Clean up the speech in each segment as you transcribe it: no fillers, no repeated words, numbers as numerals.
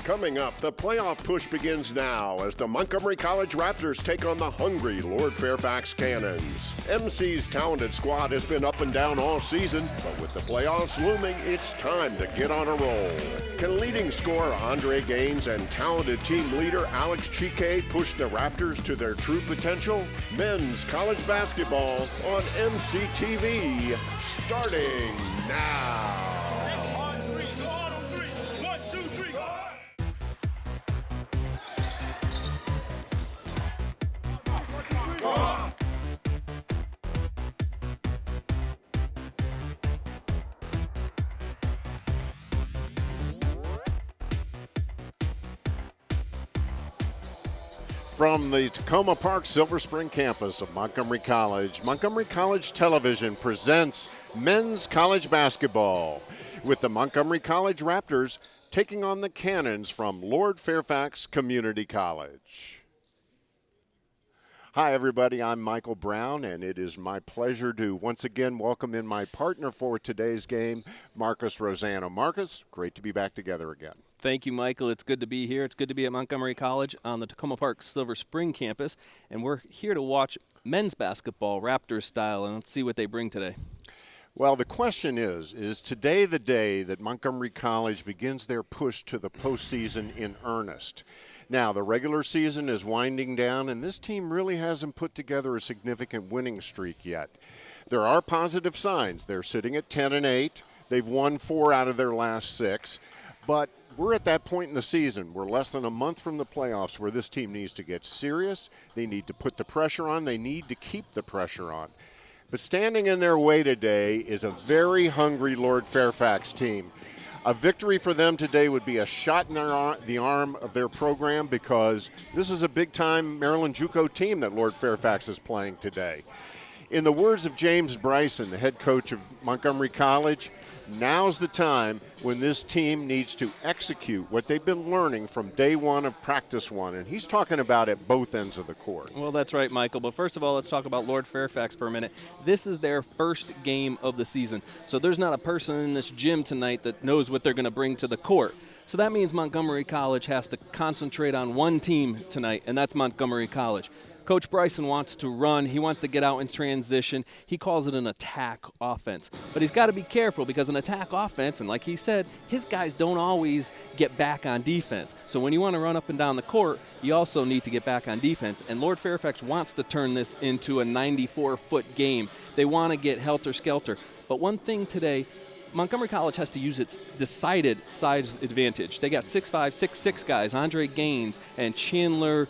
Coming up, the playoff push begins now as the Montgomery College Raptors take on the hungry Lord Fairfax Cannons. MC's talented squad has been up and down all season, but with the playoffs looming, it's time to get on a roll. Can leading scorer Andre Gaines and talented team leader Alex Chique push the Raptors to their true potential? Men's college basketball on MCTV, starting now. From the Tacoma Park Silver Spring campus of Montgomery College Television presents men's college basketball with the Montgomery College Raptors taking on the Cannons from Lord Fairfax Community College. Hi, everybody. I'm Michael Brown, and it is my pleasure to once again welcome in my partner for today's game, Marcus Rosano. Marcus, great to be back together again. Thank you, Michael. It's good to be here. It's good to be at Montgomery College on the Tacoma Park Silver Spring campus, and we're here to watch men's basketball, Raptors style, and let's see what they bring today. Well, the question is today the day that Montgomery College begins their push to the postseason in earnest? Now, the regular season is winding down, and this team really hasn't put together a significant winning streak yet. There are positive signs. They're sitting at 10-8. They've won 4 out of their last 6, but we're at that point in the season. We're less than a month from the playoffs where this team needs to get serious. They need to put the pressure on. They need to keep the pressure on. But standing in their way today is a very hungry Lord Fairfax team. A victory for them today would be a shot in the arm of their program because this is a big-time Maryland JUCO team that Lord Fairfax is playing today. In the words of James Bryson, the head coach of Montgomery College, now's the time when this team needs to execute what they've been learning from day one of practice one, and he's talking about at both ends of the court. Well, that's right, Michael. But first of all, let's talk about Lord Fairfax for a minute. This is their first game of the season, so there's not a person in this gym tonight that knows what they're going to bring to the court. So that means Montgomery College has to concentrate on one team tonight, and that's Montgomery College. Coach Bryson wants to run. He wants to get out in transition. He calls it an attack offense. But he's got to be careful because an attack offense, and like he said, his guys don't always get back on defense. So when you want to run up and down the court, you also need to get back on defense. And Lord Fairfax wants to turn this into a 94-foot game. They want to get helter-skelter. But one thing today, Montgomery College has to use its decided size advantage. They got 6'5", 6'6" guys, Andre Gaines and Chandler,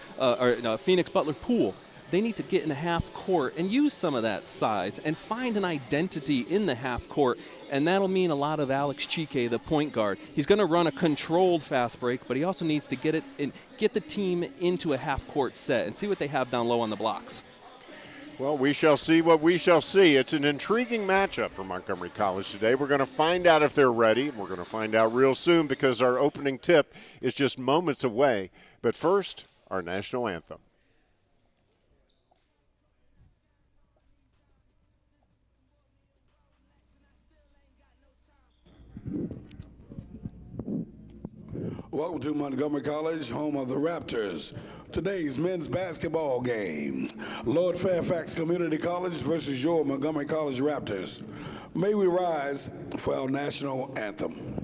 Phoenix Butler Poole. They need to get in the half court and use some of that size and find an identity in the half court, and that'll mean a lot of Alex Chique, the point guard. He's going to run a controlled fast break, but he also needs to get the team into a half court set and see what they have down low on the blocks. Well, we shall see what we shall see. It's an intriguing matchup for Montgomery College today. We're going to find out if they're ready. We're going to find out real soon because our opening tip is just moments away. But first, our national anthem. Welcome to Montgomery College, home of the Raptors. Today's men's basketball game, Lord Fairfax Community College versus your Montgomery College Raptors. May we rise for our national anthem.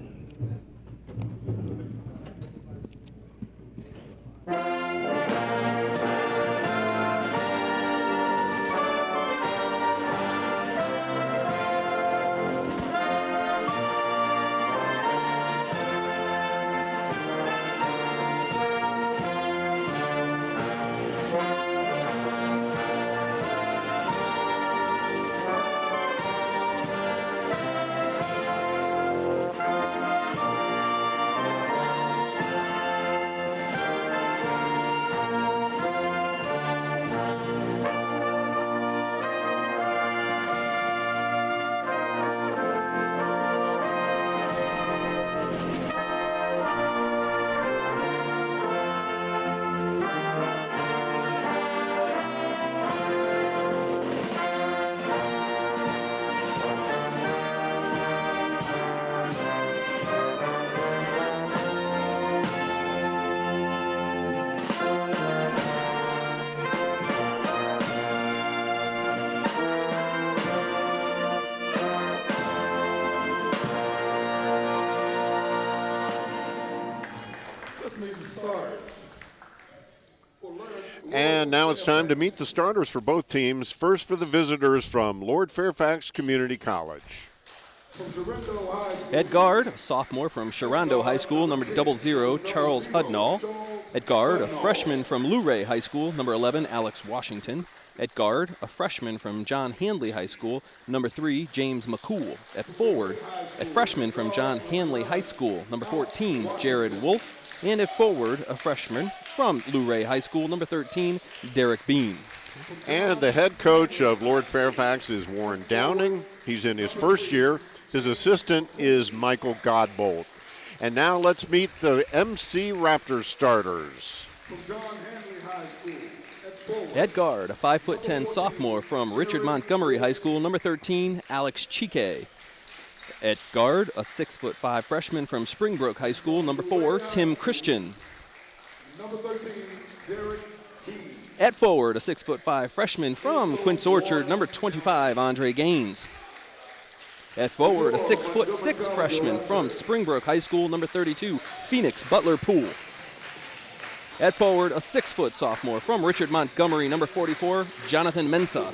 And now it's time to meet the starters for both teams. First for the visitors from Lord Fairfax Community College. At guard, a sophomore from Sharonda High School, number 00, Charles Hudnall. At guard, a freshman from Luray High School, number 11, Alex Washington. At guard, a freshman from John Handley High School, number 3, James McCool. At forward, a freshman from John Handley High School, number 14, Jared Wolf. And at forward, a freshman from Luray High School, number 13, Derek Bean. And the head coach of Lord Fairfax is Warren Downing. He's in his first year. His assistant is Michael Godbolt. And now let's meet the MC Raptors starters. At guard, a 5'10" sophomore from Richard Montgomery High School, number 13, Alex Chike. At guard, a 6'5" freshman from Springbrook High School, number 4, Tim Christian. At forward, a 6'5" freshman from Quince Orchard, number 25, Andre Gaines. At forward, a 6'6" freshman from Springbrook High School, number 32, Phoenix Butler Poole. At forward, a 6' sophomore from Richard Montgomery, number 44, Jonathan Mensa.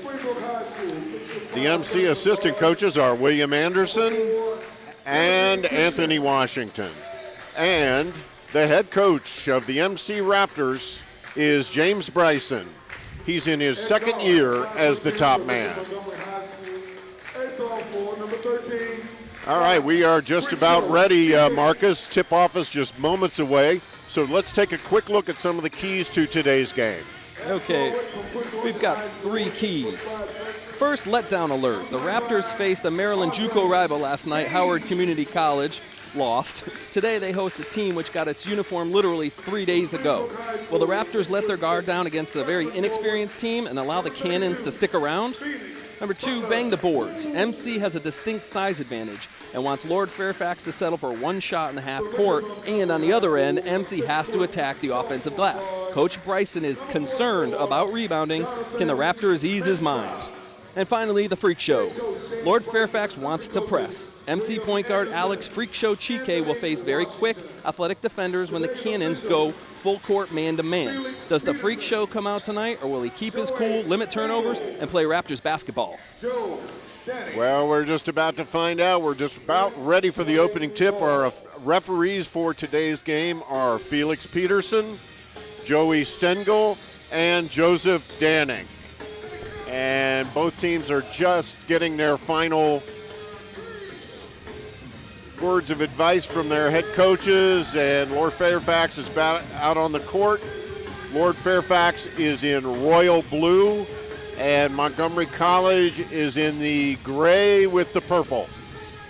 The MC assistant coaches are William Anderson and Anthony Washington. And the head coach of the MC Raptors is James Bryson. He's in his second year as the top man. All right, we are just about ready, Marcus. Tip-off is just moments away. So let's take a quick look at some of the keys to today's game. Okay, we've got 3 keys. First, letdown alert. The Raptors faced a Maryland JUCO rival last night, Howard Community College. Lost. Today they host a team which got its uniform literally 3 days ago. Will the Raptors let their guard down against a very inexperienced team and allow the Cannons to stick around? Number 2, bang the boards. MC has a distinct size advantage and wants Lord Fairfax to settle for 1 shot in the half court, and on the other end, MC has to attack the offensive glass. Coach Bryson is concerned about rebounding. Can the Raptors ease his mind? And finally, the freak show. Lord Fairfax wants to press. MC point guard Alex Freak Show Chike will face very quick, athletic defenders when the Cannons go full court man-to-man. Does the Freak Show come out tonight, or will he keep his cool, limit turnovers, and play Raptors basketball? Well, we're just about to find out. We're just about ready for the opening tip. Our referees for today's game are Felix Peterson, Joey Stengel, and Joseph Danning. And both teams are just getting their final words of advice from their head coaches, and Lord Fairfax is out on the court. Lord Fairfax is in royal blue, and Montgomery College is in the gray with the purple.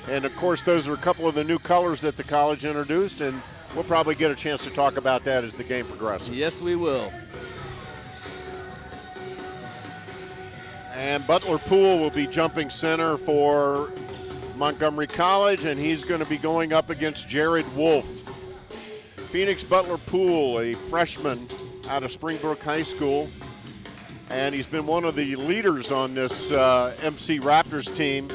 And of course, those are a couple of the new colors that the college introduced, and we'll probably get a chance to talk about that as the game progresses. Yes, we will. And Butler Poole will be jumping center for Montgomery College, and he's going to be going up against Jared Wolf. Phoenix Butler Poole, a freshman out of Springbrook High School, and he's been one of the leaders on this MC Raptors team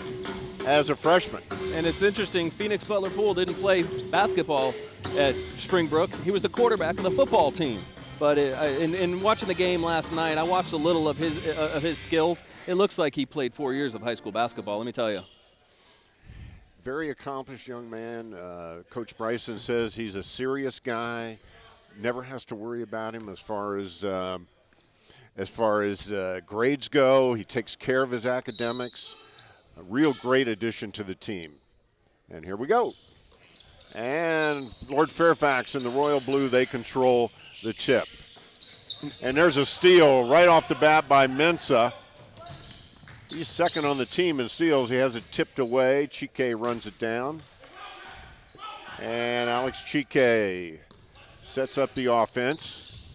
as a freshman. And it's interesting, Phoenix Butler Poole didn't play basketball at Springbrook. He was the quarterback of the football team. But in watching the game last night, I watched a little of his skills. It looks like he played 4 years of high school basketball, let me tell you. Very accomplished young man. Coach Bryson says he's a serious guy. Never has to worry about him as far as grades go. He takes care of his academics. A real great addition to the team. And here we go. And Lord Fairfax in the royal blue, they control the tip. And there's a steal right off the bat by Mensa. He's second on the team in steals. He has it tipped away. Chike runs it down. And Alex Chike sets up the offense.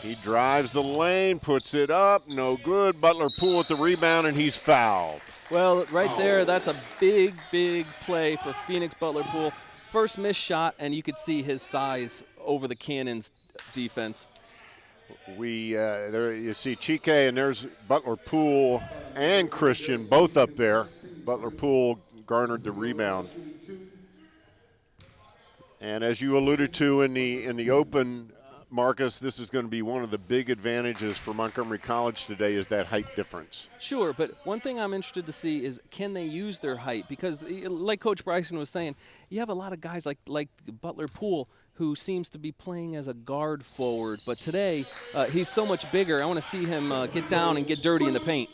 He drives the lane, puts it up, no good. Butler Poole with the rebound, and he's fouled. Well, right there, that's a big, big play for Phoenix Butler Poole. First missed shot, and you could see his size over the Cannons defense. There you see Chike, and there's Butler Poole and Christian both up there. Butler Poole garnered the rebound. And as you alluded to in the open, Marcus, this is going to be one of the big advantages for Montgomery College today is that height difference. Sure, but one thing I'm interested to see is can they use their height? Because like Coach Bryson was saying, you have a lot of guys like Butler Poole who seems to be playing as a guard forward. But today, he's so much bigger. I want to see him get down and get dirty in the paint.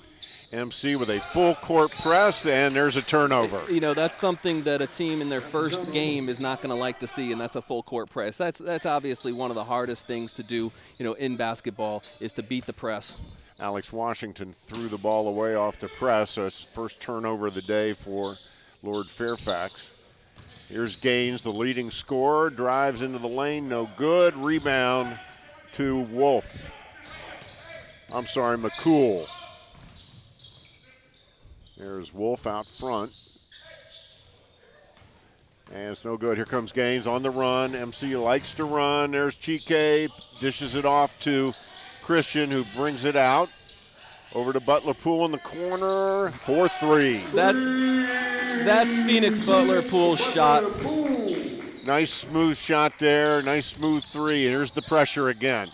MC with a full court press, and there's a turnover. You know, that's something that a team in their first game is not going to like to see, and that's a full court press. That's obviously one of the hardest things to do, in basketball is to beat the press. Alex Washington threw the ball away off the press, so it's first turnover of the day for Lord Fairfax. Here's Gaines, the leading scorer, drives into the lane, no good. Rebound to McCool. There's Wolf out front. And it's no good. Here comes Gaines on the run. MC likes to run. There's Chike, dishes it off to Christian, who brings it out. Over to Butler Poole in the corner. 4-3. That's Phoenix Butler Poole's shot. Nice smooth shot there. Nice smooth three. And here's the pressure again.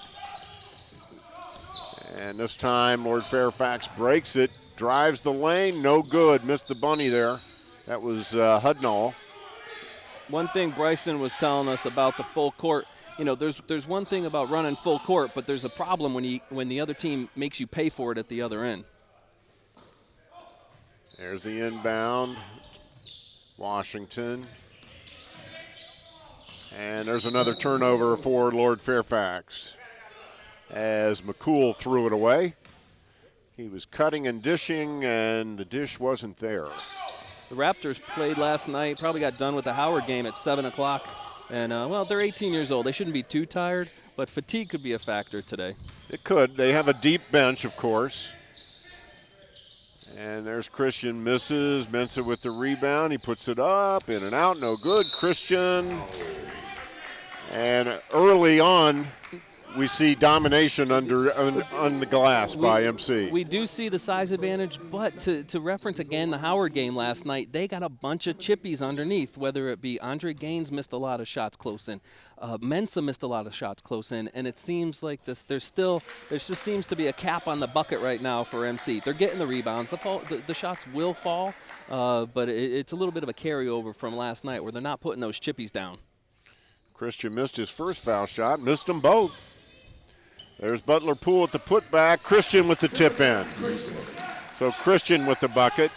And this time Lord Fairfax breaks it. Drives the lane, no good. Missed the bunny there. That was Hudnall. One thing Bryson was telling us about the full court, there's one thing about running full court, but there's a problem when the other team makes you pay for it at the other end. There's the inbound. Washington. And there's another turnover for Lord Fairfax as McCool threw it away. He was cutting and dishing, and the dish wasn't there. The Raptors played last night, probably got done with the Howard game at 7 o'clock. And, they're 18 years old. They shouldn't be too tired, but fatigue could be a factor today. It could. They have a deep bench, of course. And there's Christian, misses. Mensah with the rebound. He puts it up, in and out, no good. Christian. And early on, we see domination on the glass by MC. We do see the size advantage, but to reference again the Howard game last night, they got a bunch of chippies underneath, whether it be Andre Gaines missed a lot of shots close in. Mensah missed a lot of shots close in, and it seems like there just seems to be a cap on the bucket right now for MC. They're getting the rebounds. The shots will fall, but it's a little bit of a carryover from last night where they're not putting those chippies down. Christian missed his first foul shot, missed them both. There's Butler Poole at the putback. Christian with the tip in. So Christian with the bucket.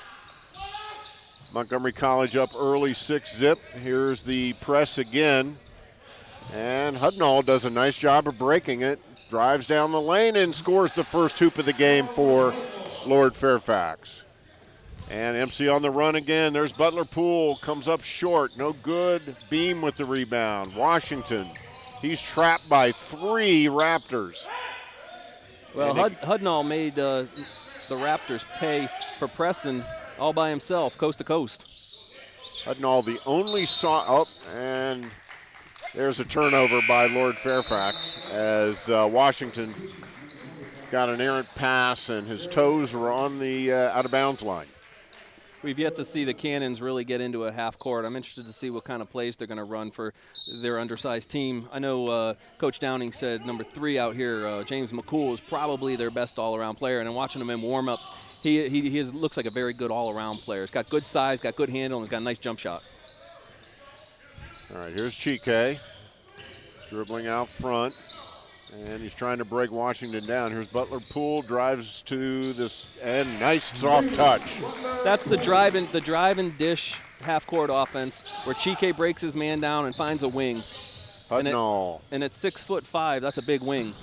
Montgomery College up early 6-zip. Here's the press again. And Hudnall does a nice job of breaking it. Drives down the lane and scores the first hoop of the game for Lord Fairfax. And MC on the run again. There's Butler Poole. Comes up short. No good. Beam with the rebound. Washington. He's trapped by 3 Raptors. Well, Hudnall made the Raptors pay for pressing all by himself, coast to coast. Hudnall the only and there's a turnover by Lord Fairfax as Washington got an errant pass and his toes were on the out-of-bounds line. We've yet to see the Cannons really get into a half court. I'm interested to see what kind of plays they're going to run for their undersized team. I know Coach Downing said number 3 out here, James McCool, is probably their best all-around player. And in watching him in warm-ups, he looks like a very good all-around player. He's got good size, got good handle, and he's got a nice jump shot. All right, here's Chike dribbling out front. And he's trying to break Washington down. Here's Butler Poole, drives to this, and nice soft touch. That's the drive and dish half-court offense where Chike breaks his man down and finds a wing. Hudnall. And at 6'5", that's a big wing.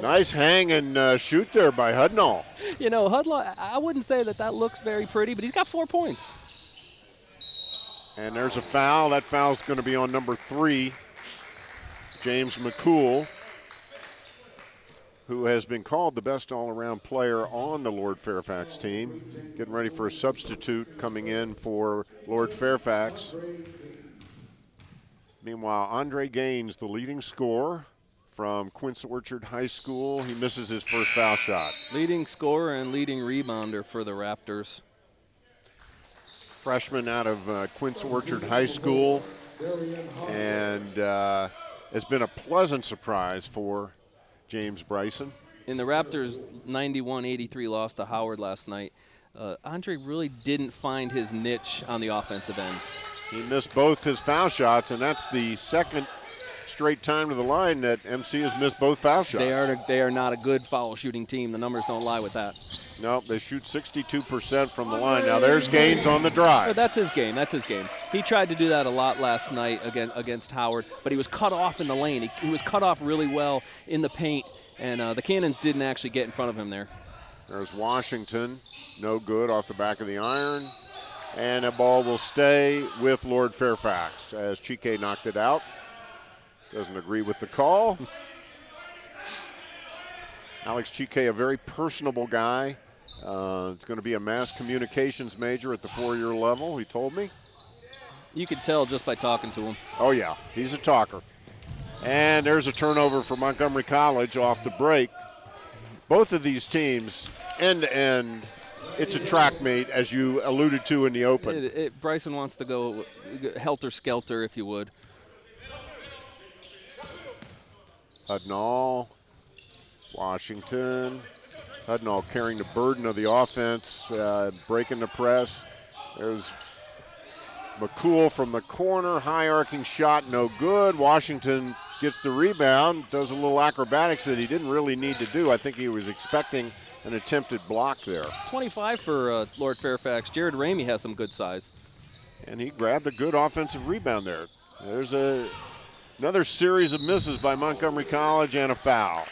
Nice hang and shoot there by Hudnall. Hudnall, I wouldn't say that looks very pretty, but he's got 4 points. And there's a foul. That foul's going to be on number 3, James McCool, who has been called the best all-around player on the Lord Fairfax team. Getting ready for a substitute coming in for Lord Fairfax. Meanwhile, Andre Gaines, the leading scorer from Quince Orchard High School. He misses his first foul shot. Leading scorer and leading rebounder for the Raptors. Freshman out of Quince Orchard High School. And has been a pleasant surprise for James Bryson. In the Raptors' 91-83 loss to Howard last night, Andre really didn't find his niche on the offensive end. He missed both his foul shots, and that's the second straight time to the line that MC has missed both foul shots. They are not a good foul shooting team. The numbers don't lie with that. No, they shoot 62% from the line. Now there's Gaines on the drive. That's his game. That's his game. He tried to do that a lot last night against Howard, but he was cut off in the lane. He was cut off really well in the paint, and the Cannons didn't actually get in front of him there. There's Washington, no good off the back of the iron. And a ball will stay with Lord Fairfax as Chike knocked it out. Doesn't agree with the call. Alex Chike, a very personable guy. It's going to be a mass communications major at the 4-year level, he told me. You could tell just by talking to him. Oh, yeah, he's a talker. And there's a turnover for Montgomery College off the break. Both of these teams, end-to-end, it's a track meet, as you alluded to in the open. Bryson wants to go helter-skelter, if you would. Hudnall, Washington. Hudnall carrying the burden of the offense, breaking the press. There's McCool from the corner, high arcing shot, no good. Washington gets the rebound, does a little acrobatics that he didn't really need to do. I think he was expecting an attempted block there. 25 for Lord Fairfax. Jared Ramey has some good size. And he grabbed a good offensive rebound there. There's another series of misses by Montgomery College and a foul.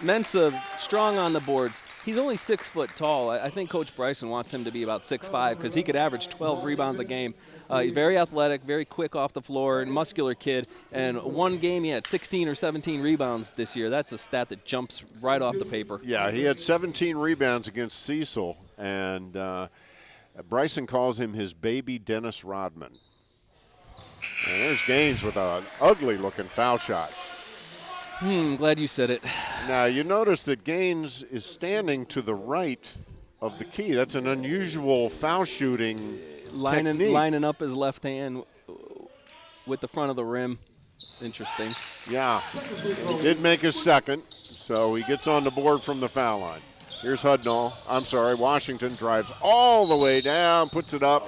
Mensah strong on the boards. He's only 6 foot tall. I think Coach Bryson wants him to be about 6'5" because he could average 12 rebounds a game. Very athletic, very quick off the floor, muscular kid. And one game he had 16 or 17 rebounds this year. That's a stat that jumps right off the paper. Yeah, he had 17 rebounds against Cecil, and Bryson calls him his baby Dennis Rodman. And there's Gaines with an ugly-looking foul shot. Glad you said it. Now, you notice that Gaines is standing to the right of the key. That's an unusual foul shooting technique. Lining up his left hand with the front of the rim. Interesting. Yeah, he did make his second, so he gets on the board from the foul line. Here's Washington drives all the way down, puts it up,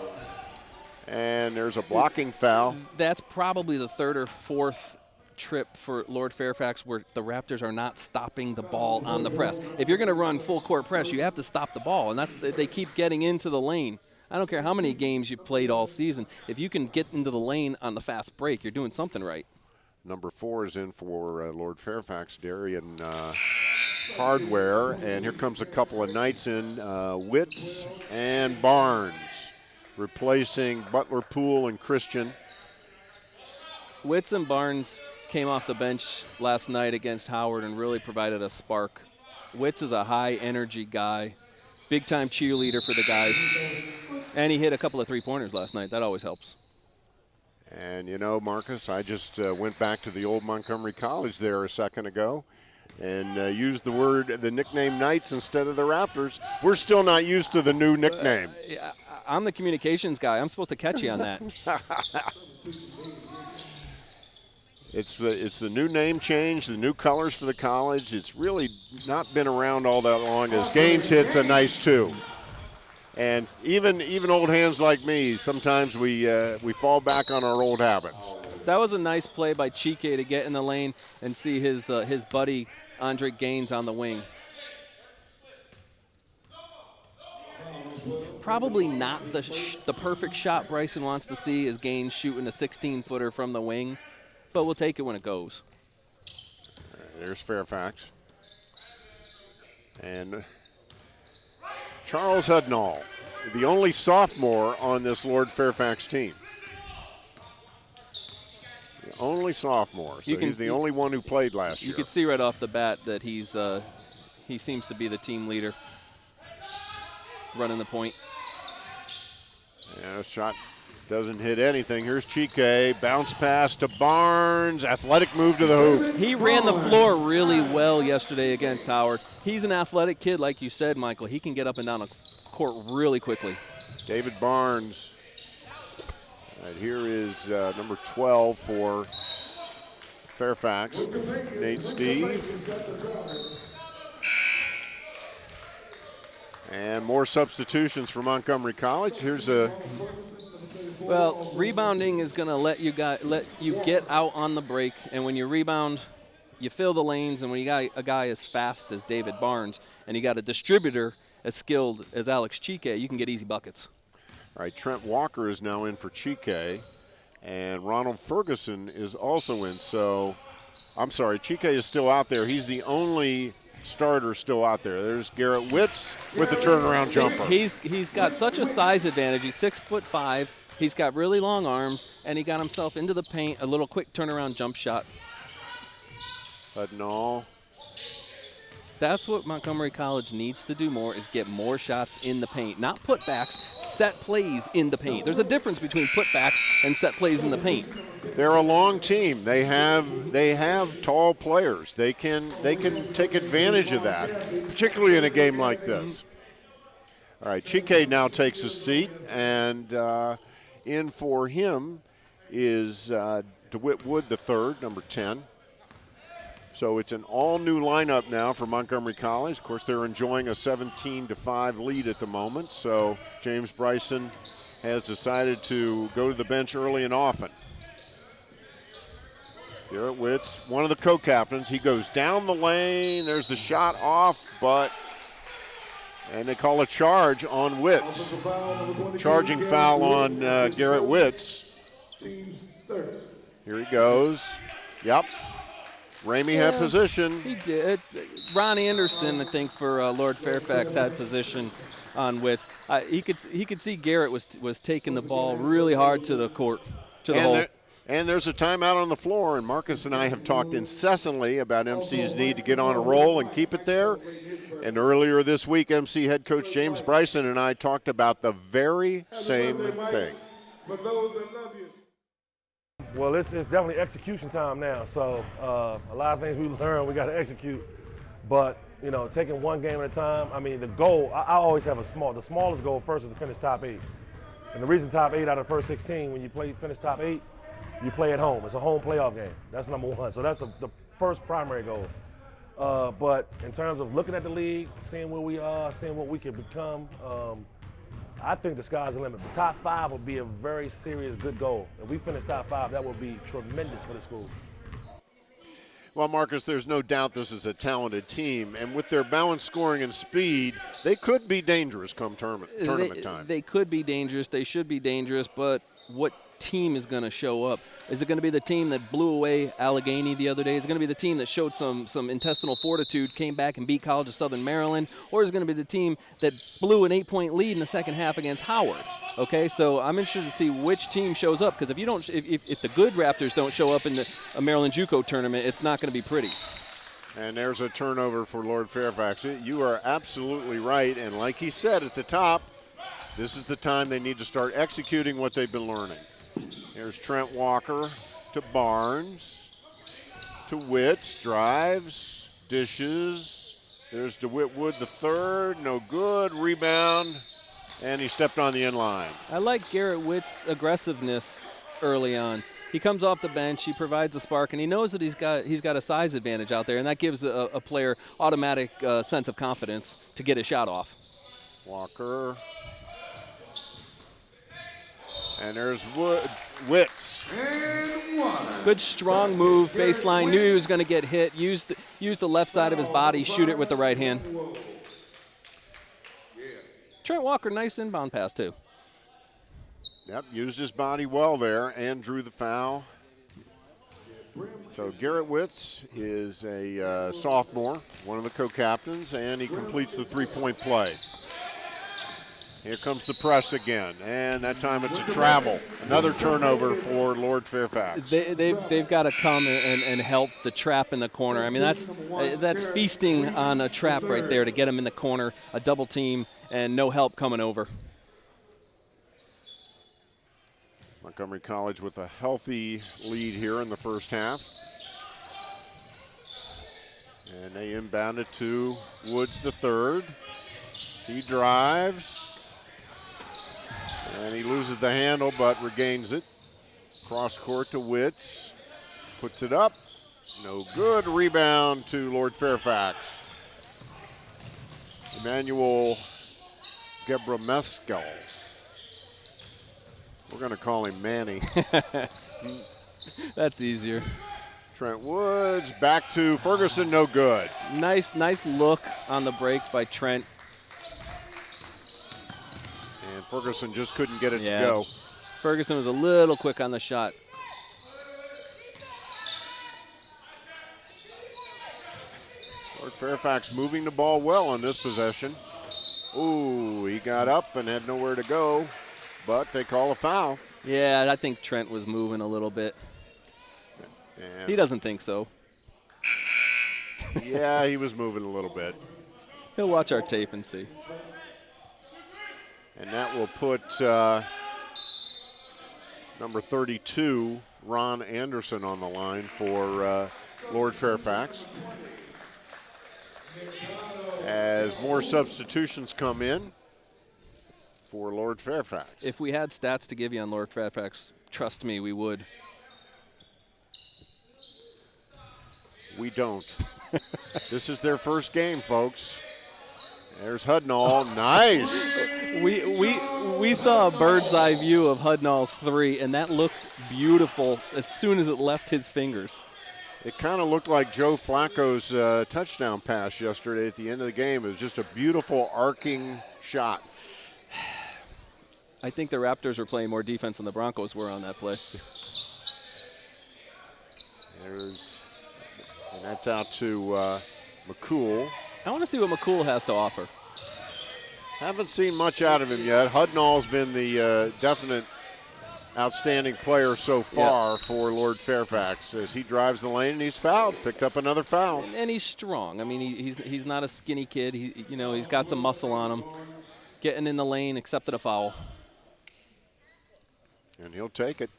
and there's a blocking foul. That's probably the third or fourth trip for Lord Fairfax where the Raptors are not stopping the ball on the press. If you're going to run full court press, you have to stop the ball, and they keep getting into the lane. I don't care how many games you played all season. If you can get into the lane on the fast break, you're doing something right. Number 4 is in for Lord Fairfax, Darian Hardware, and here comes a couple of Knights in, Witz and Barnes, replacing Butler, Poole, and Christian. Witz and Barnes came off the bench last night against Howard and really provided a spark. Witz is a high-energy guy, big-time cheerleader for the guys, and he hit a couple of three-pointers last night. That always helps. And, you know, Marcus, I just went back to the old Montgomery College there a second ago and used the nickname Knights instead of the Raptors. We're still not used to the new nickname. I'm the communications guy. I'm supposed to catch you on that. It's the new name change, the new colors for the college. It's really not been around all that long. As Gaines hits a nice 2. And even old hands like me, sometimes we fall back on our old habits. That was a nice play by Chike to get in the lane and see his buddy Andre Gaines on the wing. Probably not the perfect shot Bryson wants to see is Gaines shooting a 16-footer from the wing, but we'll take it when it goes. There's Fairfax. And Charles Hudnall, the only sophomore on this Lord Fairfax team. The only sophomore, so he's the only one who played last year. You could see right off the bat that he seems to be the team leader, running the point. Yeah, shot doesn't hit anything. Here's Chike, bounce pass to Barnes, athletic move to the hoop. He ran the floor really well yesterday against Howard. He's an athletic kid, like you said, Michael. He can get up and down the court really quickly. David Barnes. Right, here is number 12 for Fairfax. Nate Steve. And more substitutions for Montgomery College. Here's a Well, rebounding is going to let you get out on the break, and when you rebound, you fill the lanes. And when you got a guy as fast as David Barnes, and you got a distributor as skilled as Alex Chique, you can get easy buckets. All right, Trent Walker is now in for Chique, and Ronald Ferguson is also in. So, I'm sorry, Chique is still out there. He's the only starter still out there. There's Garrett Witz with the turnaround jumper. He's got such a size advantage. He's 6'5". He's got really long arms, and he got himself into the paint, a little quick turnaround jump shot. But no. That's what Montgomery College needs to do more, is get more shots in the paint. Not putbacks, set plays in the paint. There's a difference between putbacks and set plays in the paint. They're a long team. They have tall players. They can take advantage of that, particularly in a game like this. All right, Chique now takes his seat, and in for him is DeWitt Wood III, number 10. So it's an all-new lineup now for Montgomery College. Of course, they're enjoying a 17-5 lead at the moment. So James Bryson has decided to go to the bench early and often. Garrett Witz, one of the co-captains. He goes down the lane. There's the shot off, and they call a charge on Witz. Charging foul on Garrett Witz. Here he goes. Yep. Ramey had position. He did. Ron Anderson, I think, for Lord Fairfax had position on Witz. He could see Garrett was taking the ball really hard to the court, to the hole. And there's a timeout on the floor, and Marcus and I have talked incessantly about MC's need to get on a roll and keep it there. And earlier this week, MC head coach James Bryson and I talked about the very same thing. For those that love you. Well, it's definitely execution time now. So a lot of things we learn, we got to execute. But, you know, taking one game at a time, I mean, the goal, I always have the smallest goal first is to finish top 8. And the reason top 8 out of the first 16, when you finish top 8, you play at home. It's a home playoff game. That's number one. So that's the first primary goal. But in terms of looking at the league, seeing where we are, seeing what we can become, I think the sky's the limit. The top 5 would be a very serious, good goal. If we finish top 5, that would be tremendous for the school. Well, Marcus, there's no doubt this is a talented team, and with their balanced scoring and speed, they could be dangerous come tournament time. They could be dangerous. They should be dangerous, but what team is going to show up? Is it going to be the team that blew away Allegheny the other day? Is it going to be the team that showed some intestinal fortitude, came back and beat College of Southern Maryland? Or is it going to be the team that blew an 8-point lead in the second half against Howard? Okay, so I'm interested to see which team shows up, because if the good Raptors don't show up in the Maryland JUCO tournament, it's not going to be pretty. And there's a turnover for Lord Fairfax. You are absolutely right, and like he said at the top, this is the time they need to start executing what they've been learning. Here's Trent Walker to Barnes, to Witz, drives, dishes. There's DeWitt Wood III, no good, rebound, and he stepped on the inline. I like Garrett Witt's aggressiveness early on. He comes off the bench, he provides a spark, and he knows that he's got a size advantage out there, and that gives a player automatic sense of confidence to get a shot off. Walker. And there's Witz. Good strong move, baseline. Knew he was going to get hit. Used the left side of his body, shoot it with the right hand. Trent Walker, nice inbound pass too. Yep, used his body well there and drew the foul. So Garrett Witz is a sophomore, one of the co-captains, and he completes the three-point play. Here comes the press again, and that time it's a travel. Another turnover for Lord Fairfax. They've got to come and help the trap in the corner. I mean, that's feasting on a trap right there to get him in the corner, a double team, and no help coming over. Montgomery College with a healthy lead here in the first half. And they inbound it to Woods III. He drives. And he loses the handle, but regains it. Cross court to Witz. Puts it up. No good. Rebound to Lord Fairfax. Emmanuel Gebremeskel. We're going to call him Manny. That's easier. Trent Woods back to Ferguson, no good. Nice look on the break by Trent. And Ferguson just couldn't get it to Yeah. go. Ferguson was a little quick on the shot. Lord Fairfax moving the ball well on this possession. Ooh, he got up and had nowhere to go, but they call a foul. Yeah, I think Trent was moving a little bit. And He doesn't think so. yeah, he was moving a little bit. He'll watch our tape and see. And that will put number 32, Ron Anderson, on the line for Lord Fairfax. As more substitutions come in for Lord Fairfax. If we had stats to give you on Lord Fairfax, trust me, we would. We don't. This is their first game, folks. There's Hudnall. Nice. We saw a bird's eye view of Hudnall's three, and that looked beautiful as soon as it left his fingers. It kind of looked like Joe Flacco's touchdown pass yesterday at the end of the game. It was just a beautiful arcing shot. I think the Raptors were playing more defense than the Broncos were on that play. And that's out to McCool. I want to see what McCool has to offer. Haven't seen much out of him yet. Hudnall's been the definite outstanding player so far for Lord Fairfax as he drives the lane and he's fouled. Picked up another foul. And he's strong. I mean, he's not a skinny kid. He's got some muscle on him. Getting in the lane, accepted a foul. And he'll take it.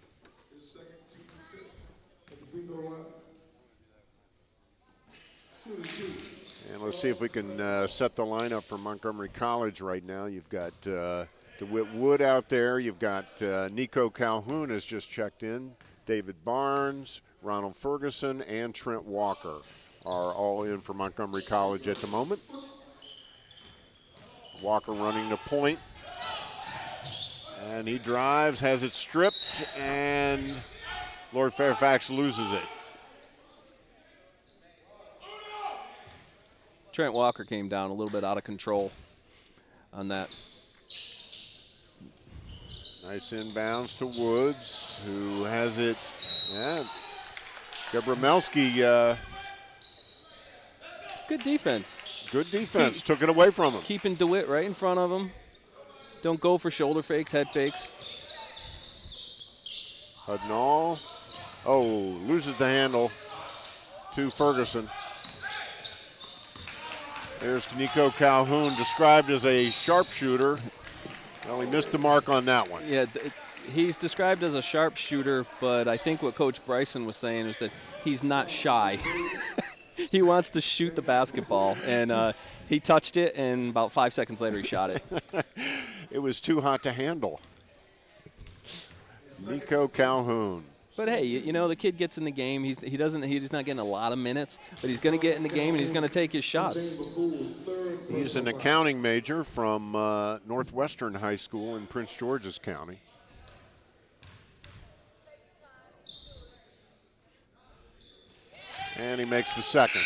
And let's see if we can set the lineup for Montgomery College right now. You've got DeWitt Wood out there. You've got Nico Calhoun has just checked in. David Barnes, Ronald Ferguson, and Trent Walker are all in for Montgomery College at the moment. Walker running the point. And he drives, has it stripped, and Lord Fairfax loses it. Trent Walker came down a little bit out of control on that. Nice inbounds to Woods, who has it. Yeah. Gebremeskel, Good defense. good defense, took it away from him. Keeping DeWitt right in front of him. Don't go for shoulder fakes, head fakes. Hudnall, loses the handle to Ferguson. There's Nico Calhoun, described as a sharpshooter. Well, he missed the mark on that one. Yeah, he's described as a sharpshooter, but I think what Coach Bryson was saying is that he's not shy. He wants to shoot the basketball, and he touched it, and about 5 seconds later he shot it. It was too hot to handle. Nico Calhoun. But hey, the kid gets in the game. He's not getting a lot of minutes, but he's going to get in the game and he's going to take his shots. He's an accounting major from Northwestern High School in Prince George's County. And he makes the second.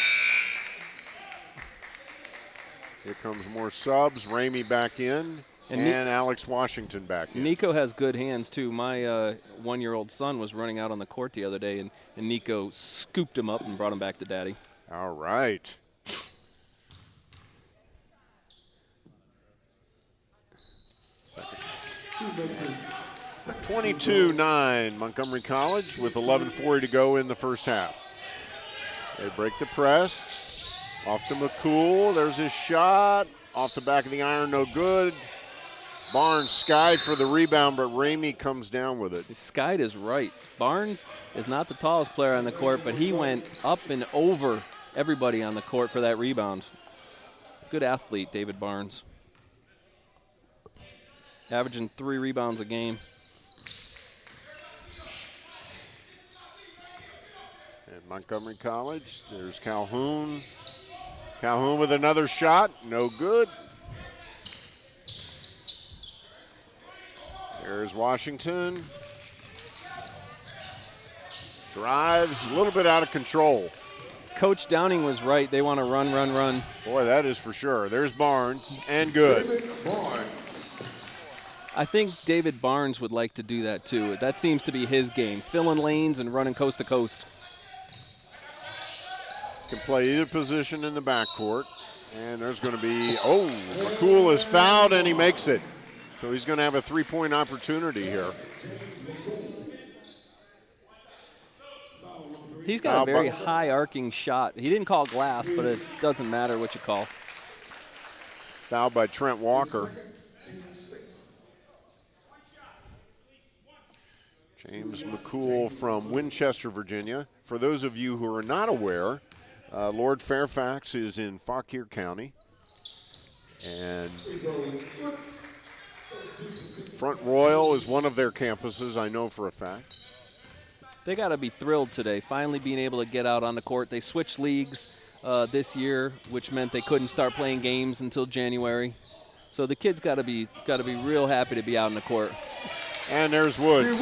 Here comes more subs. Ramey back in. And Alex Washington back in. Nico has good hands, too. My one-year-old son was running out on the court the other day, and Nico scooped him up and brought him back to daddy. All right. Second. 22-9 Montgomery College with 11:40 to go in the first half. They break the press. Off to McCool. There's his shot. Off the back of the iron, no good. Barnes skied for the rebound, but Ramey comes down with it. Skied is right. Barnes is not the tallest player on the court, but he went up and over everybody on the court for that rebound. Good athlete, David Barnes. Averaging 3 rebounds a game. And Montgomery College. There's Calhoun. Calhoun with another shot. No good. There's Washington. Drives a little bit out of control. Coach Downing was right. They want to run, run, run. Boy, that is for sure. There's Barnes, and good. I think David Barnes would like to do that too. That seems to be his game, filling lanes and running coast to coast. Can play either position in the backcourt. And there's going to be, McCool is fouled, and he makes it. So he's going to have a three-point opportunity here. He's got a very high arcing shot. He didn't call glass, but it doesn't matter what you call. Fouled by Trent Walker. James McCool from Winchester, Virginia. For those of you who are not aware, Lord Fairfax is in Fauquier County. And Front Royal is one of their campuses, I know for a fact. They got to be thrilled today, finally being able to get out on the court. They switched leagues this year, which meant they couldn't start playing games until January. So the kids got to be real happy to be out on the court. And there's Woods.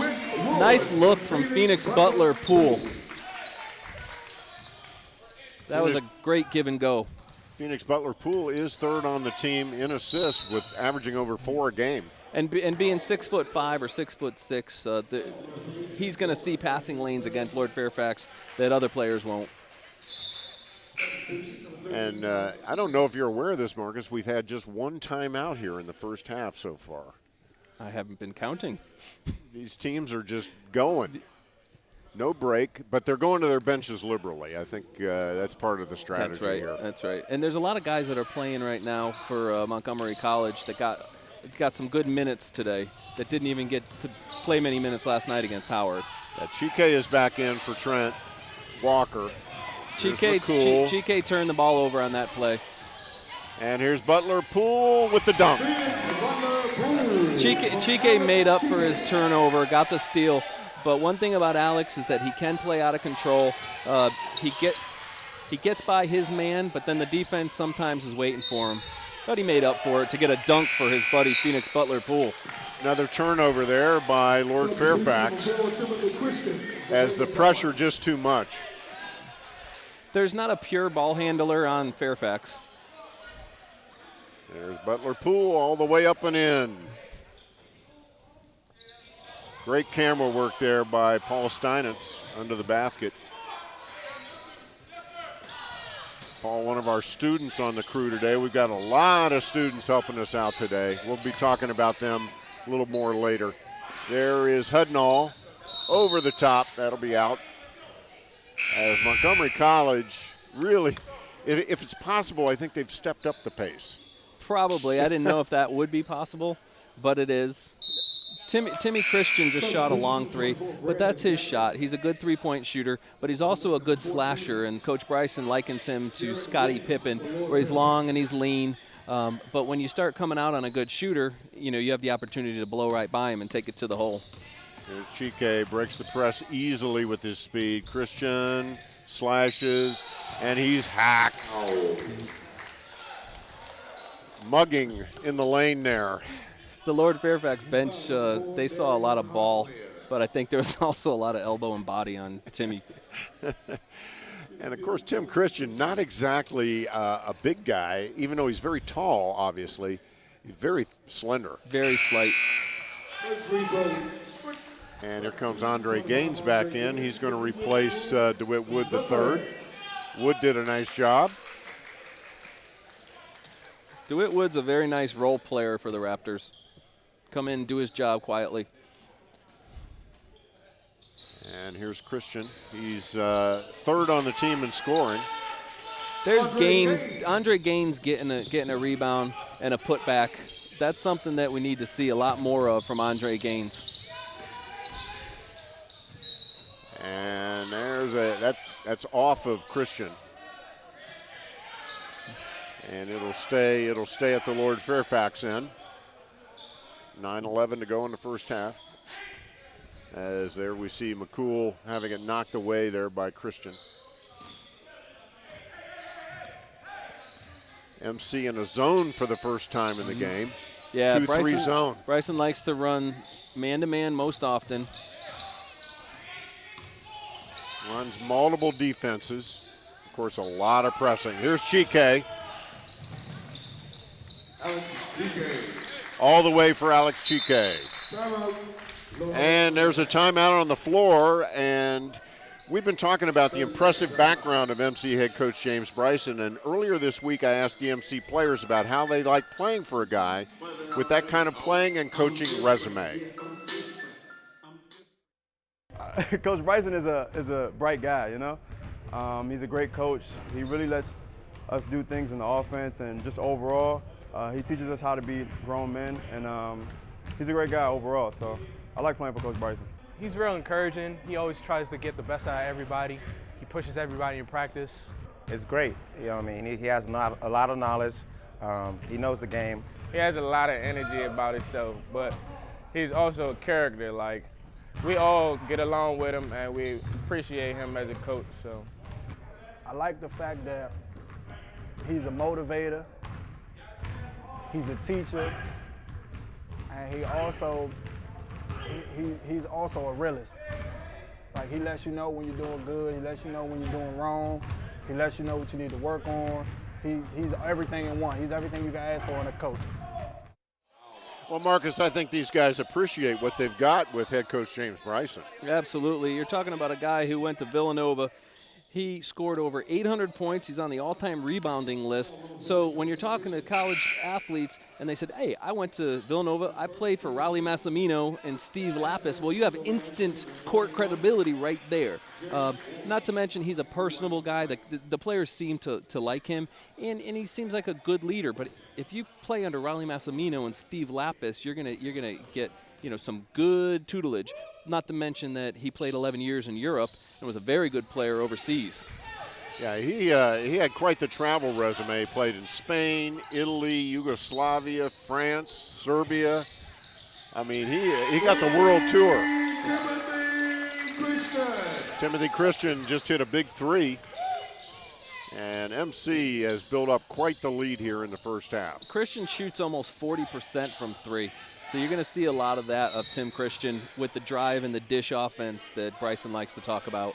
Nice look from Phoenix Butler Poole. That was a great give and go. Phoenix Butler Poole is third on the team in assists with averaging over 4 a game. And being 6'5" or 6'6", he's going to see passing lanes against Lord Fairfax that other players won't. And I don't know if you're aware of this, Marcus. We've had just one timeout here in the first half so far. I haven't been counting. These teams are just going. No break, but they're going to their benches liberally. I think that's part of the strategy here. That's right. And there's a lot of guys that are playing right now for Montgomery College that got some good minutes today that didn't even get to play many minutes last night against Howard. Chike is back in for Trent Walker. Chike turned the ball over on that play. And here's Butler Poole with the dunk. Chike made up for his turnover, got the steal. But one thing about Alex is that he can play out of control. He gets by his man, but then the defense sometimes is waiting for him. But he made up for it to get a dunk for his buddy Phoenix Butler Poole. Another turnover there by Lord Fairfax as the pressure just too much. There's not a pure ball handler on Fairfax. There's Butler Poole all the way up and in. Great camera work there by Paul Steinitz under the basket. Paul, one of our students on the crew today. We've got a lot of students helping us out today. We'll be talking about them a little more later. There is Hudnall over the top. That'll be out. As Montgomery College really, if it's possible, I think they've stepped up the pace. Probably. I didn't know if that would be possible, but it is. Timmy Christian just shot a long three, but that's his shot. He's a good three-point shooter, but he's also a good slasher, and Coach Bryson likens him to Scottie Pippen, where he's long and he's lean. But when you start coming out on a good shooter, you have the opportunity to blow right by him and take it to the hole. There's Chike, breaks the press easily with his speed. Christian slashes, and he's hacked. Mugging in the lane there. The Lord Fairfax bench, they saw a lot of ball, but I think there was also a lot of elbow and body on Timmy. And, of course, Tim Christian, not exactly a big guy, even though he's very tall, obviously. He's very slender. Very slight. And here comes Andre Gaines back in. He's going to replace DeWitt Wood III. Wood did a nice job. DeWitt Wood's a very nice role player for the Raptors. Come in, do his job quietly. And here's Christian. He's third on the team in scoring. There's Gaines, Andre Gaines getting a rebound and a putback. That's something that we need to see a lot more of from Andre Gaines. And there's that's off of Christian. And it'll stay at the Lord Fairfax end. 9:11 to go in the first half. As there we see McCool having it knocked away there by Christian. MC in a zone for the first time in the game. Yeah, 2-3 zone. Bryson likes to run man-to-man most often. Runs multiple defenses. Of course, a lot of pressing. Here's Chike. All the way for Alex Chike. And there's a timeout on the floor, and we've been talking about the impressive background of MC head coach James Bryson, and earlier this week I asked the MC players about how they like playing for a guy with that kind of playing and coaching resume. Coach Bryson is a bright guy, you know. He's a great coach. He really lets us do things in the offense, and just overall, he teaches us how to be grown men, and he's a great guy overall, so I like playing for Coach Bryson. He's real encouraging. He always tries to get the best out of everybody. He pushes everybody in practice. It's great. You know what I mean? He has a lot of knowledge. He knows the game. He has a lot of energy about himself, but he's also a character. Like, we all get along with him, and we appreciate him as a coach. So, I like the fact that he's a motivator, he's a teacher, and he's also a realist. Like, he lets you know when you're doing good, he lets you know when you're doing wrong, he lets you know what you need to work on. He's everything in one. He's everything you can ask for in a coach. Well, Marcus, I think these guys appreciate what they've got with head coach James Bryson. Absolutely. You're talking about a guy who went to Villanova. He scored over 800 points. He's on the all-time rebounding list. So when you're talking to college athletes and they said, hey, I went to Villanova, I played for Raleigh Massimino and Steve Lapis, well, you have instant court credibility right there. Not to mention he's a personable guy. The players seem to like him, and he seems like a good leader. But if you play under Raleigh Massimino and Steve Lapis, you're gonna get some good tutelage. Not to mention that he played 11 years in Europe and was a very good player overseas. Yeah, he had quite the travel resume. Played in Spain, Italy, Yugoslavia, France, Serbia. I mean, he got the world tour. Timothy Christian just hit a big three. And MC has built up quite the lead here in the first half. Christian shoots almost 40% from three. So you're going to see a lot of that of Tim Christian with the drive and the dish offense that Bryson likes to talk about.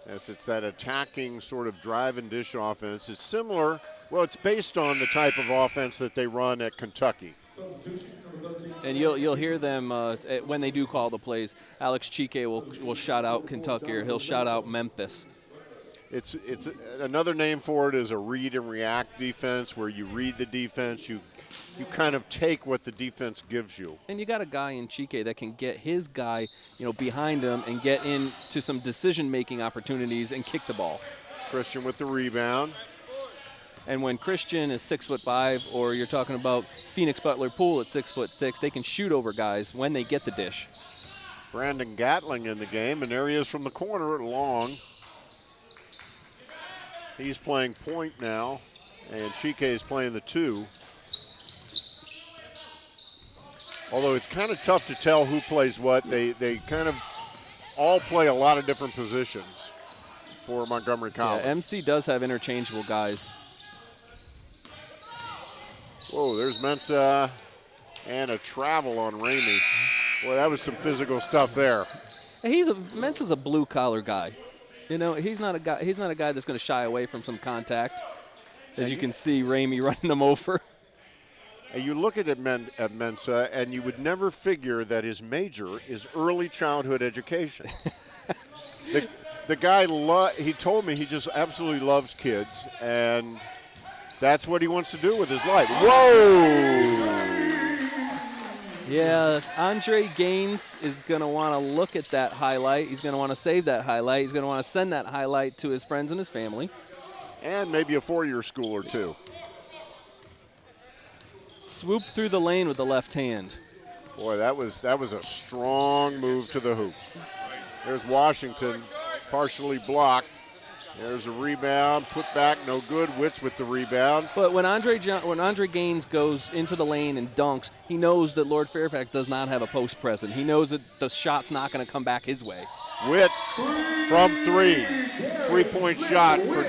Yes, it's that attacking sort of drive and dish offense. It's similar, well, it's based on the type of offense that they run at Kentucky. And you'll hear them when they do call the plays. Alex Chike will shout out Kentucky, or he'll shout out Memphis. It's another name for it is a read and react defense, where you read the defense, you kind of take what the defense gives you. And you got a guy in Chike that can get his guy, behind him and get into some decision-making opportunities and kick the ball. Christian with the rebound. And when Christian is 6'5", or you're talking about Phoenix Butler Poole at 6'6", they can shoot over guys when they get the dish. Brandon Gatling in the game, and there he is from the corner, long. He's playing point now, and Chike is playing the two. Although it's kind of tough to tell who plays what. They kind of all play a lot of different positions for Montgomery College. Yeah, MC does have interchangeable guys. Whoa, there's Mensa and a travel on Ramey. Boy, that was some physical stuff there. Mensa's a blue-collar guy. He's not a guy that's going to shy away from some contact. As you can see, Ramey running him over. And you look at Mensa, and you would never figure that his major is early childhood education. the guy, he told me he just absolutely loves kids, and that's what he wants to do with his life. Whoa! Yeah, Andre Gaines is going to want to look at that highlight. He's going to want to save that highlight. He's going to want to send that highlight to his friends and his family. And maybe a four-year school or two. Swoop through the lane with the left hand. Boy, that was a strong move to the hoop. There's Washington, partially blocked. There's a rebound, put back, no good. Witz with the rebound. But when Andre Gaines goes into the lane and dunks, he knows that Lord Fairfax does not have a post present. He knows that the shot's not going to come back his way. Witz from three. Three-point shot for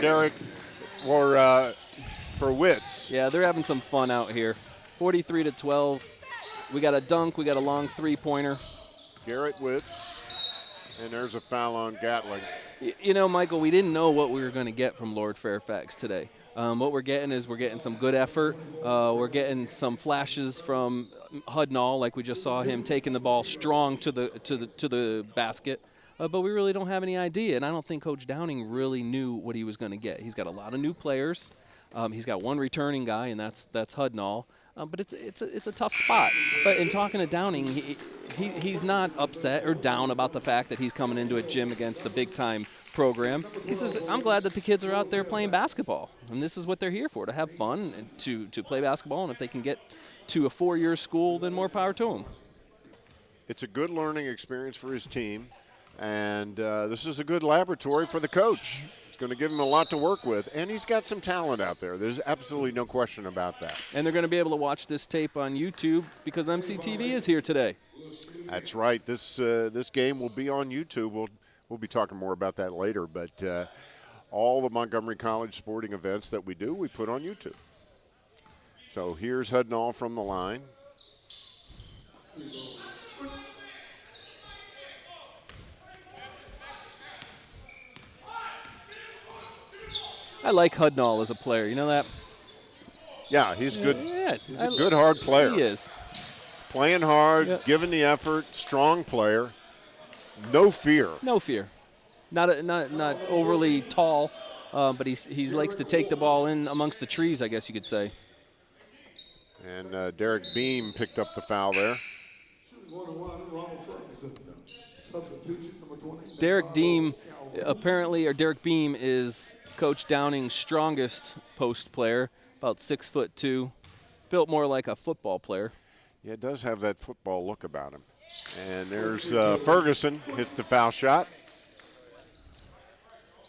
for Witz. Yeah, they're having some fun out here. 43-12. We got a dunk. We got a long three-pointer. Garrett Witz. And there's a foul on Gatling. You know, Michael, we didn't know what we were going to get from Lord Fairfax today. What we're getting is we're getting some good effort. We're getting some flashes from Hudnall, like we just saw him taking the ball strong to the basket. But we really don't have any idea, and I don't think Coach Downing really knew what he was going to get. He's got a lot of new players. He's got one returning guy, and that's Hudnall. But it's a tough spot. But in talking to Downing, he's not upset or down about the fact that he's coming into a gym against the big-time program. He says, I'm glad that the kids are out there playing basketball, and this is what they're here for, to have fun and to play basketball, and if they can get to a 4-year school, then more power to them. It's a good learning experience for his team, and this is a good laboratory for the coach. It's going to give him a lot to work with, and he's got some talent out there. There's absolutely no question about that. And they're going to be able to watch this tape on YouTube because MCTV is here today. That's right. This game will be on YouTube. We'll be talking more about that later, but all the Montgomery College sporting events that we do, we put on YouTube. So here's Hudnall from the line. I like Hudnall as a player. You know that? Yeah, he's good. Yeah, he's a good, hard player. He is. Playing hard, giving the effort, strong player. No fear. No fear. Not overly tall, but he likes to take the ball in amongst the trees, I guess you could say. And Derek Beam picked up the foul there. Derek Beam is Coach Downing's strongest post player, about 6'2", built more like a football player. Yeah, it does have that football look about him. And there's Ferguson, hits the foul shot.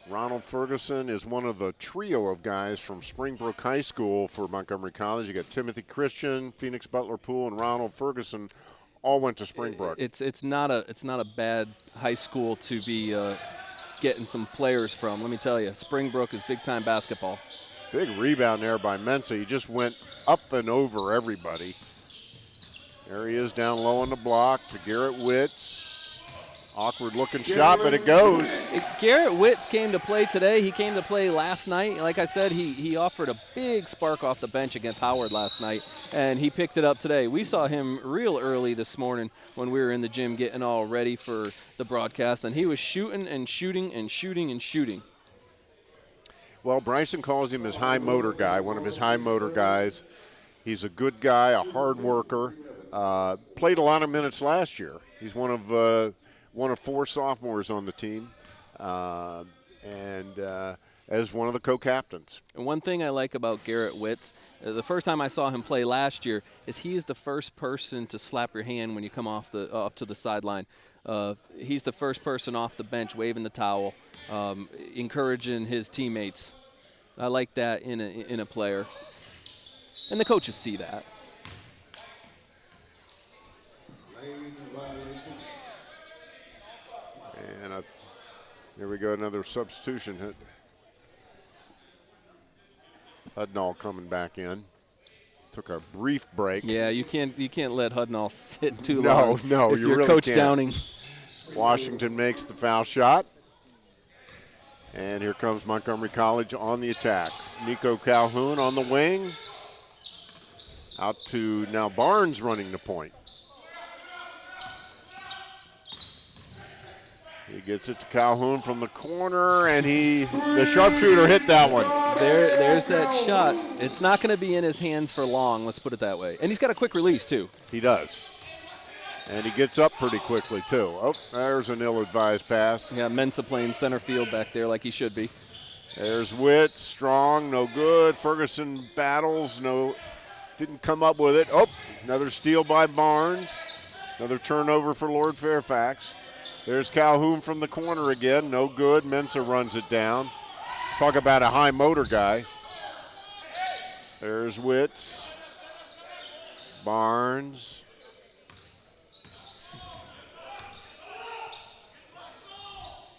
Ronald Ferguson is one of the trio of guys from Springbrook High School for Montgomery College. You got Timothy Christian, Phoenix Butler Poole, and Ronald Ferguson all went to Springbrook. It's not a bad high school to be getting some players from. Let me tell you, Springbrook is big-time basketball. Big rebound there by Mensah. He just went up and over everybody. There he is down low on the block to Garrett Witz. Awkward-looking shot, but it goes. Garrett Witz came to play today. He came to play last night. Like I said, he offered a big spark off the bench against Howard last night, and he picked it up today. We saw him real early this morning when we were in the gym getting all ready for the broadcast, and he was shooting and shooting and shooting and shooting. Well, Bryson calls him his high motor guy, one of his high motor guys. He's a good guy, a hard worker. Played a lot of minutes last year. He's one of 4 sophomores on the team, and as one of the co-captains. And one thing I like about Garrett Witz, the first time I saw him play last year, is he is the first person to slap your hand when you come off to the sideline. He's the first person off the bench waving the towel, encouraging his teammates. I like that in a player, and the coaches see that. And here we go, another substitution hit. Hudnall coming back in. Took a brief break. Yeah, you can't let Hudnall sit too long. No, if you you're really Coach can't. Downing. Washington makes the foul shot. And here comes Montgomery College on the attack. Nico Calhoun on the wing. Out to now Barnes running the point. He gets it to Calhoun from the corner, and the sharpshooter hit that one. There's that shot. It's not going to be in his hands for long, let's put it that way. And he's got a quick release, too. He does. And he gets up pretty quickly, too. Oh, there's an ill-advised pass. Yeah, Mensah playing center field back there like he should be. There's Witz, strong, no good. Ferguson battles, didn't come up with it. Oh, another steal by Barnes. Another turnover for Lord Fairfax. There's Calhoun from the corner again, no good. Mensah runs it down. Talk about a high motor guy. There's Witz. Barnes.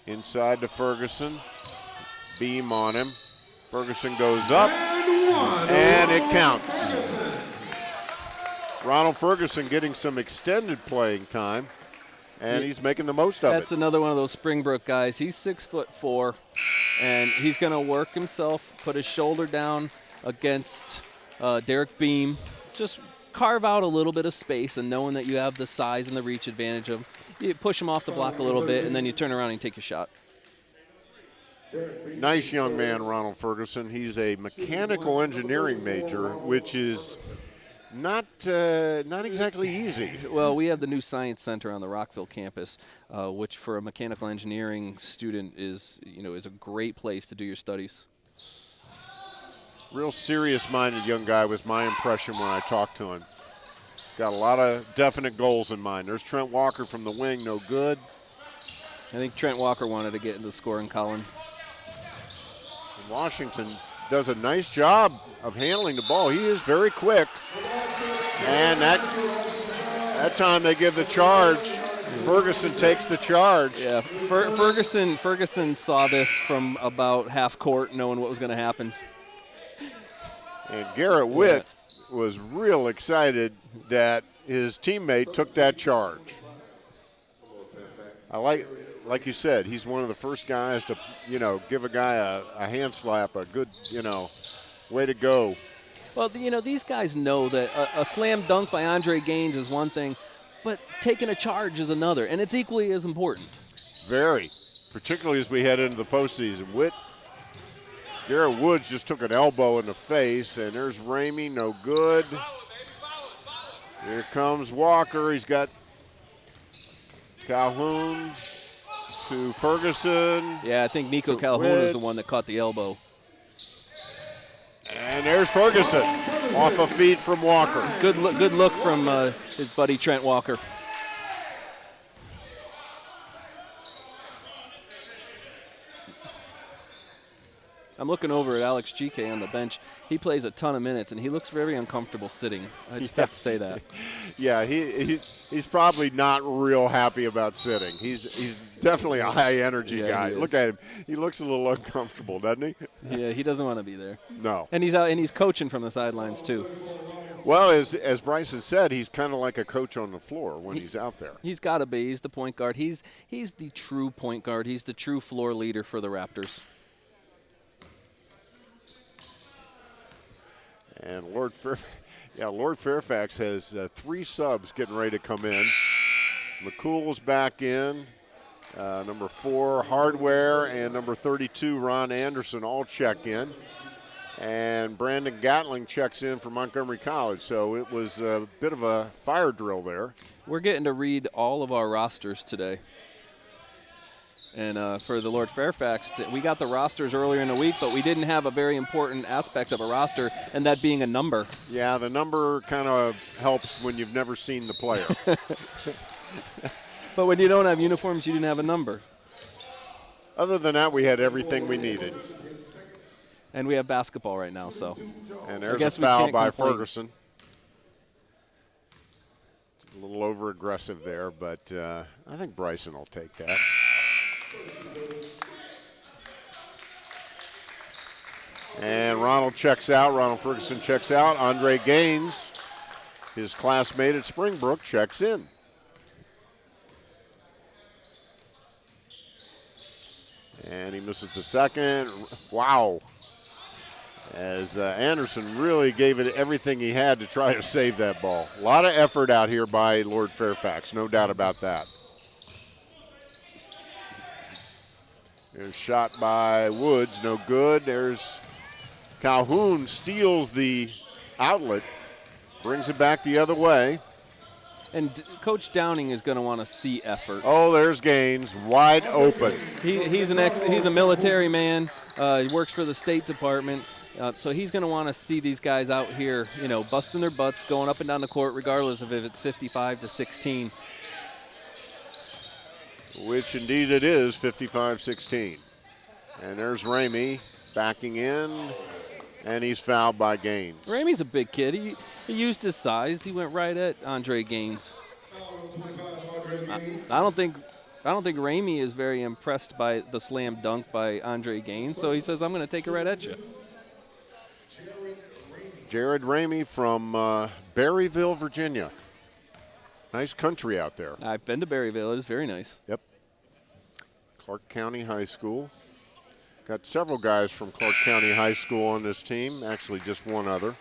Inside to Ferguson. Beam on him. Ferguson goes up. And it counts. Ronald Ferguson getting some extended playing time, and he's making the most of it. That's another one of those Springbrook guys. He's 6'4", and he's going to work himself, put his shoulder down against Derek Beam. Just carve out a little bit of space, and knowing that you have the size and the reach advantage of him, you push him off the block a little bit, and then you turn around and take your shot. Nice young man, Ronald Ferguson. He's a mechanical engineering major, which is not exactly easy. Well, we have the new Science Center on the Rockville campus, which for a mechanical engineering student is a great place to do your studies. Real serious-minded young guy was my impression when I talked to him. Got a lot of definite goals in mind. There's Trent Walker from the wing, no good. I think Trent Walker wanted to get in the scoring column. Washington does a nice job of handling the ball. He is very quick. And that time they give the charge. Ferguson takes the charge. Yeah, Ferguson saw this from about half court, knowing what was going to happen. And Garrett Witt was real excited that his teammate took that charge. I like you said, he's one of the first guys to, give a guy a hand slap, a good, way to go. Well, these guys know that a slam dunk by Andre Gaines is one thing, but taking a charge is another, and it's equally as important. Very, particularly as we head into the postseason. Garrett Woods just took an elbow in the face, and there's Ramey, no good. Here comes Walker. He's got Calhoun to Ferguson. Yeah, I think Nico Calhoun is the one that caught the elbow. And there's Ferguson off a feed from Walker. Good look from his buddy Trent Walker. I'm looking over at Alex GK on the bench. He plays a ton of minutes, and he looks very uncomfortable sitting. I just have to say that. Yeah, he's probably not real happy about sitting. He's definitely a high-energy guy. Look at him. He looks a little uncomfortable, doesn't he? Yeah, he doesn't want to be there. No. And he's out, and he's coaching from the sidelines, too. Well, as Bryson said, he's kind of like a coach on the floor when he's out there. He's got to be. He's the point guard. He's the true point guard. He's the true floor leader for the Raptors. And Lord Fairfax has 3 subs getting ready to come in. McCool's back in. Number 4, Hardware, and number 32, Ron Anderson, all check in. And Brandon Gatling checks in for Montgomery College. So it was a bit of a fire drill there. We're getting to read all of our rosters today. And for the Lord Fairfax, we got the rosters earlier in the week, but we didn't have a very important aspect of a roster, and that being a number. Yeah, the number kind of helps when you've never seen the player. But when you don't have uniforms, you didn't have a number. Other than that, we had everything we needed. And we have basketball right now, so. And there's a foul by Ferguson. It's a little over-aggressive there, but I think Bryson will take that. And Ronald Ferguson checks out. Andre Gaines, his classmate at Springbrook, checks in. And he misses the second. Wow. As Anderson really gave it everything he had to try to save that ball. A lot of effort out here by Lord Fairfax, no doubt about that. There's a shot by Woods, no good. There's Calhoun, steals the outlet, brings it back the other way. And Coach Downing is going to want to see effort. Oh, there's Gaines, wide open. He's a military man. He works for the State Department. So he's going to want to see these guys out here, busting their butts, going up and down the court, regardless of if it's 55-16. Which indeed it is, 55-16. And there's Ramey backing in, and he's fouled by Gaines. Ramey's a big kid. He used his size. He went right at Andre Gaines. I don't think Ramey is very impressed by the slam dunk by Andre Gaines, so he says, I'm going to take it right at you. Jared Ramey from Berryville, Virginia. Nice country out there. I've been to Berryville. It is very nice. Yep. Clark County High School. Got several guys from Clark County High School on this team, actually just one other.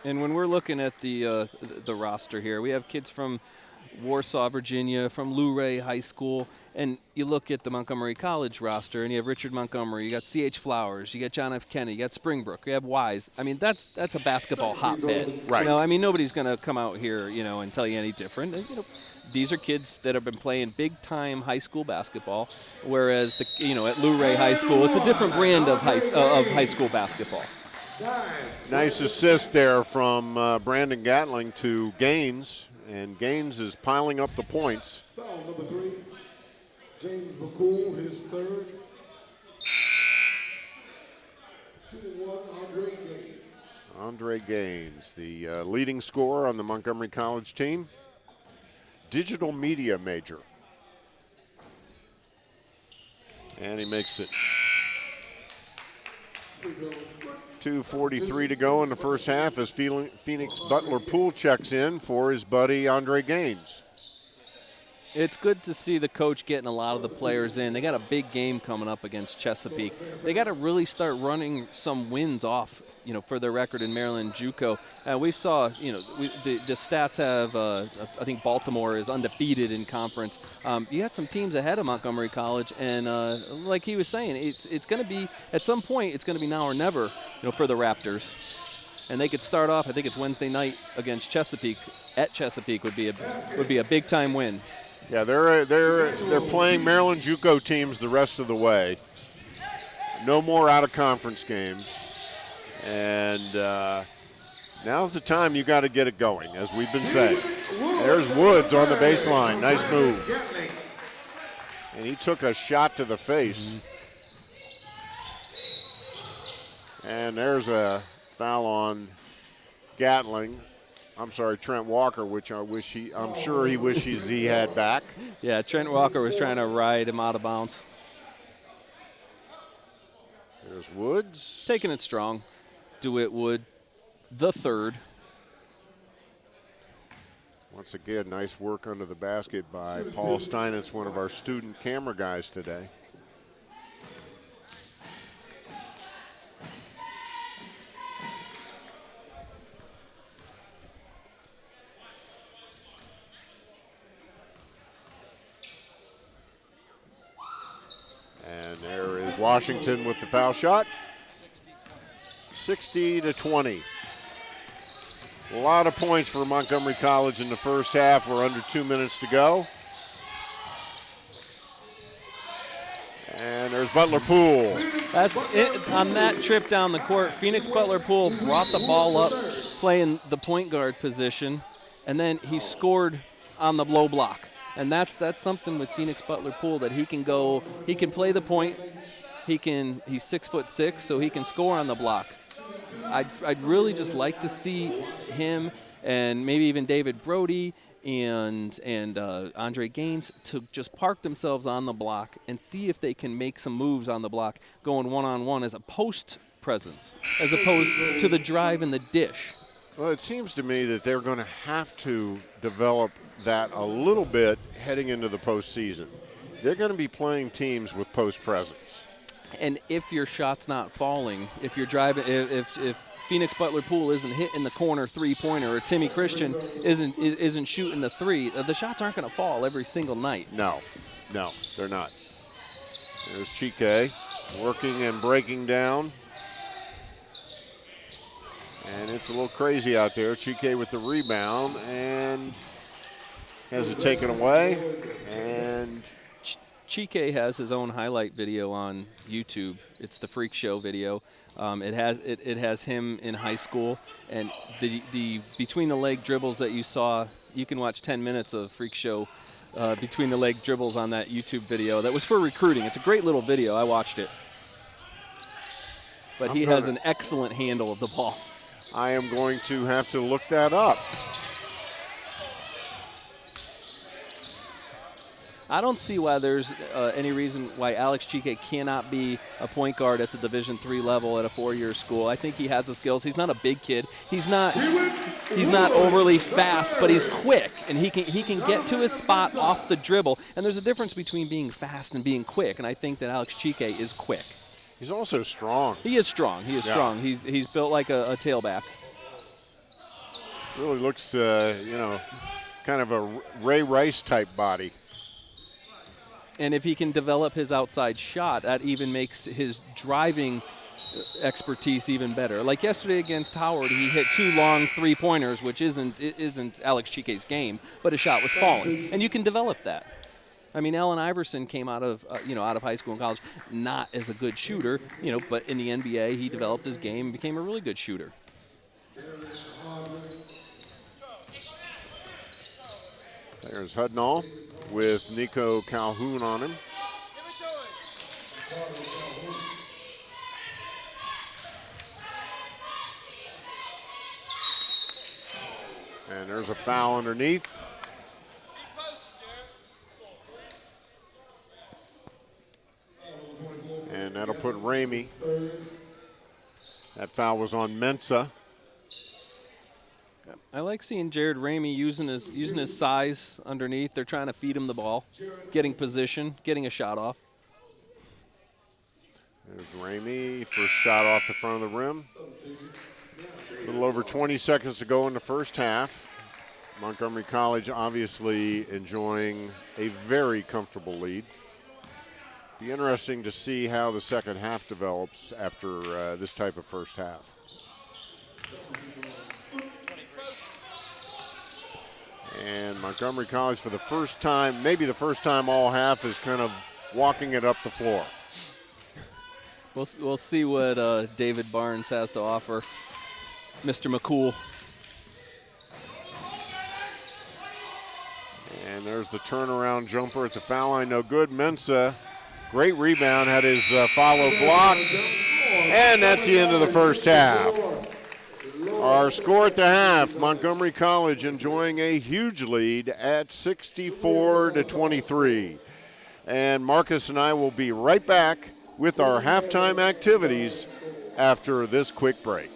And when we're looking at the roster here, we have kids from Warsaw, Virginia, from Luray High School, and you look at the Montgomery College roster, and you have Richard Montgomery, you got C.H. Flowers, you got John F. Kennedy, you got Springbrook, you have Wise. I mean, that's a basketball hotbed. Right. You know, I mean, nobody's going to come out here, you know, and tell you any different. And, you know, these are kids that have been playing big-time high school basketball, whereas, at Luray High School, it's a different brand of high school basketball. Nice assist there from Brandon Gatling to Gaines, and Gaines is piling up the points. Foul number 3, James McCool, his third. Shooting 1, Andre Gaines. Andre Gaines, the leading scorer on the Montgomery College team. Digital media major. And he makes it. 2:43 to go in the first half as Phoenix Butler Poole checks in for his buddy Andre Gaines. It's good to see the coach getting a lot of the players in. They got a big game coming up against Chesapeake. They got to really start running some wins off, for their record in Maryland JUCO. We saw, the stats have, I think Baltimore is undefeated in conference. You got some teams ahead of Montgomery College, and like he was saying, it's going to be, at some point, it's going to be now or never, for the Raptors. And they could start off, I think it's Wednesday night against Chesapeake. At Chesapeake would be a big time win. Yeah, they're playing Maryland JUCO teams the rest of the way. No more out-of-conference games. And now's the time you got to get it going, as we've been saying. There's Woods on the baseline. Nice move. And he took a shot to the face. And there's a foul on Gatling. I'm sorry, Trent Walker, which I'm sure he wishes he had back. Yeah, Trent Walker was trying to ride him out of bounds. There's Woods. Taking it strong. DeWitt Wood, the third. Once again, nice work under the basket by Paul Steinitz, one of our student camera guys today. And there is Washington with the foul shot. 60-20. A lot of points for Montgomery College in the first half. We're under 2 minutes to go. And there's Butler Poole. That's it. On that trip down the court, Phoenix Butler Poole brought the ball up, playing the point guard position, and then he scored on the low block. And that's something with Phoenix Butler Poole, that he can play the point. He's 6'6", so he can score on the block. I'd really just like to see him and maybe even David Brody and Andre Gaines to just park themselves on the block and see if they can make some moves on the block, going one-on-one as a post presence, as opposed to the drive and the dish. Well, it seems to me that they're going to have to develop that a little bit heading into the postseason. They're going to be playing teams with post presence. And if your shot's not falling, if you're driving, if Phoenix Butler Poole isn't hitting the corner three-pointer, or Timmy Christian isn't shooting the three, the shots aren't going to fall every single night. No, they're not. There's Chike working and breaking down. And it's a little crazy out there. Chike with the rebound and has it taken away. And Chike has his own highlight video on YouTube. It's the Freak Show video. It has him in high school, and the between the leg dribbles that you saw. You can watch 10 minutes of Freak Show between the leg dribbles on that YouTube video. That was for recruiting. It's a great little video. I watched it. But he has an excellent handle of the ball. I am going to have to look that up. I don't see why there's any reason why Alex Chike cannot be a point guard at the Division III level at a 4-year school. I think he has the skills. He's not a big kid. He's not overly fast, but he's quick, and he can get to his spot off the dribble. And there's a difference between being fast and being quick, and I think that Alex Chike is quick. He's also strong. He is strong. He is strong. He's built like a tailback. Really looks, kind of a Ray Rice type body. And if he can develop his outside shot, that even makes his driving expertise even better. Like yesterday against Howard, he hit 2 long 3-pointers, which isn't Alex Chike's game, but his shot was falling. And you can develop that. I mean, Allen Iverson came out of high school and college not as a good shooter, but in the NBA he developed his game and became a really good shooter. There's Hudnall with Nico Calhoun on him. And there's a foul underneath. And that'll put Ramey. That foul was on Mensah. I like seeing Jared Ramey using his size underneath. They're trying to feed him the ball, getting position, getting a shot off. There's Ramey, first shot off the front of the rim. A little over 20 seconds to go in the first half. Montgomery College obviously enjoying a very comfortable lead. Be interesting to see how the second half develops after this type of first half. And Montgomery College, for the first time, maybe the first time all half, is kind of walking it up the floor. We'll see what David Barnes has to offer, Mr. McCool. And there's the turnaround jumper at the foul line, no good. Mensah, great rebound, had his follow blocked. And that's the end of the first half. Our score at the half, Montgomery College enjoying a huge lead at 64-23. And Marcus and I will be right back with our halftime activities after this quick break.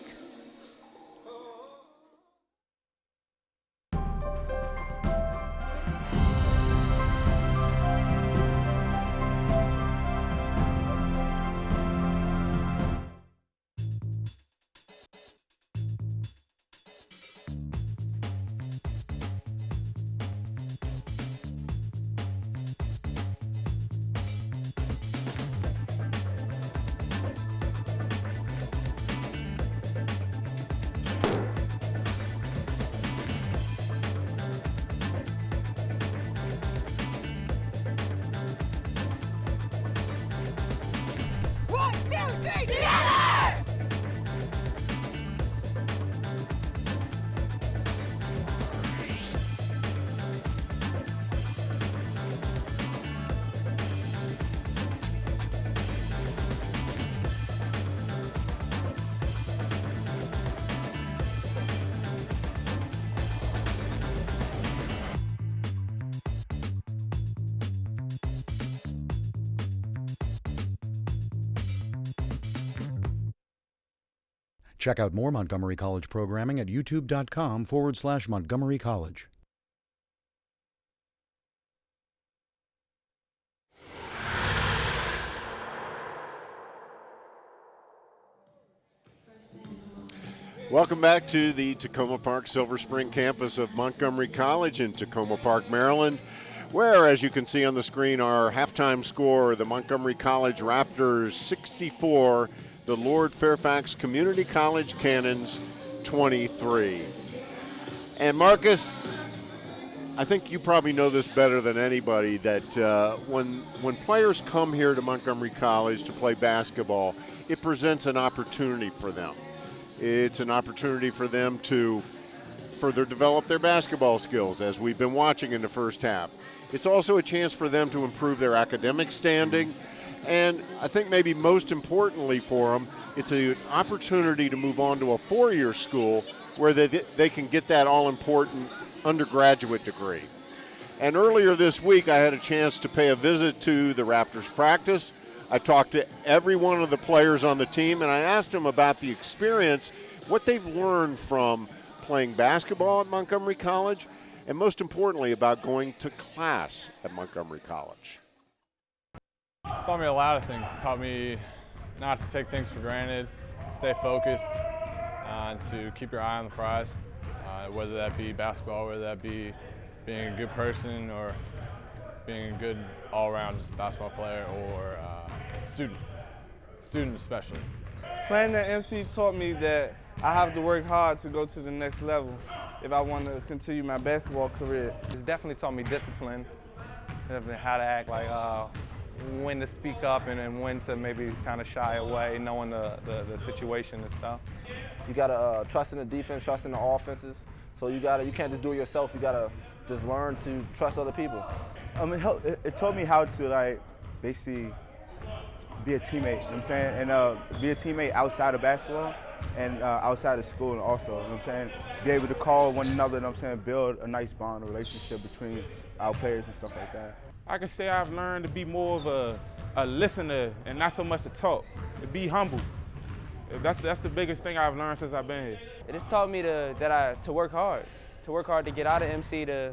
Check out more Montgomery College programming at youtube.com/Montgomery College. Welcome back to the Tacoma Park Silver Spring campus of Montgomery College in Tacoma Park, Maryland, where, as you can see on the screen, our halftime score, the Montgomery College Raptors 64, the Lord Fairfax Community College Cannons 23. And Marcus, I think you probably know this better than anybody, that when players come here to Montgomery College to play basketball, it presents an opportunity for them. It's an opportunity for them to further develop their basketball skills, as we've been watching in the first half. It's also a chance for them to improve their academic standing. And I think maybe most importantly for them, it's an opportunity to move on to a 4-year school where they can get that all-important undergraduate degree. And earlier this week, I had a chance to pay a visit to the Raptors practice. I talked to every one of the players on the team, and I asked them about the experience, what they've learned from playing basketball at Montgomery College, and most importantly, about going to class at Montgomery College. It taught me a lot of things. It taught me not to take things for granted, stay focused, and to keep your eye on the prize, whether that be basketball, whether that be being a good person or being a good all-around just basketball player or student especially. Playing at MC taught me that I have to work hard to go to the next level if I want to continue my basketball career. It's definitely taught me discipline, definitely how to act, like when to speak up and when to maybe kind of shy away, knowing the situation and stuff. You gotta trust in the defense, trust in the offenses. So you can't just do it yourself. You gotta just learn to trust other people. It taught me how to basically be a teammate, you know what I'm saying? And be a teammate outside of basketball and outside of school and also, you know what I'm saying? Be able to call one another, you know what I'm saying? Build a nice bond, a relationship between our players and stuff like that. I can say I've learned to be more of a listener and not so much to talk, to be humble. That's the biggest thing I've learned since I've been here. It has taught me to work hard to get out of MC, to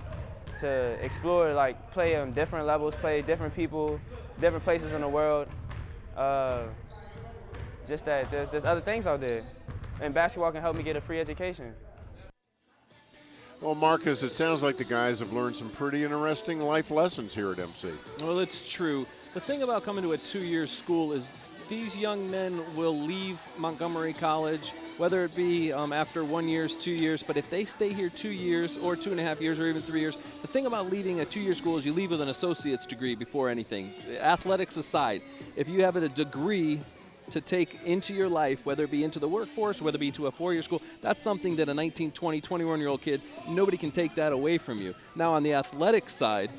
explore, like play on different levels, play different people, different places in the world. Just that there's other things out there, and basketball can help me get a free education. Well, Marcus, it sounds like the guys have learned some pretty interesting life lessons here at MC. Well, it's true. The thing about coming to a two-year school is these young men will leave Montgomery College, whether it be after 1 year, 2 years, but if they stay here 2 years or 2.5 years or even 3 years, the thing about leaving a two-year school is you leave with an associate's degree before anything. Athletics aside, if you have a degree to take into your life, whether it be into the workforce, whether it be to a four-year school, that's something that a 19, 20, 21-year-old kid, nobody can take that away from you. Now, on the athletic side,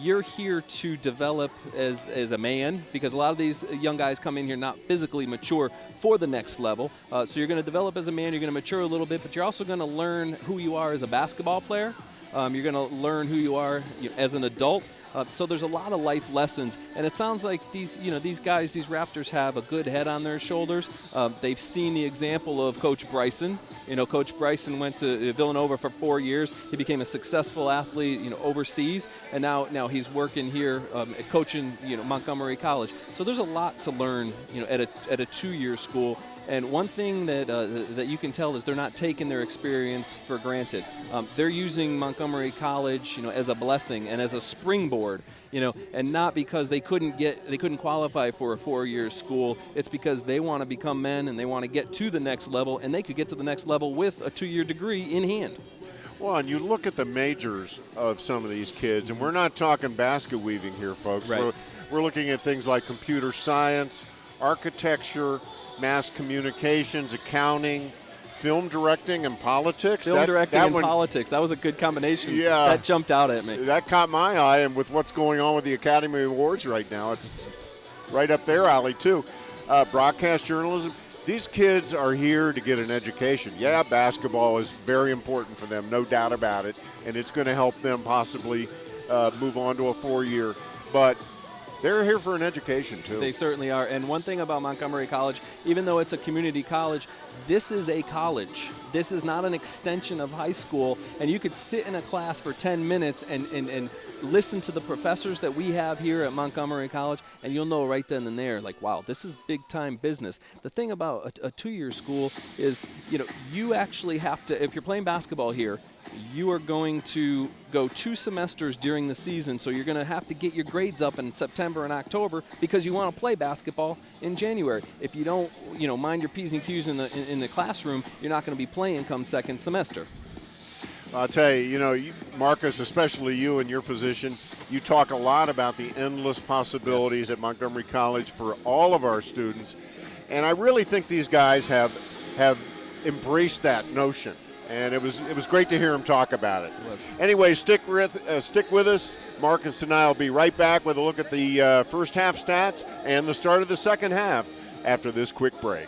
you're here to develop as a man, because a lot of these young guys come in here not physically mature for the next level. So you're going to develop as a man, you're going to mature a little bit, but you're also going to learn who you are as a basketball player. You're going to learn who you are as an adult. So there's a lot of life lessons, and it sounds like these guys, these Raptors, have a good head on their shoulders. They've seen the example of Coach Bryson. Coach Bryson went to Villanova for 4 years. He became a successful athlete, overseas, and now he's working here, coaching, Montgomery College. So there's a lot to learn, at a two-year school. And one thing that you can tell is they're not taking their experience for granted. They're using Montgomery College, as a blessing and as a springboard, and not because they couldn't qualify for a 4-year school. It's because they want to become men and they want to get to the next level, and they could get to the next level with a 2-year degree in hand. Well, and you look at the majors of some of these kids, and we're not talking basket weaving here, folks. Right. We're looking at things like computer science, architecture, mass communications, accounting, film directing, and politics. Politics. That was a good combination. Yeah. That jumped out at me. That caught my eye, and with what's going on with the Academy Awards right now, it's right up their alley, too. Broadcast journalism. These kids are here to get an education. Yeah, basketball is very important for them, no doubt about it, and it's going to help them possibly move on to a 4-year. But they're here for an education, too. They certainly are. And one thing about Montgomery College, even though it's a community college, this is a college. This is not an extension of high school. And you could sit in a class for 10 minutes and listen to the professors that we have here at Montgomery College, and you'll know right then and there, like, wow, this is big-time business. The thing about a 2-year school is, you actually have to, if you're playing basketball here, you are going to go 2 semesters during the season, so you're going to have to get your grades up in September and October because you want to play basketball in January. If you don't, mind your P's and Q's in the classroom, you're not going to be playing come second semester. I'll tell you, Marcus, especially you in your position, you talk a lot about the endless possibilities at Montgomery College for all of our students. And I really think these guys have embraced that notion. And it was great to hear him talk about it. Anyway, stick with us. Marcus and I will be right back with a look at the first half stats and the start of the second half after this quick break.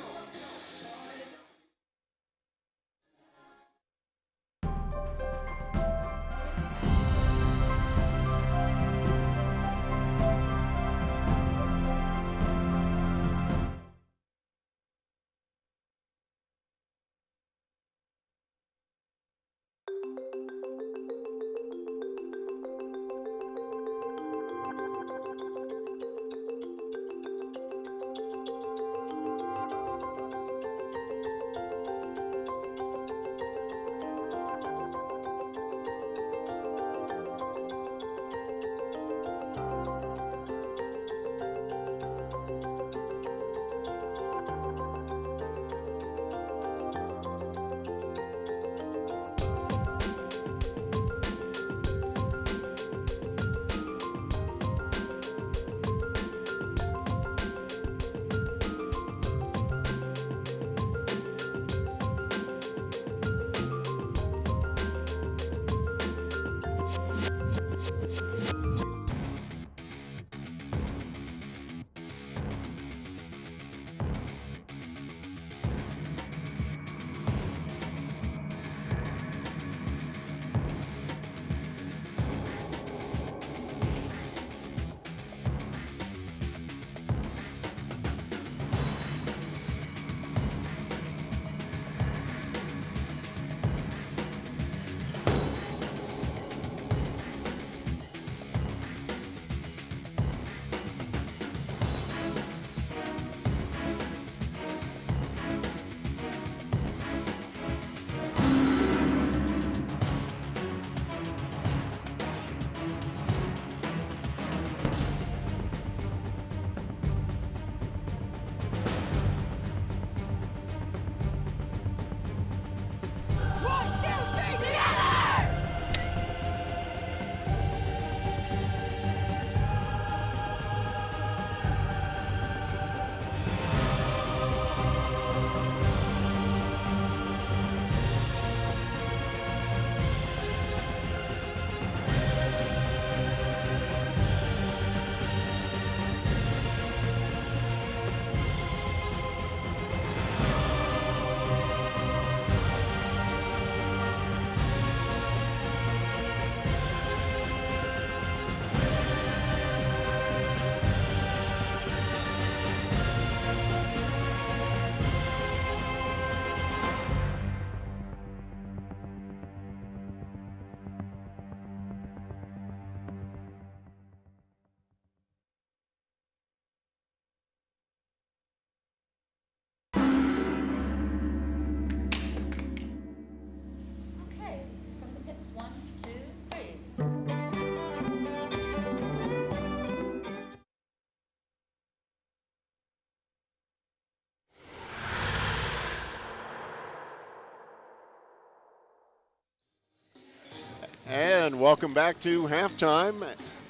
And welcome back to halftime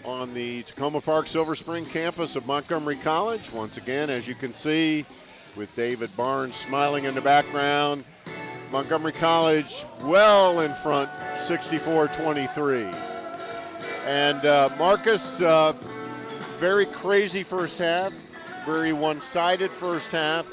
on the Tacoma Park Silver Spring campus of Montgomery College. Once again, as you can see, with David Barnes smiling in the background, Montgomery College well in front, 64-23. And Marcus, very crazy first half, very one-sided first half,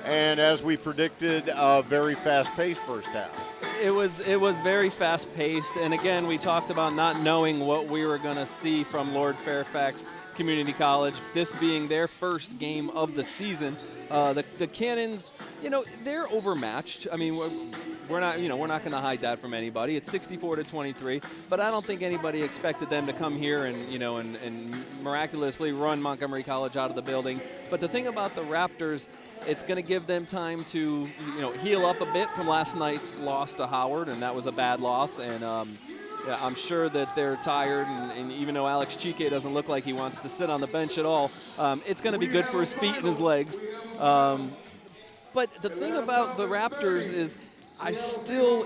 and as we predicted, a very fast-paced first half. It was very fast-paced, and again, we talked about not knowing what we were going to see from Lord Fairfax Community College, this being their first game of the season. The Cannons, they're overmatched. I mean, we're not going to hide that from anybody. It's 64-23, but I don't think anybody expected them to come here and miraculously run Montgomery College out of the building. But the thing about the Raptors, it's going to give them time to, heal up a bit from last night's loss to Howard, and that was a bad loss. And I'm sure that they're tired, and even though Alex Chique doesn't look like he wants to sit on the bench at all, it's going to be good for his feet and his legs. But the thing about the Raptors is it's still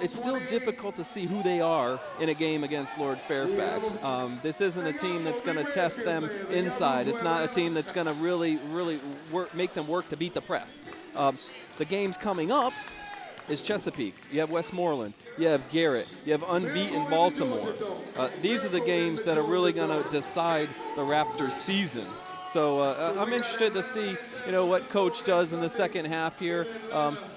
difficult to see who they are in a game against Lord Fairfax. This isn't a team that's going to test them inside. It's not a team that's going to really make them work to beat the press. The games coming up is Chesapeake. You have Westmoreland. You have Garrett. You have unbeaten Baltimore. These are the games that are really going to decide the Raptors' season. So I'm interested to see, what Coach does in the second half here.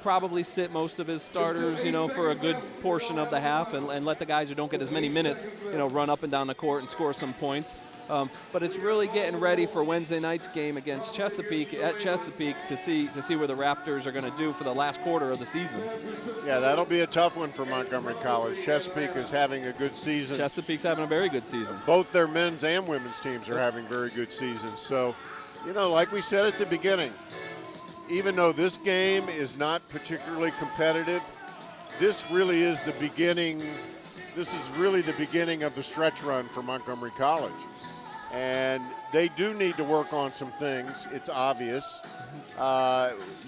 Probably sit most of his starters, for a good portion of the half and let the guys who don't get as many minutes, run up and down the court and score some points. But it's really getting ready for Wednesday night's game against Chesapeake to see where the Raptors are going to do for the last quarter of the season. Yeah, that'll be a tough one for Montgomery College. Chesapeake is having a good season. Chesapeake's having a very good season. Both their men's and women's teams are having very good seasons. So, like we said at the beginning, even though this game is not particularly competitive, this really is the beginning. This is really the beginning of the stretch run for Montgomery College. And they do need to work on some things. It's obvious.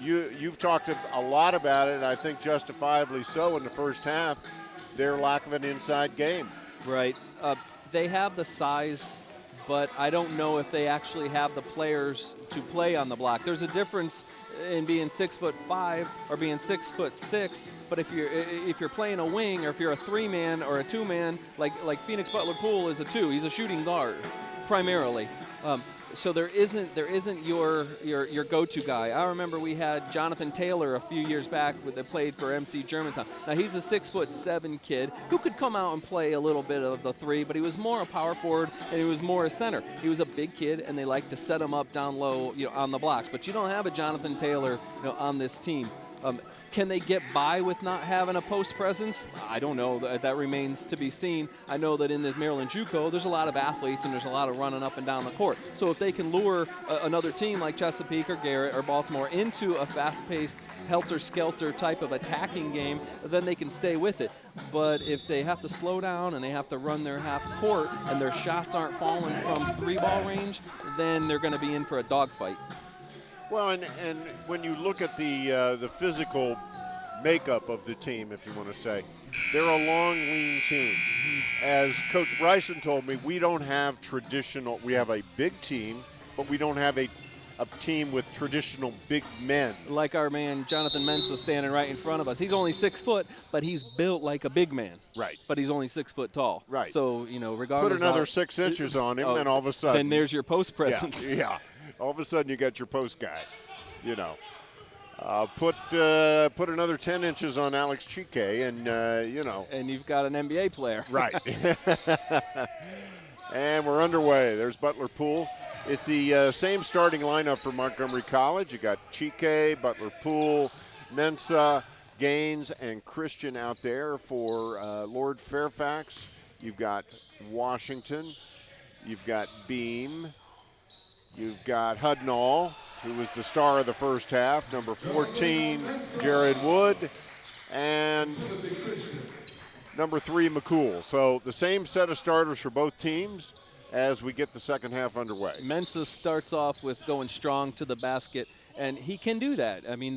You've talked a lot about it, and I think justifiably so in the first half, their lack of an inside game. Right. They have the size, but I don't know if they actually have the players to play on the block. There's a difference in being 6'5" or being 6'6", but if you're playing a wing, or if you're a 3-man or a 2-man, like Phoenix Butler Poole is a 2, he's a shooting guard primarily. So there isn't your go-to guy. I remember we had Jonathan Taylor a few years back that played for MC Germantown. Now he's a 6'7" kid who could come out and play a little bit of the 3, but he was more a power forward and he was more a center. He was a big kid, and they like to set him up down low, on the blocks. But you don't have a Jonathan Taylor, on this team. Can they get by with not having a post presence? I don't know. That remains to be seen. I know that in the Maryland JUCO, there's a lot of athletes and there's a lot of running up and down the court. So if they can lure another team like Chesapeake or Garrett or Baltimore into a fast-paced, helter-skelter type of attacking game, then they can stay with it. But if they have to slow down and they have to run their half court and their shots aren't falling from 3-ball range, then they're going to be in for a dogfight. Well, and when you look at the physical makeup of the team, if you want to say, they're a long, lean team. As Coach Bryson told me, we don't have traditional. We have a big team, but we don't have a team with traditional big men. Like our man Jonathan Mensah standing right in front of us. He's only 6 foot, but he's built like a big man. Right. But he's only 6 foot tall. Right. So, regardless. Put another 6 inches on him, and all of a sudden. Then there's your post presence. Yeah. All of a sudden you got your post guy, Put another 10 inches on Alex Chique, and And you've got an NBA player. Right. And we're underway. There's Butler Poole. It's the same starting lineup for Montgomery College. You got Chique, Butler Poole, Mensah, Gaines, and Christian out there for Lord Fairfax. You've got Washington. You've got Beam. You've got Hudnall, who was the star of the first half, number 14, Jared Wood, and number 3, McCool. So the same set of starters for both teams as we get the second half underway. Mensah starts off with going strong to the basket, and he can do that. I mean,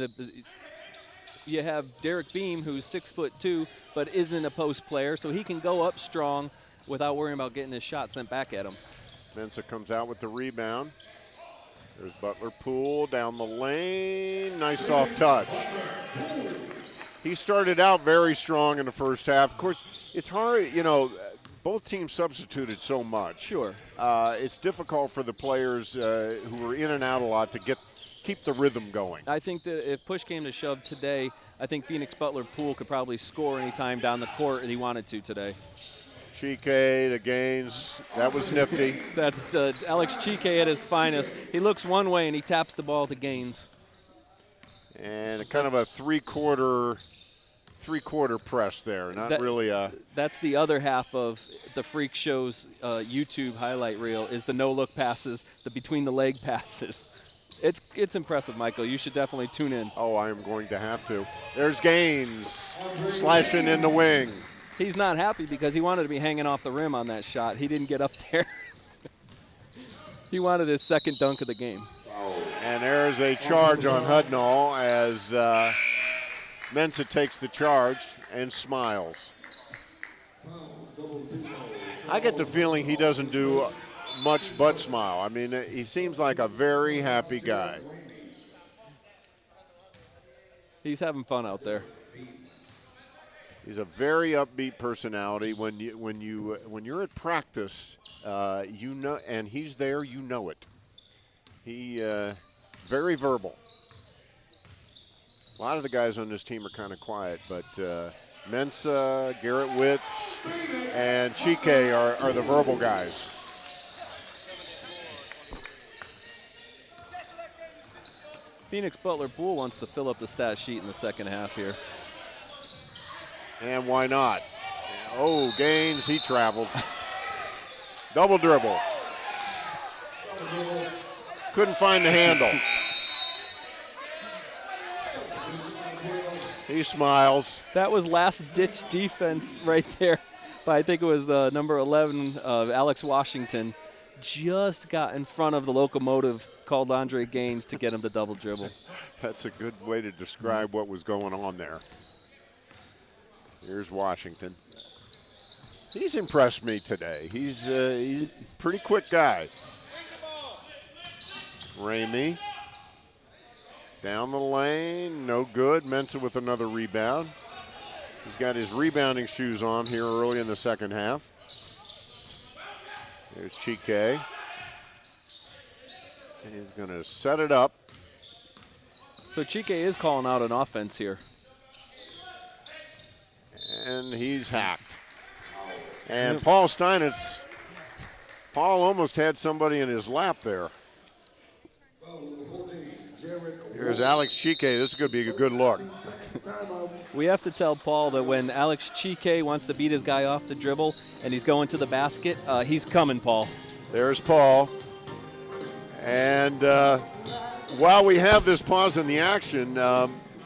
you have Derek Beam, who's 6'2", but isn't a post player, so he can go up strong. without worrying about getting his shot sent back at him. Mensah comes out with the rebound. There's Butler Poole down the lane. Nice soft touch. He started out very strong in the first half. Of course, it's hard, you know, both teams substituted so much. Sure. It's difficult for the players who are in and out a lot to keep the rhythm going. I think that if push came to shove today, I think Phoenix Butler Poole could probably score anytime down the court if he wanted to today. Chike to Gaines. That was nifty. That's Alex Chike at his finest. He looks one way and he taps the ball to Gaines. And a kind of a three-quarter press there. Not really a. That's the other half of the Freak Show's YouTube highlight reel is the no-look passes, the between-the-leg passes. It's impressive, Michael. You should definitely tune in. Oh, I am going to have to. There's Gaines slashing in the wing. He's not happy because he wanted to be hanging off the rim on that shot. He didn't get up there. He wanted his second dunk of the game. And there's a charge on Hudnall as Mensah takes the charge and smiles. I get the feeling he doesn't do much but smile. I mean, he seems like a very happy guy. He's having fun out there. He's a very upbeat personality. When you're at practice, you know, and he's there, you know it. He very verbal. A lot of the guys on this team are kind of quiet, but Mensah, Garrett Witt, and Chike are the verbal guys. Phoenix Butler Poole wants to fill up the stat sheet in the second half here. And why not? Oh, Gaines, he traveled. Double dribble. Couldn't find the handle. He smiles. That was last-ditch defense right there. But I think it was the number 11 of Alex Washington. Just got in front of the locomotive called Andre Gaines to get him to double dribble. That's a good way to describe what was going on there. Here's Washington. He's impressed me today. He's a pretty quick guy. Ramey down the lane, no good. Mensah with another rebound. He's got his rebounding shoes on here early in the second half. There's Chike. And he's going to set it up. So Chike is calling out an offense here. And he's hacked. And Paul Steinitz, Paul almost had somebody in his lap there. Here's Alex Chike. This is going to be a good look. We have to tell Paul that when Alex Chike wants to beat his guy off the dribble and he's going to the basket, he's coming, Paul. There's Paul. And while we have this pause in the action,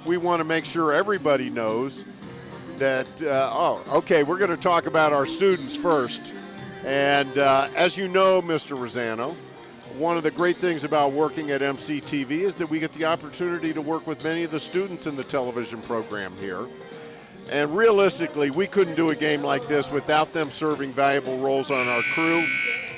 we want to make sure everybody knows that, okay, we're going to talk about our students first. And as you know, Mr. Rosano, one of the great things about working at MCTV is that we get the opportunity to work with many of the students in the television program here. And realistically, we couldn't do a game like this without them serving valuable roles on our crew.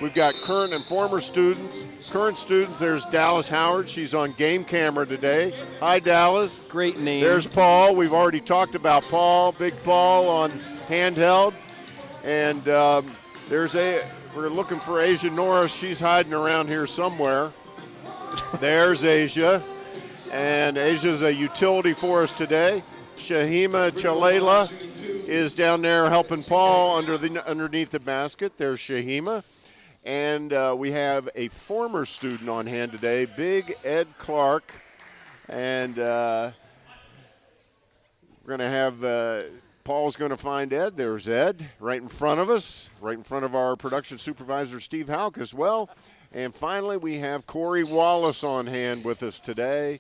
We've got current and former students. Current students, there's Dallas Howard. She's on game camera today. Hi, Dallas. Great name. There's Paul. We've already talked about Paul, Big Paul on handheld. And we're looking for Asia Norris. She's hiding around here somewhere. There's Asia. And Asia's a utility for us today. Shahima Chalela is down there helping Paul underneath the basket. There's Shahima. And we have a former student on hand today, Big Ed Clark. And we're going to have Paul's going to find Ed. There's Ed right in front of us, right in front of our production supervisor, Steve Houck, as well. And finally, we have Corey Wallace on hand with us today.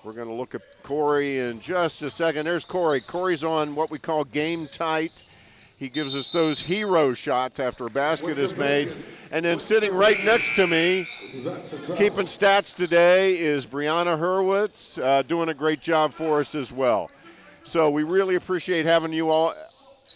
We're going to look at Corey in just a second. There's Corey. Corey's on what we call game tight. He gives us those hero shots after a basket is made. And then sitting right next to me, keeping stats today, is Brianna Hurwitz, doing a great job for us as well. So we really appreciate having you all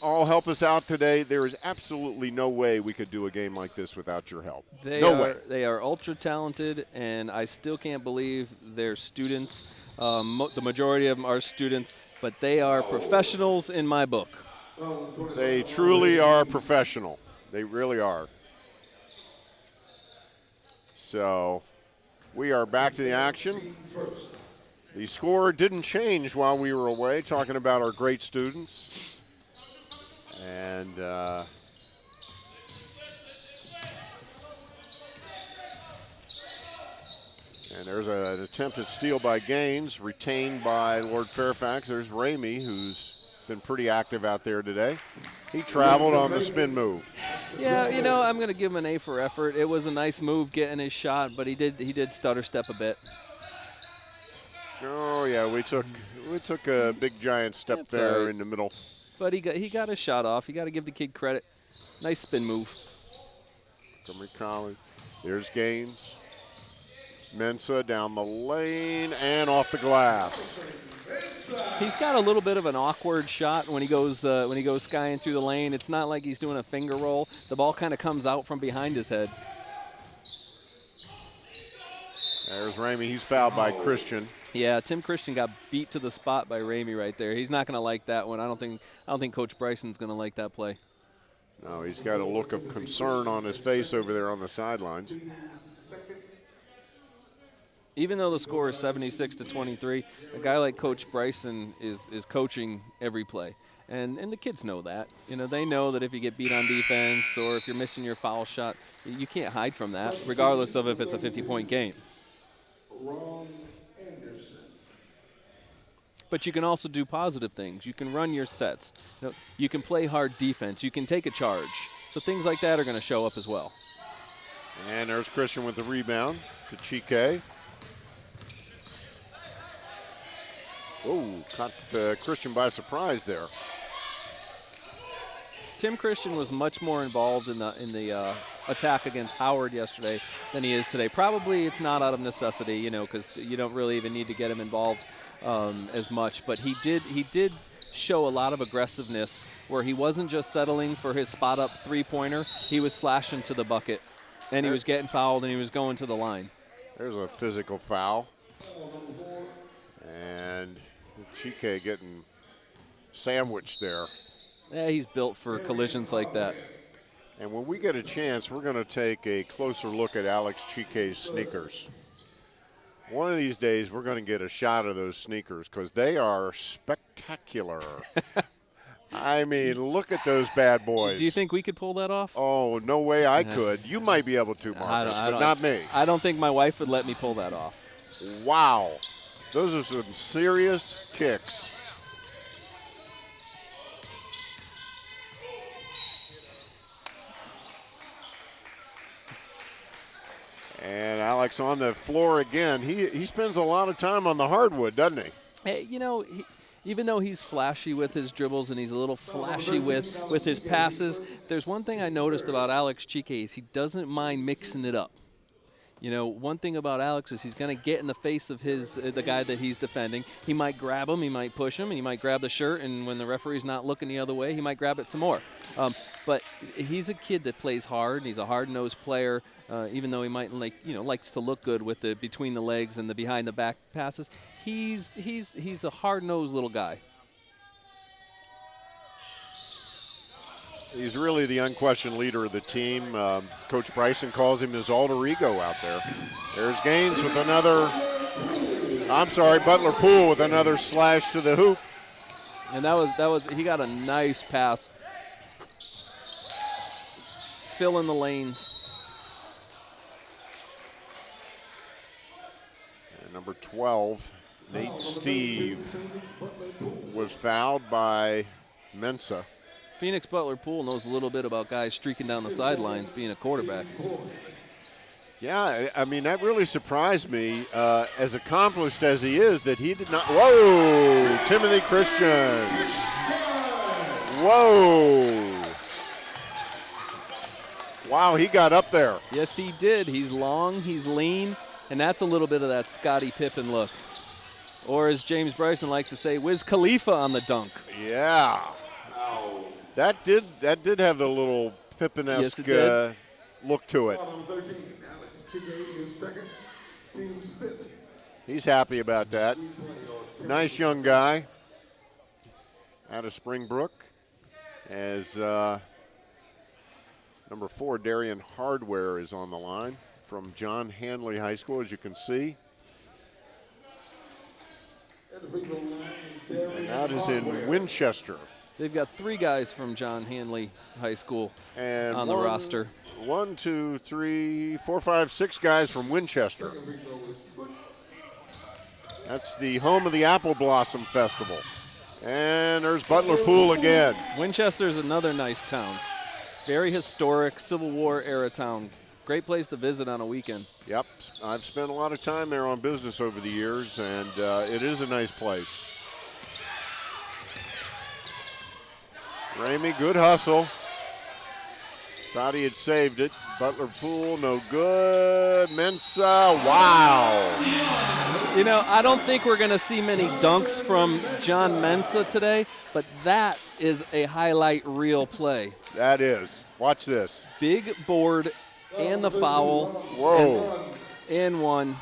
all help us out today. There is absolutely no way we could do a game like this without your help. They are ultra talented, and I still can't believe they're students. The majority of them are students, but they are professionals in my book. They truly are professional. They really are. So we are back to the action. The score didn't change while we were away, talking about our great students. And there's an attempted steal by Gaines, retained by Lord Fairfax. There's Ramey, who's been pretty active out there today. He traveled on the spin move. Yeah, I'm going to give him an A for effort. It was a nice move getting his shot, but he did stutter step a bit. Oh yeah, we took a big giant step there in the middle. But he got his shot off. You got to give the kid credit. Nice spin move. Montgomery College. There's Gaines. Mensah down the lane and off the glass. He's got a little bit of an awkward shot when he goes skying through the lane. It's not like he's doing a finger roll. The ball kind of comes out from behind his head. There's Ramey. He's fouled by Christian. Yeah, Tim Christian got beat to the spot by Ramey right there. He's not going to like that one. I don't think Coach Bryson's going to like that play. No, he's got a look of concern on his face over there on the sidelines. Even though the score is 76-23, a guy like Coach Bryson is coaching every play. And the kids know that. They know that if you get beat on defense or if you're missing your foul shot, you can't hide from that, regardless of if it's a 50-point game. But you can also do positive things. You can run your sets. You can play hard defense. You can take a charge. So things like that are going to show up as well. And there's Christian with the rebound to Chike. Oh, caught Christian by surprise there. Tim Christian was much more involved in the attack against Howard yesterday than he is today. Probably it's not out of necessity, because you don't really even need to get him involved as much. But he did show a lot of aggressiveness where he wasn't just settling for his spot-up three-pointer. He was slashing to the bucket, and he was getting fouled, and he was going to the line. There's a physical foul. And Chike getting sandwiched there. Yeah, he's built for collisions like that. And when we get a chance, we're going to take a closer look at Alex Chike's sneakers. One of these days, we're going to get a shot of those sneakers because they are spectacular. I mean, look at those bad boys. Do you think we could pull that off? Oh, no way I could. You might be able to, Marcus, but not me. I don't think my wife would let me pull that off. Wow. Those are some serious kicks. And Alex on the floor again. He spends a lot of time on the hardwood, doesn't he? Hey, even though he's flashy with his dribbles and he's a little flashy with his passes, there's one thing I noticed about Alex Chike is he doesn't mind mixing it up. One thing about Alex is he's going to get in the face of the guy that he's defending. He might grab him, he might push him, and he might grab the shirt, and when the referee's not looking the other way, he might grab it some more. But he's a kid that plays hard. He's a hard-nosed player, even though he might likes to look good with the between the legs and the behind the back passes. He's a hard-nosed little guy. He's really the unquestioned leader of the team. Coach Bryson calls him his alter ego out there. There's Gaines with Butler Poole with another slash to the hoop. And he got a nice pass. Fill in the lanes. And number 12, Nate Steve, was fouled by Mensah. Phoenix Butler Poole knows a little bit about guys streaking down the sidelines being a quarterback. Yeah, I mean, that really surprised me, as accomplished as he is, that he did not. Whoa, Timothy Christian. Whoa. Wow, he got up there. Yes, he did. He's long, he's lean, and that's a little bit of that Scottie Pippen look. Or as James Bryson likes to say, Wiz Khalifa on the dunk. Yeah. That did have the little Pippen-esque look to it. He's happy about that. Nice young guy out of Springbrook. As number 4, Darian Hardware, is on the line from John Hanley High School, as you can see. And that is in Winchester. They've got 3 guys from John Hanley High School on the roster. 1, 2, 3, 4, 5, 6 guys from Winchester. That's the home of the Apple Blossom Festival. And there's Butler Pool again. Winchester's another nice town. Very historic Civil War era town. Great place to visit on a weekend. Yep, I've spent a lot of time there on business over the years, and it is a nice place. Ramey, good hustle. Thought he had saved it. Butler Pool, no good. Mensa, wow. You know, I don't think we're going to see many dunks from John Mensa today, but that is a highlight reel play. That is. Watch this. Big board and the foul. Whoa. And one.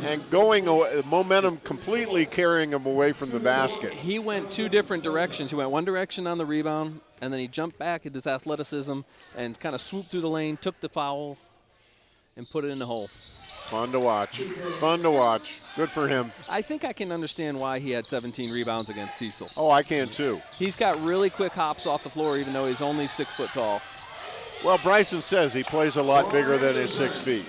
And going away, momentum completely carrying him away from the basket. He went 2 different directions. He went one direction on the rebound, and then he jumped back at his athleticism and kind of swooped through the lane, took the foul, and put it in the hole. Fun to watch. Fun to watch. Good for him. I think I can understand why he had 17 rebounds against Cecil. Oh, I can too. He's got really quick hops off the floor, even though he's only 6 foot tall. Well, Bryson says he plays a lot bigger than his 6 feet.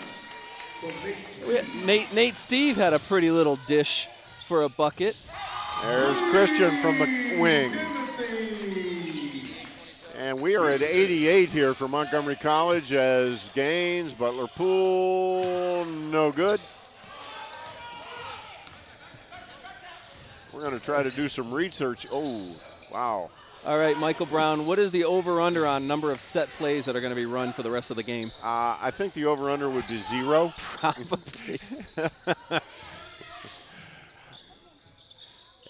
Nate Steve had a pretty little dish for a bucket. There's Christian from the wing. And we are at 88 here for Montgomery College as Gaines, Butler Pool, no good. We're going to try to do some research. Oh, wow. All right, Michael Brown, what is the over-under on number of set plays that are going to be run for the rest of the game? I think the over-under would be 0. Probably.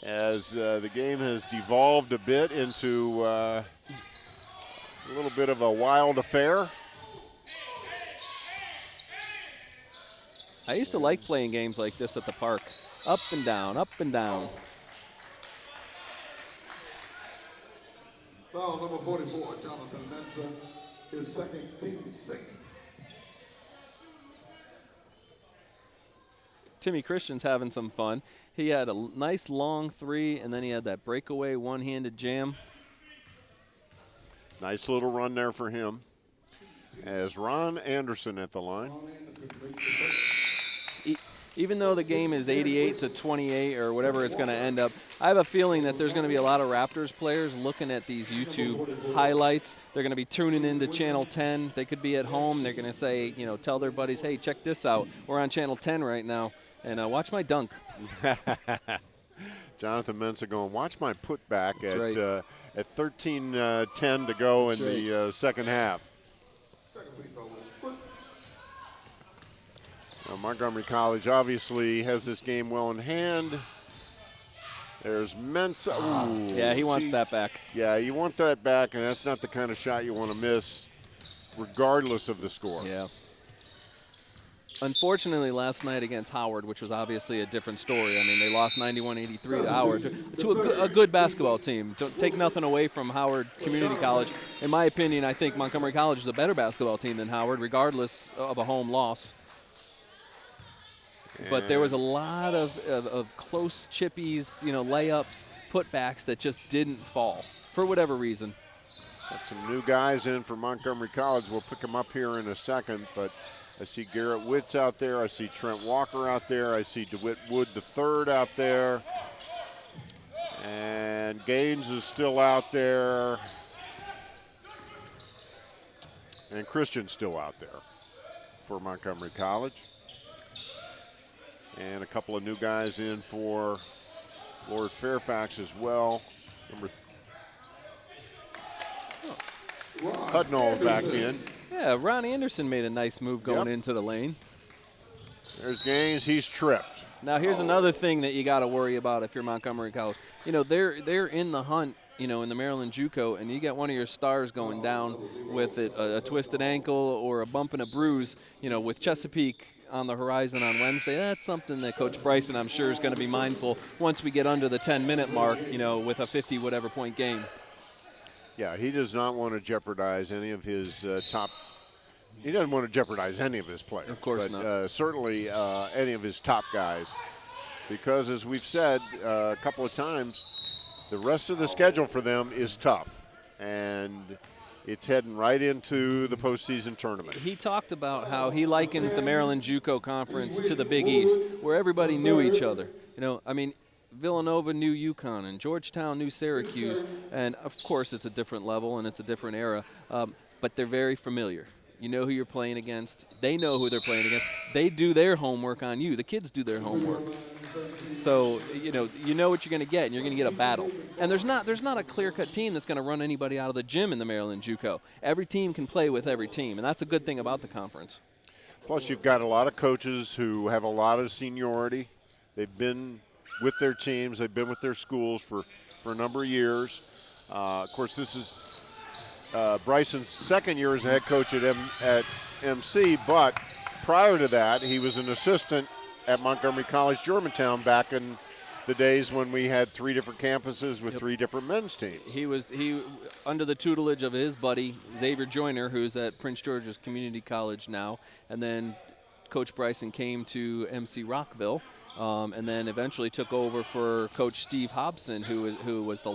As the game has devolved a bit into a little bit of a wild affair. I used to like playing games like this at the park. Up and down, up and down. Foul number 44, Jonathan Mensa, his second, team 6th. Timmy Christian's having some fun. He had a nice long 3, and then he had that breakaway one-handed jam. Nice little run there for him. As Ron Anderson at the line. Even though the game is 88-28 or whatever it's going to end up, I have a feeling that there's going to be a lot of Raptors players looking at these YouTube highlights. They're going to be tuning into Channel 10. They could be at home. They're going to say, you know, tell their buddies, hey, check this out. We're on Channel 10 right now, and watch my dunk. Jonathan Mensa going, watch my putback That's at 13:10 to go in the second half. Montgomery College obviously has this game well in hand. There's Mensa. Ooh, yeah, he wants that back. Yeah, you want that back, and that's not the kind of shot you want to miss, regardless of the score. Yeah. Unfortunately, last night against Howard, which was obviously a different story. I mean, they lost 91-83 to Howard, to a good basketball team. Don't take nothing away from Howard Community College. In my opinion, I think Montgomery College is a better basketball team than Howard, regardless of a home loss. But there was a lot of close chippies, you know, layups, putbacks that just didn't fall for whatever reason. Got some new guys in for Montgomery College. We'll pick them up here in a second, but I see Garrett Witts out there. I see Trent Walker out there. I see DeWitt Wood III out there. And Gaines is still out there. And Christian's still out there for Montgomery College. And a couple of new guys in for Lord Fairfax as well. Hudnall's back in. Yeah, Ron Anderson made a nice move going into the lane. There's Gaines. He's tripped. Now here's another thing that you got to worry about if you're Montgomery College. You know, they're in the hunt in the Maryland JUCO, and you get one of your stars going down with a twisted ankle or a bump and a bruise, with Chesapeake on the horizon on Wednesday, that's something that Coach Bryson, I'm sure, is going to be mindful once we get under the 10-minute mark, with a 50-whatever point game. Yeah, he does not want to jeopardize any of his he doesn't want to jeopardize any of his players. Of course not. Certainly any of his top guys. Because as we've said a couple of times, the rest of the schedule for them is tough. And it's heading right into the postseason tournament. He talked about how he likens the Maryland JUCO Conference to the Big East, where everybody knew each other. Villanova knew UConn, and Georgetown knew Syracuse. And, of course, it's a different level and it's a different era. But they're very familiar. You know who you're playing against. They know who they're playing against. They do their homework on you. The kids do their homework. So, you know what you're going to get, and you're going to get a battle. And there's not a clear-cut team that's going to run anybody out of the gym in the Maryland JUCO. Every team can play with every team, and that's a good thing about the conference. Plus, you've got a lot of coaches who have a lot of seniority. They've been with their teams. They've been with their schools for a number of years. Of course, this is Bryson's second year as a head coach at MC, but prior to that, he was an assistant at Montgomery College, Germantown, back in the days when we had 3 different campuses with 3 different men's teams. He under the tutelage of his buddy Xavier Joyner, who's at Prince George's Community College now, and then Coach Bryson came to MC Rockville, and then eventually took over for Coach Steve Hobson, who was the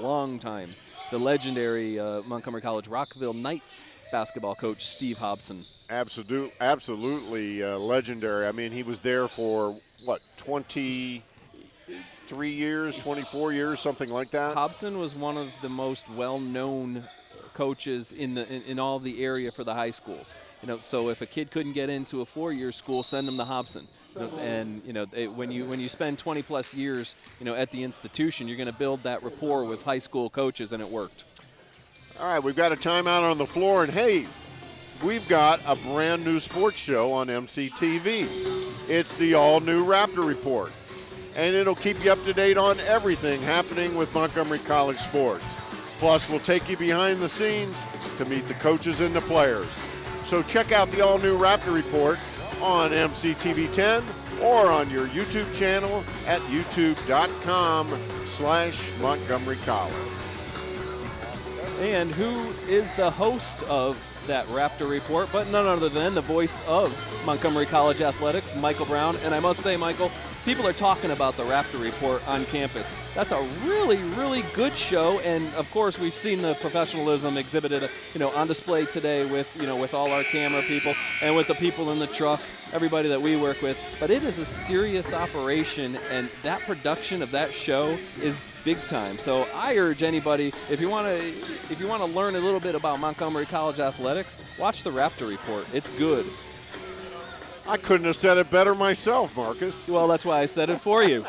legendary Montgomery College Rockville Knights basketball coach, Steve Hobson. Absolutely legendary. I mean, he was there for, 23 years, 24 years, something like that? Hobson was one of the most well-known coaches in all the area for the high schools. So if a kid couldn't get into a 4-year school, send them to Hobson. And when you spend 20+ years at the institution, you're going to build that rapport with high school coaches, and it worked. All right, we've got a timeout on the floor, and hey, we've got a brand new sports show on MCTV. It's the all-new Raptor Report, and it'll keep you up to date on everything happening with Montgomery College sports. Plus, we'll take you behind the scenes to meet the coaches and the players. So check out the all-new Raptor Report on MCTV10 or on your YouTube channel at youtube.com/Montgomery College. And who is the host of that Raptor Report, but none other than the voice of Montgomery College Athletics, Michael Brown. And I must say, Michael, people are talking about the Raptor Report on campus. That's a really, really good show, and of course we've seen the professionalism exhibited, on display today with all our camera people and with the people in the truck, everybody that we work with. But it is a serious operation, and that production of that show is big time. So I urge anybody, if you want to learn a little bit about Montgomery College athletics, watch the Raptor Report. It's good. I couldn't have said it better myself, Marcus. Well, that's why I said it for you.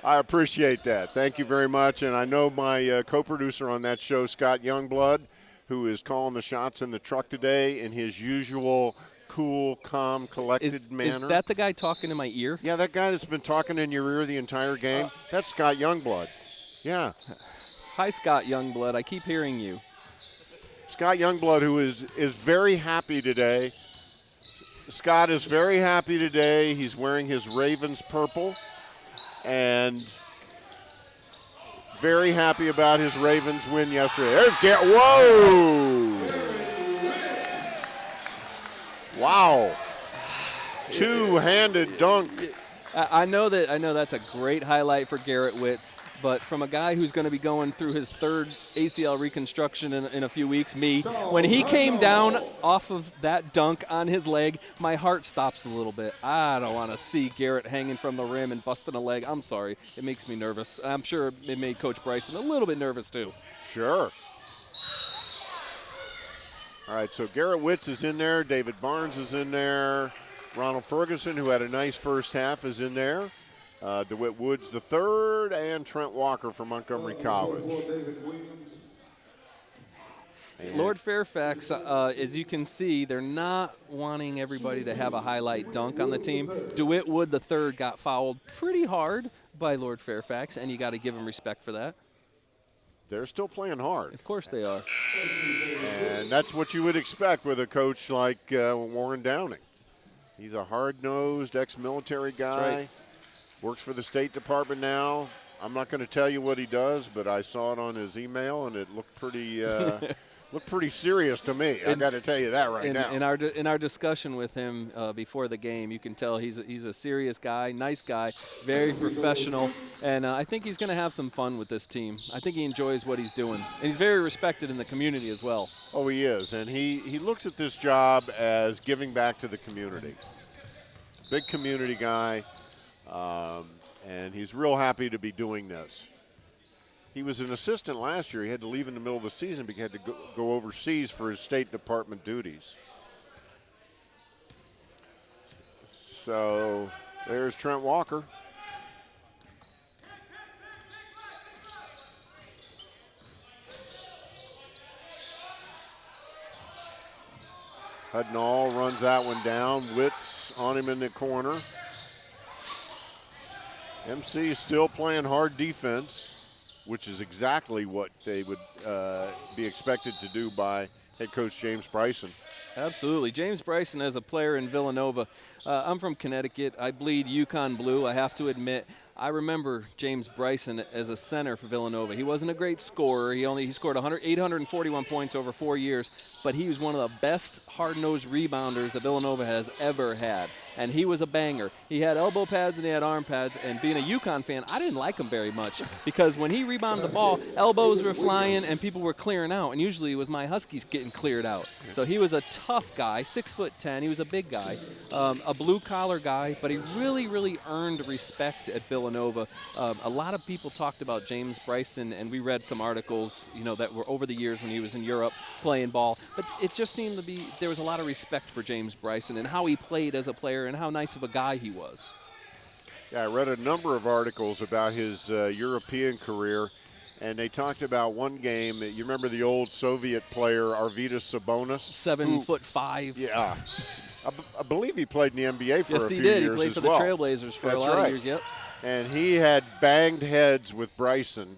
I appreciate that. Thank you very much. And I know my co-producer on that show, Scott Youngblood, who is calling the shots in the truck today in his usual cool, calm, collected manner. Is that the guy talking in my ear? Yeah, that guy that's been talking in your ear the entire game. That's Scott Youngblood. Yeah. Hi, Scott Youngblood. I keep hearing you. Scott Youngblood, who is very happy today. Scott is very happy today. He's wearing his Ravens purple and very happy about his Ravens win yesterday. There's Garrett. Whoa! Wow. Two-handed dunk. I know that's a great highlight for Garrett Witz, but from a guy who's going to be going through his 3rd ACL reconstruction in a few weeks, when he came down off of that dunk on his leg, my heart stops a little bit. I don't want to see Garrett hanging from the rim and busting a leg. I'm sorry. It makes me nervous. I'm sure it made Coach Bryson a little bit nervous too. Sure. All right, so Garrett Witz is in there. David Barnes is in there. Ronald Ferguson, who had a nice first half, is in there. DeWitt Woods III and Trent Walker from Montgomery College. Lord Fairfax, as you can see, they're not wanting everybody to have a highlight dunk on the team. DeWitt Wood III got fouled pretty hard by Lord Fairfax, and you got to give him respect for that. they're still playing hard. Of course they are. And that's what you would expect with a coach like Warren Downing. He's a hard-nosed ex-military guy. Right. Works for the State Department now. I'm not going to tell you what he does, but I saw it on his email, and it looked pretty looked pretty serious to me. I got to tell you that right now. In our discussion with him before the game, you can tell he's a serious guy, nice guy, very professional, and I think he's going to have some fun with this team. I think he enjoys what he's doing, and he's very respected in the community as well. Oh, he is, and he looks at this job as giving back to the community. Big community guy. And he's real happy to be doing this. He was an assistant last year. He had to leave in the middle of the season because he had to go overseas for his State Department duties. So there's Trent Walker. Hudnall runs that one down. Witz on him in the corner. MC is still playing hard defense, which is exactly what they would be expected to do by head coach James Bryson. Absolutely. James Bryson as a player in Villanova. I'm from Connecticut. I bleed Yukon blue, I have to admit. I remember James Bryson as a center for Villanova. He wasn't a great scorer. He scored 841 points over 4 years, but he was one of the best hard-nosed rebounders that Villanova has ever had. And he was a banger. He had elbow pads and he had arm pads. And being a UConn fan, I didn't like him very much because when he rebounded the ball, elbows were flying and people were clearing out. And usually it was my Huskies getting cleared out. So he was a tough guy, 6'10". He was a big guy, a blue-collar guy, but he really, really earned respect at Villanova. A lot of people talked about James Bryson, and we read some articles, that were over the years when he was in Europe playing ball. But it just seemed to be there was a lot of respect for James Bryson and how he played as a player and how nice of a guy he was. Yeah, I read a number of articles about his European career, and they talked about one game. You remember the old Soviet player Arvydas Sabonis? 7'5". Yeah. I believe he played in the NBA for a few years as well. Yes, he did. He played for the Trailblazers for a lot of years, yep. And he had banged heads with Bryson.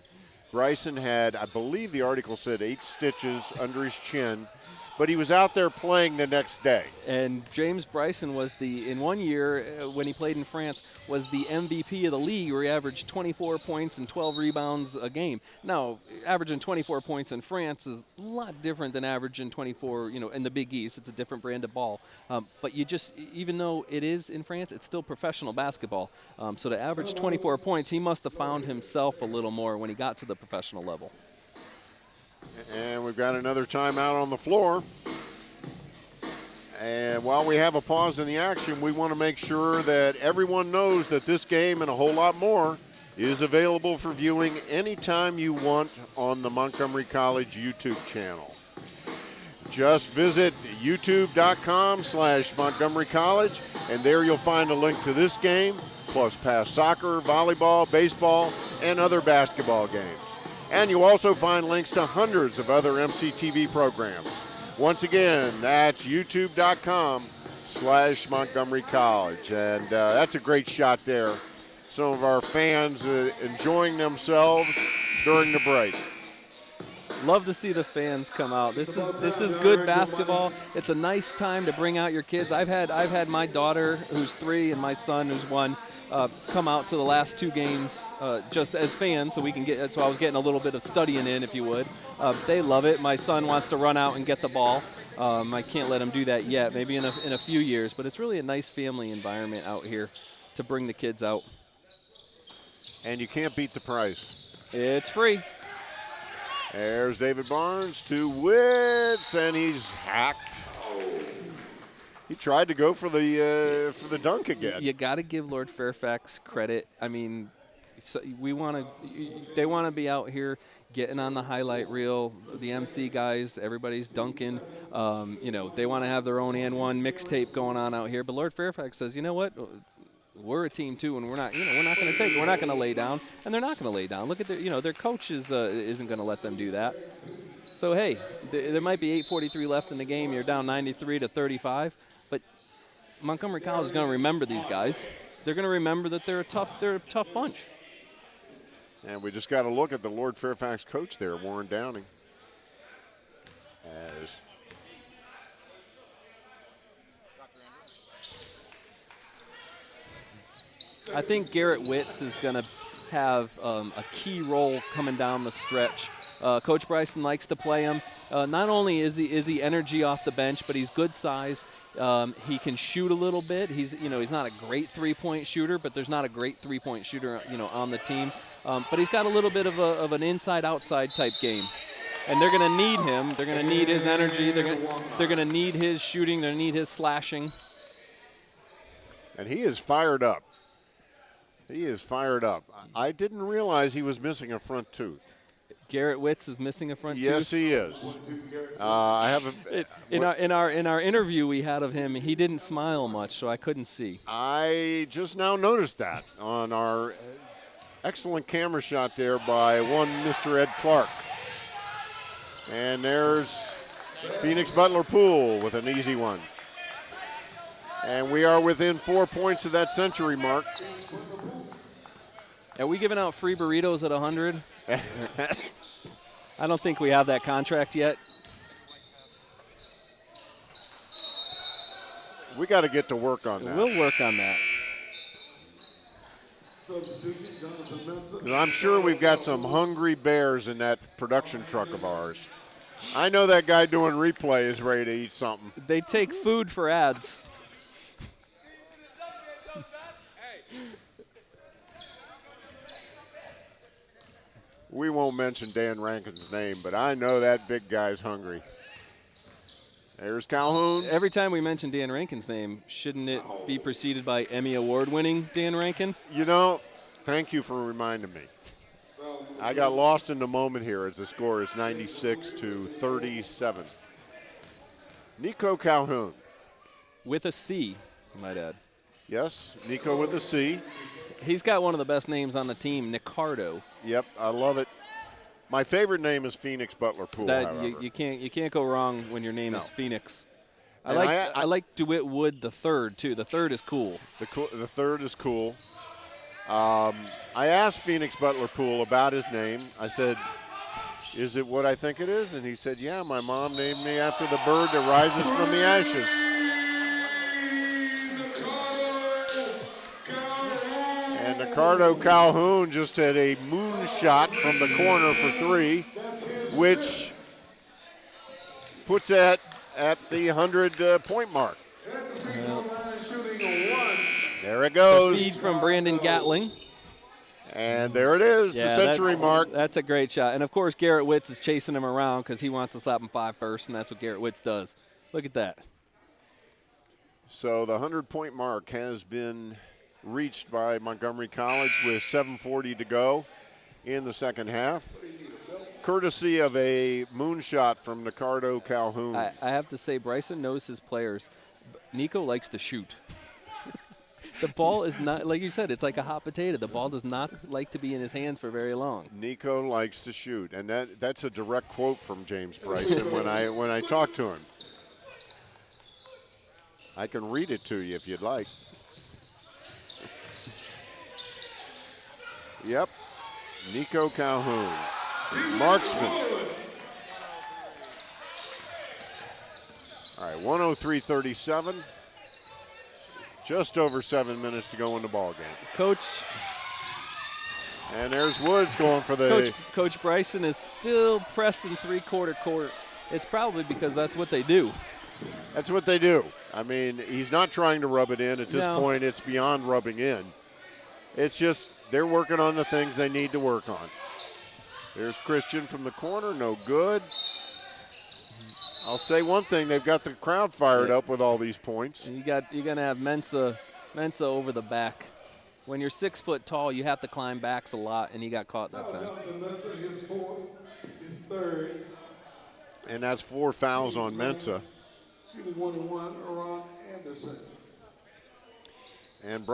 Bryson had, I believe the article said, 8 stitches under his chin, but he was out there playing the next day. And James Bryson was in 1 year when he played in France, was the MVP of the league where he averaged 24 points and 12 rebounds a game. Now, averaging 24 points in France is a lot different than averaging 24, in the Big East. It's a different brand of ball. But even though it is in France, it's still professional basketball. So to average 24 points, he must have found himself a little more when he got to the professional level. And we've got another timeout on the floor. And while we have a pause in the action, we want to make sure that everyone knows that this game and a whole lot more is available for viewing anytime you want on the Montgomery College YouTube channel. Just visit youtube.com/Montgomery College, and there you'll find a link to this game, plus past soccer, volleyball, baseball, and other basketball games. And you'll also find links to hundreds of other MCTV programs. Once again, that's youtube.com/Montgomery College. And that's a great shot there. Some of our fans enjoying themselves during the break. Love to see the fans come out. This is good basketball. It's a nice time to bring out your kids. I've had my daughter, who's 3, and my son, who's 1, come out to the last 2 games just as fans, so I was getting a little bit of studying in, if you would. They love it. My son wants to run out and get the ball. I can't let him do that yet. Maybe in a few years, but it's really a nice family environment out here to bring the kids out. And you can't beat the price. It's free. There's David Barnes to Witz, and he's hacked. He tried to go for the dunk again. You got to give Lord Fairfax credit. I mean, they want to be out here getting on the highlight reel. The MC guys, everybody's dunking. They want to have their own and one mixtape going on out here. But Lord Fairfax says, you know what? We're a team too, and we're not going to take it. We're not going to lay down, and they're not going to lay down. Look at their coach isn't going to let them do that. So hey, there might be 8:43 left in the game. You're down 93-35, but Montgomery College is going to remember these guys. They're going to remember that they're a tough bunch. And we just got to look at the Lord Fairfax coach there, Warren Downing. As I think Garrett Witz is going to have a key role coming down the stretch. Coach Bryson likes to play him. Not only is he energy off the bench, but he's good size. He can shoot a little bit. He's not a great three-point shooter, but there's not a great three-point shooter on the team. But he's got a little bit of an inside-outside type game. And they're going to need him. They're going to need his energy. They're going to need his shooting. They're going to need his slashing. And he is fired up. He is fired up. I didn't realize he was missing a front tooth. Garrett Witz is missing a front tooth. Yes, he is. I have in our interview we had of him. He didn't smile much, so I couldn't see. I just now noticed that on our excellent camera shot there by one Mr. Ed Clark. And there's Phoenix Butler Poole with an easy one. And we are within 4 points of that century mark. Are we giving out free burritos at 100? I don't think we have that contract yet. We got to get to work on that. We'll work on that. I'm sure we've got some hungry bears in that production truck of ours. I know that guy doing replay is ready to eat something. They take food for ads. We won't mention Dan Rankin's name, but I know that big guy's hungry. There's Calhoun. Every time we mention Dan Rankin's name, shouldn't it be preceded by Emmy Award-winning Dan Rankin? You know, thank you for reminding me. I got lost in the moment here as the score is 96-37. Nico Calhoun. With a C, I might add. Yes, Nico with a C. He's got one of the best names on the team, Nicardo. Yep, I love it. My favorite name is Phoenix Butler Poole. You can't go wrong when your name is Phoenix. I like DeWitt Wood the third too. The third is cool. The third is cool. I asked Phoenix Butler Poole about his name. I said, "Is it what I think it is?" And he said, "Yeah, my mom named me after the bird that rises from the ashes." And Ricardo Calhoun just had a moonshot from the corner for three, which puts it at the 100-point mark. There it goes. The feed from Brandon Gatling. And there it is, the century mark. That's a great shot. And, of course, Garrett Witz is chasing him around because he wants to slap him 5 first, and that's what Garrett Witz does. Look at that. So the 100-point mark has been reached by Montgomery College with 7:40 to go in the second half, courtesy of a moonshot from Ricardo Calhoun. I have to say, Bryson knows his players. Nico likes to shoot. The ball is not, like you said, it's like a hot potato. The ball does not like to be in his hands for very long. Nico likes to shoot, and that's a direct quote from James Bryson when I talked to him. I can read it to you if you'd like. Yep, Nico Calhoun, marksman. All right, 103-37. Just over 7 minutes to go in the ball game. Coach. And there's Woods going for the. Coach Bryson is still pressing three-quarter court. It's probably because that's what they do. That's what they do. I mean, he's not trying to rub it in. At this point, it's beyond rubbing in. It's just they're working on the things they need to work on. There's Christian from the corner, no good. I'll say one thing, they've got the crowd fired up with all these points. And you're gonna have Mensa over the back. When you're 6 foot tall, you have to climb backs a lot, and he got caught that time. His fourth, his third. And that's 4 fouls on Mensa. Shooting 1-1, Ron Anderson. And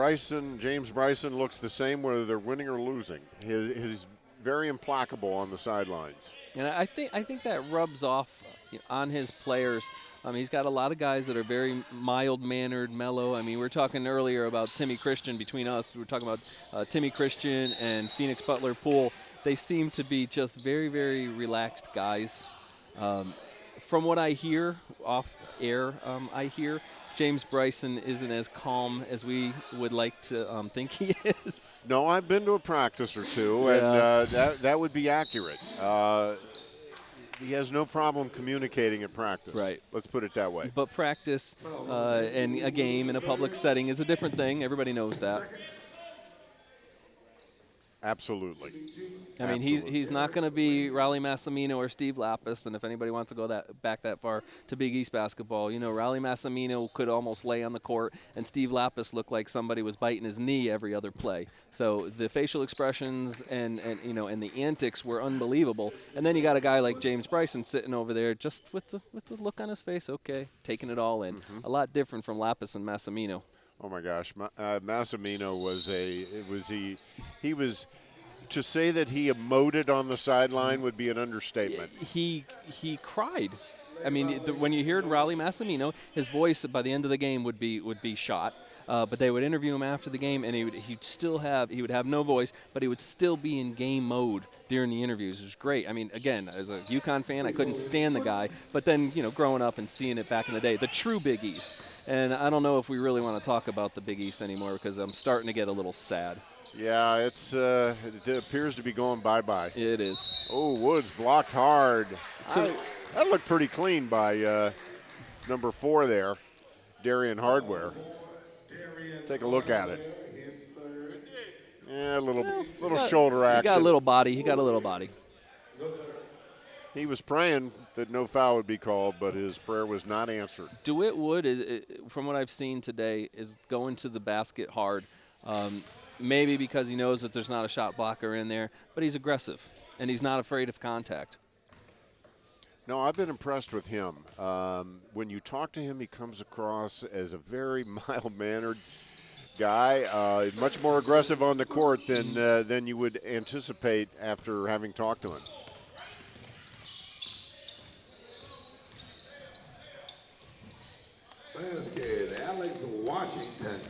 James Bryson looks the same whether they're winning or losing. He's very implacable on the sidelines. And I think that rubs off on his players. He's got a lot of guys that are very mild-mannered, mellow. I mean, we were talking earlier about Timmy Christian between us. We were talking about Timmy Christian and Phoenix Butler Poole. They seem to be just very, very relaxed guys. From what I hear off air, I hear James Bryson isn't as calm as we would like to think he is. No, I've been to a practice or two, and that would be accurate. He has no problem communicating at practice. Right. Let's put it that way. But practice and a game in a public setting is a different thing. Everybody knows that. Absolutely. I mean, he's not going to be Raleigh Massimino or Steve Lapis, and if anybody wants to go back that far to Big East basketball, Raleigh Massimino could almost lay on the court, and Steve Lapis looked like somebody was biting his knee every other play. So the facial expressions and the antics were unbelievable. And then you got a guy like James Bryson sitting over there just with the look on his face, okay, taking it all in. A lot different from Lapis and Massimino. Oh my gosh, Massimino was to say that he emoted on the sideline would be an understatement. He cried. I mean, when you heard Raleigh Massimino, his voice by the end of the game would be shot. But they would interview him after the game, and he would have no voice, but he would still be in game mode during the interviews. It was great. I mean, again, as a UConn fan, I couldn't stand the guy, but then growing up and seeing it back in the day, the true Big East. And I don't know if we really want to talk about the Big East anymore because I'm starting to get a little sad. Yeah, it appears to be going bye-bye. It is. Oh, Woods blocked hard. That looked pretty clean by number 4 there, Darian Hardware. Take a look at it. Yeah, a little shoulder action. He got a little body. He was praying that no foul would be called, but his prayer was not answered. DeWitt Wood, from what I've seen today, is going to the basket hard. Maybe because he knows that there's not a shot blocker in there, but he's aggressive, and he's not afraid of contact. No, I've been impressed with him. When you talk to him, he comes across as a very mild-mannered guy, much more aggressive on the court than you would anticipate after having talked to him. Basket, Alex Washington.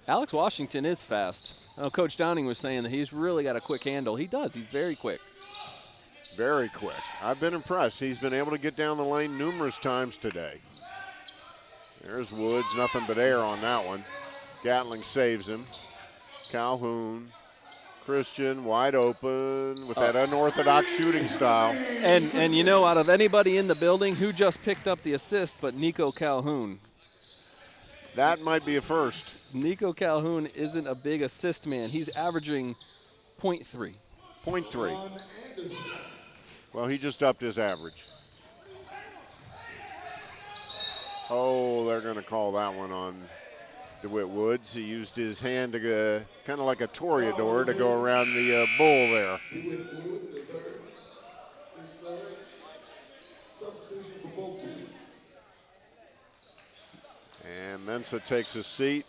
Alex Washington is fast. Coach Downing was saying that he's really got a quick handle. He does. He's very quick. Very quick. I've been impressed. He's been able to get down the lane numerous times today. There's Woods, nothing but air on that one. Gatling saves him. Calhoun, Christian, wide open with that unorthodox shooting style. And out of anybody in the building, who just picked up the assist but Nico Calhoun? That might be a first. Nico Calhoun isn't a big assist man. He's averaging 0.3. 0.3. Well, he just upped his average. Oh, they're going to call that one on DeWitt Woods. He used his hand to kind of like a toreador to go around the bull there. And Mensah takes his seat.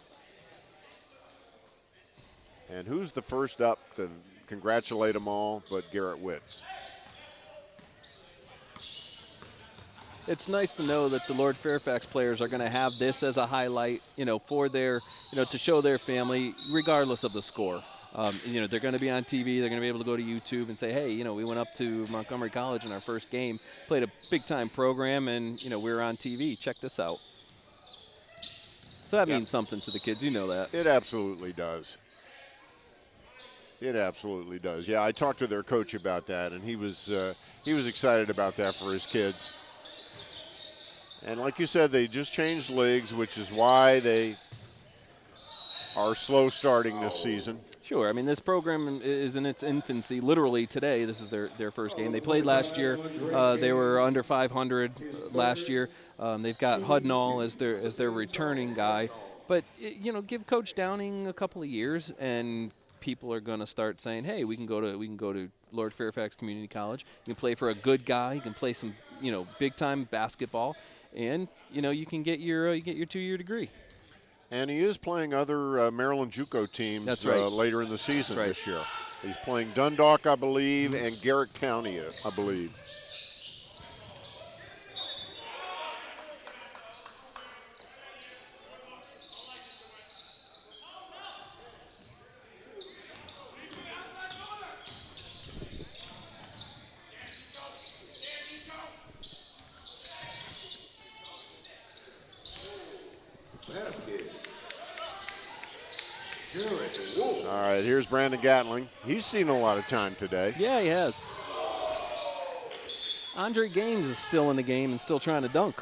And who's the first up to congratulate them all but Garrett Witz? It's nice to know that the Lord Fairfax players are going to have this as a highlight, for their, to show their family, regardless of the score. They're going to be on TV. They're going to be able to go to YouTube and say, hey, we went up to Montgomery College in our first game, played a big-time program, and, we were on TV. Check this out. So that means something to the kids. You know that. It absolutely does. It absolutely does. Yeah, I talked to their coach about that, and he was excited about that for his kids. And like you said, they just changed leagues, which is why they are slow starting this season. Sure. I mean, this program is in its infancy. Literally today, this is their first game. They played last year. They were under 500 last year. They've got Hudnall as their returning guy. But, give Coach Downing a couple of years, and people are going to start saying, hey, we can go to Lord Fairfax Community College. You can play for a good guy. You can play some, big-time basketball. And, you can get your 2-year degree. And he is playing other Maryland JUCO teams That's right. Later in the season That's right. this year. He's playing Dundalk, I believe, and Garrett County, I believe. All right, here's Brandon Gatling. He's seen a lot of time today. Yeah, he has. Andre Gaines is still in the game and still trying to dunk.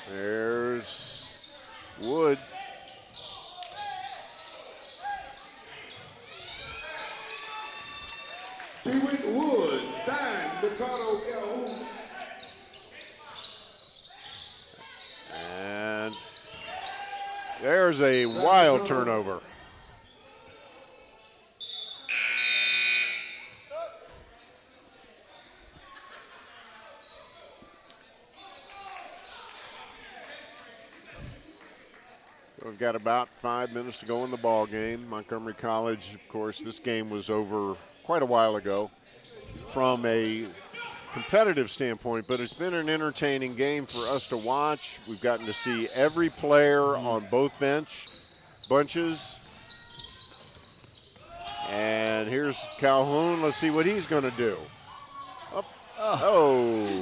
There's Wood. Wood, Dime, Ricardo, Calhoun. And there's a wild turnover. We've got about 5 minutes to go in the ball game. Montgomery College, of course, this game was over quite a while ago from a competitive standpoint, but it's been an entertaining game for us to watch. We've gotten to see every player on both bunches. And here's Calhoun. Let's see what he's going to do.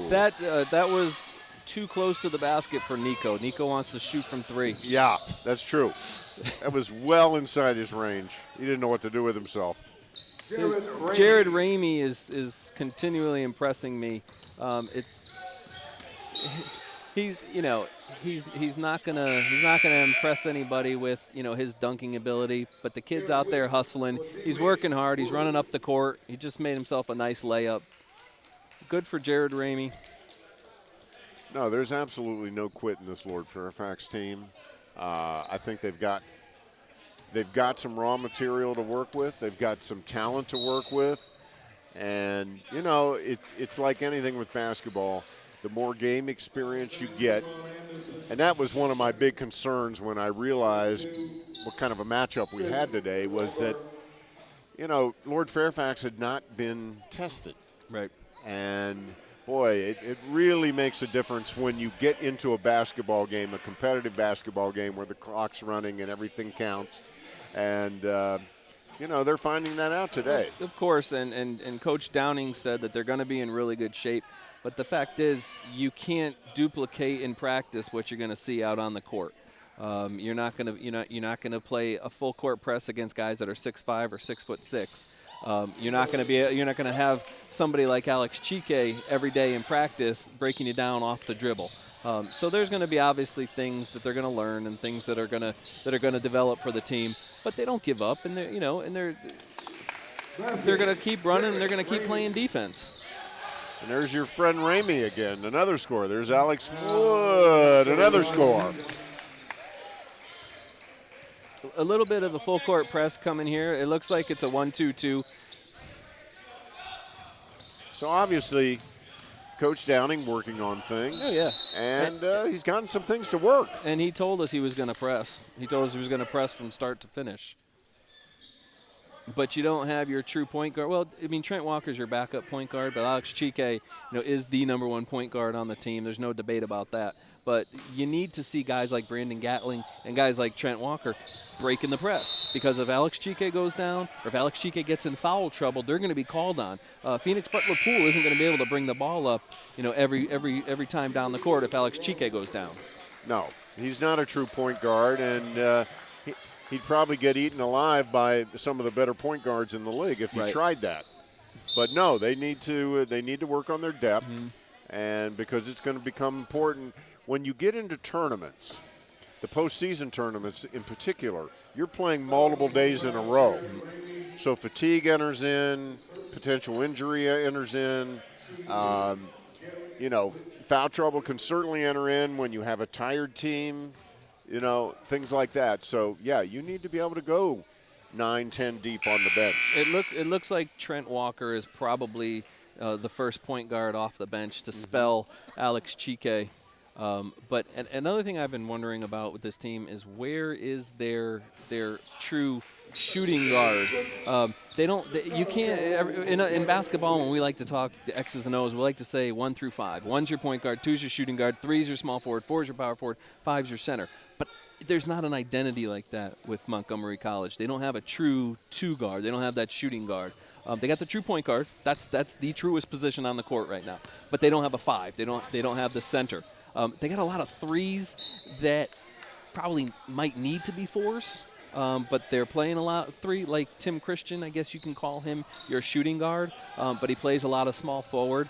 That was too close to the basket for Nico. Nico wants to shoot from 3. Yeah, that's true. That was well inside his range. He didn't know what to do with himself. Jared Ramey is continually impressing me. He's not gonna impress anybody with his dunking ability, but the kid's out there hustling. He's working hard. He's running up the court. He just made himself a nice layup. Good for Jared Ramey. No, there's absolutely no quit in this Lord Fairfax team. I think they've got some raw material to work with. They've got some talent to work with. And, it's like anything with basketball. The more game experience you get, and that was one of my big concerns when I realized what kind of a matchup we had today, was that, Lord Fairfax had not been tested. Right. And, boy, it really makes a difference when you get into a basketball game, a competitive basketball game where the clock's running and everything counts. And, they're finding that out today. Of course, and Coach Downing said that they're going to be in really good shape. But the fact is, you can't duplicate in practice what you're going to see out on the court. You're not going to play a full court press against guys that are 6'5" or 6'6". You're not going to have somebody like Alex Chike every day in practice breaking you down off the dribble. So there's going to be obviously things that they're going to learn and things that are going to develop for the team. But they don't give up, and they're going to keep running and they're going to keep playing defense. And there's your friend Ramey again, another score. There's Alex Wood, another score. A little bit of a full court press coming here. It looks like it's a 1-2-2. So obviously, Coach Downing working on things. Oh, yeah. And he's gotten some things to work. And he told us he was going to press. He told us he was going to press from start to finish. But you don't have your true point guard. Well, I mean, Trent Walker's your backup point guard, but Alex Chike, is the #1 point guard on the team. There's no debate about that. But you need to see guys like Brandon Gatling and guys like Trent Walker breaking the press, because if Alex Chike goes down or if Alex Chike gets in foul trouble, they're going to be called on. Phoenix Butler Poole isn't going to be able to bring the ball up, every time down the court if Alex Chike goes down. No, he's not a true point guard, and he'd probably get eaten alive by some of the better point guards in the league if he tried that. But no, they need to work on their depth, and because it's going to become important when you get into tournaments, the postseason tournaments in particular. You're playing multiple days in a row, so fatigue enters in, potential injury enters in. Foul trouble can certainly enter in when you have a tired team. Things like that. So, yeah, you need to be able to go 9-10 deep on the bench. It looks like Trent Walker is probably the first point guard off the bench to spell Alex Chike. But another thing I've been wondering about with this team is where is their true shooting guard? You can't in basketball when we like to talk the X's and O's, we like to say 1 through 5. 1's your point guard, 2's your shooting guard, 3's your small forward, 4's your power forward, 5's your center. But there's not an identity like that with Montgomery College. They don't have a true 2 guard. They don't have that shooting guard. They got the true point guard. That's the truest position on the court right now. But they don't have a 5. They don't have the center. They got a lot of 3s that probably might need to be 4s, but they're playing a lot of 3, like Tim Christian. I guess you can call him your shooting guard, but he plays a lot of small forward.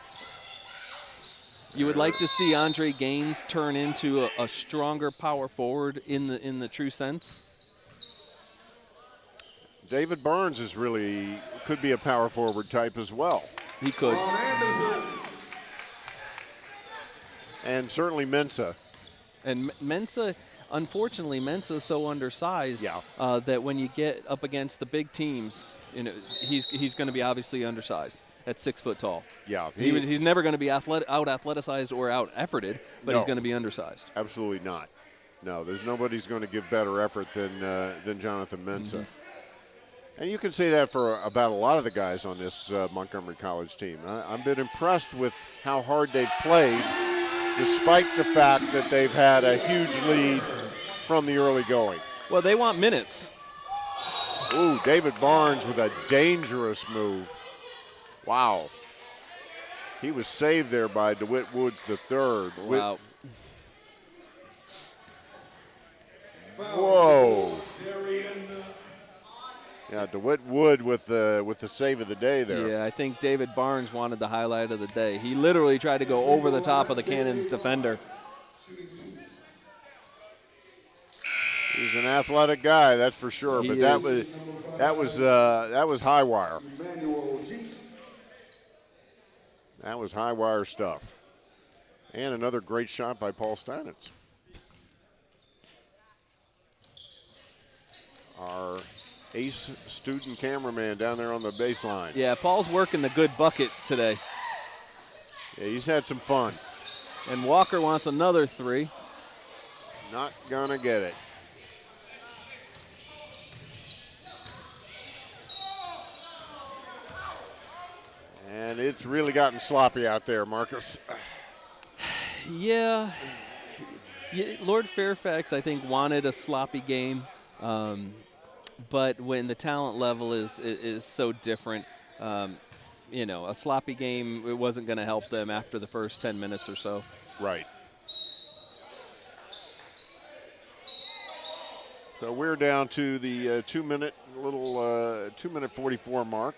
You would like to see Andre Gaines turn into a stronger power forward in the true sense. David Barnes could be a power forward type as well. He could. And certainly Mensah. And Mensah, unfortunately, Mensah's so undersized that when you get up against the big teams, he's going to be obviously undersized at 6 foot tall. Yeah, he's never going to be out athleticized or out efforted, but he's going to be undersized. Absolutely not. No, there's nobody's going to give better effort than Jonathan Mensah. And you can say that for about a lot of the guys on this Montgomery College team. I've been impressed with how hard they've played, despite the fact that they've had a huge lead from the early going. Well, they want minutes. Ooh, David Barnes with a dangerous move. Wow. He was saved there by DeWitt Woods III. Wow. Whoa. Yeah, DeWitt Wood with the save of the day there. Yeah, I think David Barnes wanted the highlight of the day. He literally tried to go over the top of the Cannons defender. He's an athletic guy, that's for sure. But that was high wire. That was high wire stuff. And another great shot by Paul Stanitz. Our ace student cameraman down there on the baseline. Yeah, Paul's working the good bucket today. Yeah, he's had some fun. And Walker wants another 3. Not gonna get it. And it's really gotten sloppy out there, Marcus. Yeah. Lord Fairfax, I think, wanted a sloppy game. But when the talent level is so different, a sloppy game, it wasn't going to help them after the first 10 minutes or so. Right. So we're down to the 2 minute 44 mark.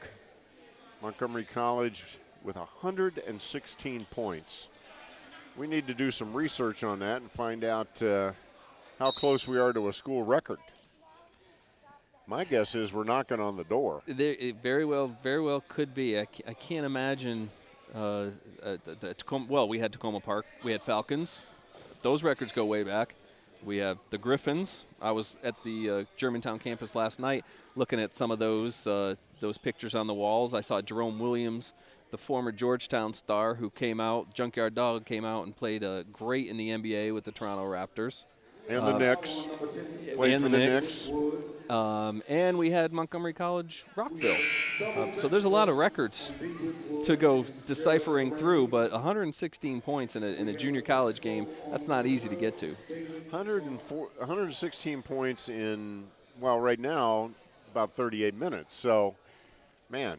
Montgomery College with 116 points. We need to do some research on that and find out how close we are to a school record. My guess is we're knocking on the door. It very well could be. I can't imagine. We had Tacoma Park. We had Falcons. Those records go way back. We have the Griffins. I was at the Germantown campus last night looking at some of those pictures on the walls. I saw Jerome Williams, the former Georgetown star who came out, Junkyard Dog came out and played great in the NBA with the Toronto Raptors. And the Knicks. Played for the Knicks. And we had Montgomery College Rockville. So there's a lot of records to go deciphering through, but 116 points in a junior college game, that's not easy to get to. 116 points in, right now, about 38 minutes. So, man,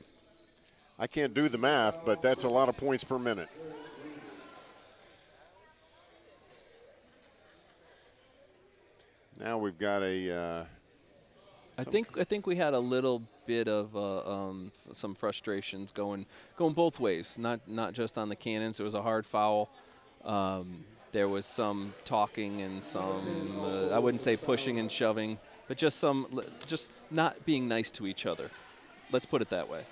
I can't do the math, but that's a lot of points per minute. Now we've got a. I think we had a little bit of some frustrations going both ways. Not just on the Cannons. It was a hard foul. There was some talking and some I wouldn't say pushing and shoving, but just not being nice to each other. Let's put it that way.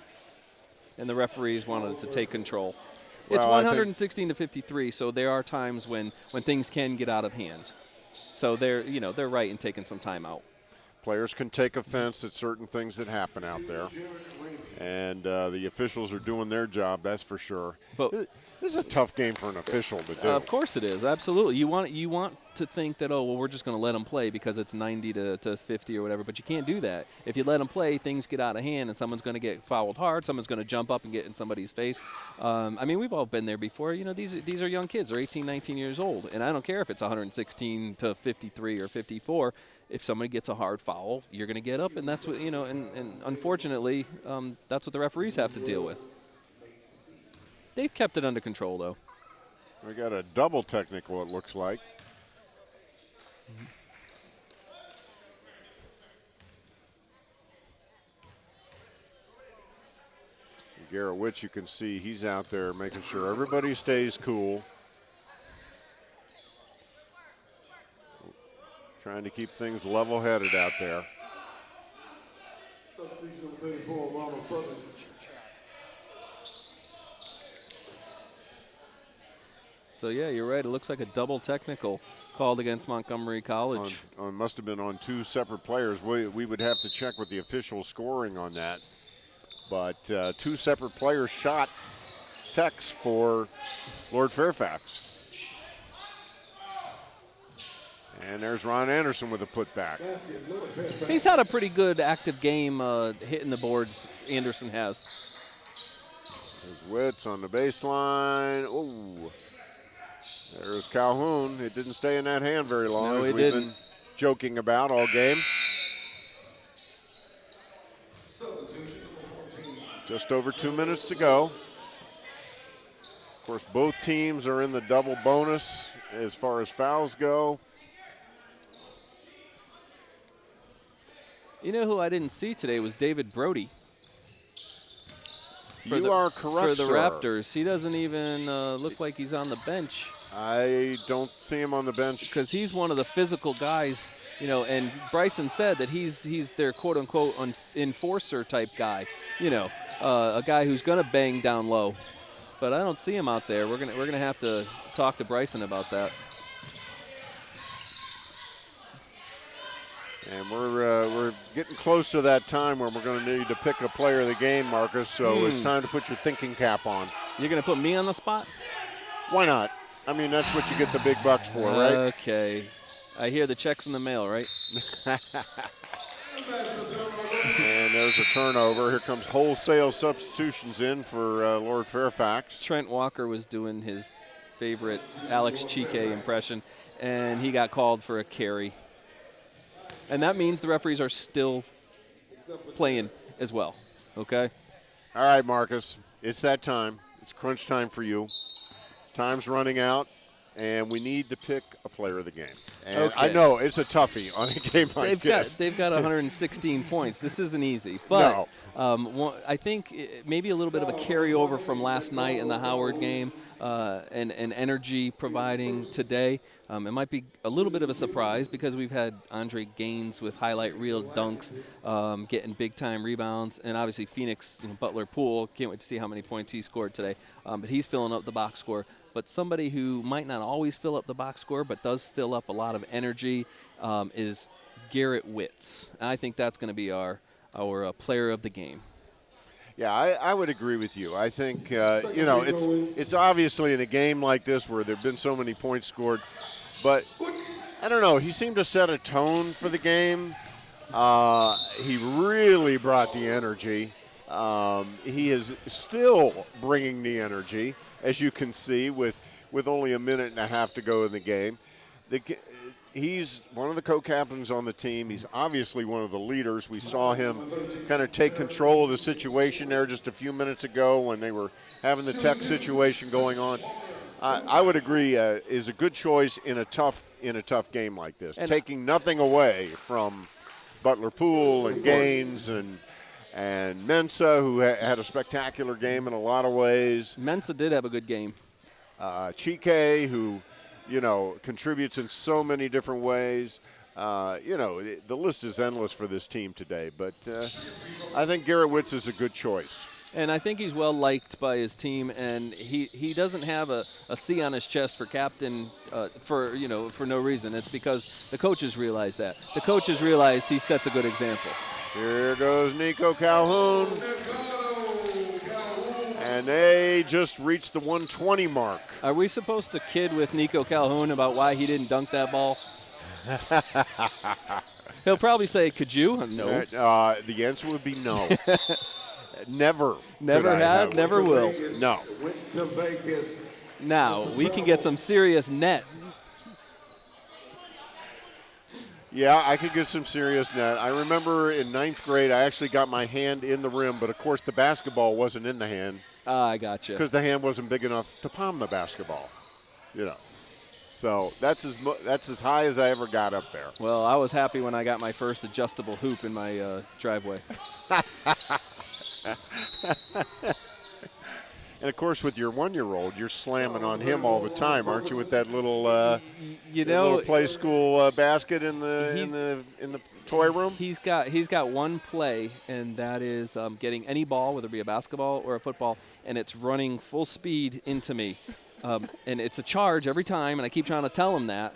And the referees wanted to take control. It's 116 to 53, so there are times when things can get out of hand. So they're right in taking some time out. Players can take offense at certain things that happen out there. And the officials are doing their job, that's for sure. But this is a tough game for an official to do. Of course it is, absolutely. You want to think that, oh, well, we're just going to let them play because it's 90 to 50 or whatever, but you can't do that. If you let them play, things get out of hand, and someone's going to get fouled hard. Someone's going to jump up and get in somebody's face. I mean, we've all been there before. You know, these are young kids. They're 18, 19 years old, and I don't care if it's 116 to 53 or 54. If somebody gets a hard foul, you're going to get up, and that's what, you know, and unfortunately, that's what the referees have to deal with. They've kept it under control, though. We got a double technical, it looks like. Garrett Witch, you can see he's out there making sure everybody stays cool. Trying to keep things level-headed out there. Substitution number 34, Ronald Ferguson. So, yeah, you're right. It looks like a double technical called against Montgomery College. Must have been on two separate players. We would have to check with the official scoring on that. But two separate players shot techs for Lord Fairfax. And there's Ron Anderson with a putback. He's had a pretty good active game hitting the boards, Anderson has. There's Witz on the baseline. Ooh. There's Calhoun. It didn't stay in that hand very long, No, as it we've didn't. been joking about all game. Just over 2 minutes to go. Of course, both teams are in the double bonus as far as fouls go. You know who I didn't see today was David Brody. You are correct, For the sir. Raptors. He doesn't even look like he's on the bench. I don't see him on the bench. Because he's one of the physical guys, you know, and Bryson said that he's their quote-unquote enforcer type guy, you know, a guy who's going to bang down low. But I don't see him out there. We're gonna have to talk to Bryson about that. And we're getting close to that time where we're going to need to pick a player of the game, Marcus, so it's time to put your thinking cap on. You're going to put me on the spot? Why not? I mean, that's what you get the big bucks for, right? Okay. I hear the check's in the mail, right? And there's a turnover. Here comes wholesale substitutions in for Lord Fairfax. Trent Walker was doing his favorite Alex Chique impression, and he got called for a carry. And that means the referees are still playing as well, okay? All right, Marcus, it's that time. It's crunch time for you. Time's running out, and we need to pick a player of the game. And Okay. I know it's a toughie on a game like this. They've got 116 points. This isn't easy. But I think maybe a little bit of a carryover from last night in the Howard game and energy providing today. It might be a little bit of a surprise because we've had Andre Gaines with highlight reel dunks, getting big-time rebounds, and obviously Phoenix, Butler Poole, can't wait to see how many points he scored today. But he's filling up the box score. But somebody who might not always fill up the box score but does fill up a lot of energy is Garrett Witz. And I think that's going to be our player of the game. Yeah, I would agree with you. I think, it's obviously in a game like this where there have been so many points scored, but I don't know. He seemed to set a tone for the game. He really brought the energy. He is still bringing the energy, as you can see, with only a minute and a half to go in the game. He's one of the co-captains on the team. He's obviously one of the leaders. We saw him kind of take control of the situation there just a few minutes ago when they were having the tech situation going on. I would agree is a good choice in a tough game like this, and taking nothing away from Butler Poole and Gaines and Mensah, who had a spectacular game in a lot of ways. Mensah did have a good game. Chique, who contributes in so many different ways. The list is endless for this team today, but I think Garrett Witz is a good choice. And I think he's well liked by his team, and he doesn't have a C on his chest for captain for no reason. It's because the coaches realize that. The coaches realize he sets a good example. Here goes Nico Calhoun. And they just reached the 120 mark. Are we supposed to kid with Nico Calhoun about why he didn't dunk that ball? He'll probably say, could you? No. The answer would be no. Never. Never had, never will. No. Now, we can get some serious net. Yeah, I could get some serious net. I remember in 9th grade, I actually got my hand in the rim, but of course the basketball wasn't in the hand. I gotcha. Because the hand wasn't big enough to palm the basketball, So that's as high as I ever got up there. Well, I was happy when I got my first adjustable hoop in my driveway. And, of course, with your 1-year-old, you're slamming on him all the time, aren't you, with that little little play school basket in the toy room? He's got one play, and that is getting any ball, whether it be a basketball or a football, and it's running full speed into me. And it's a charge every time, and I keep trying to tell him that.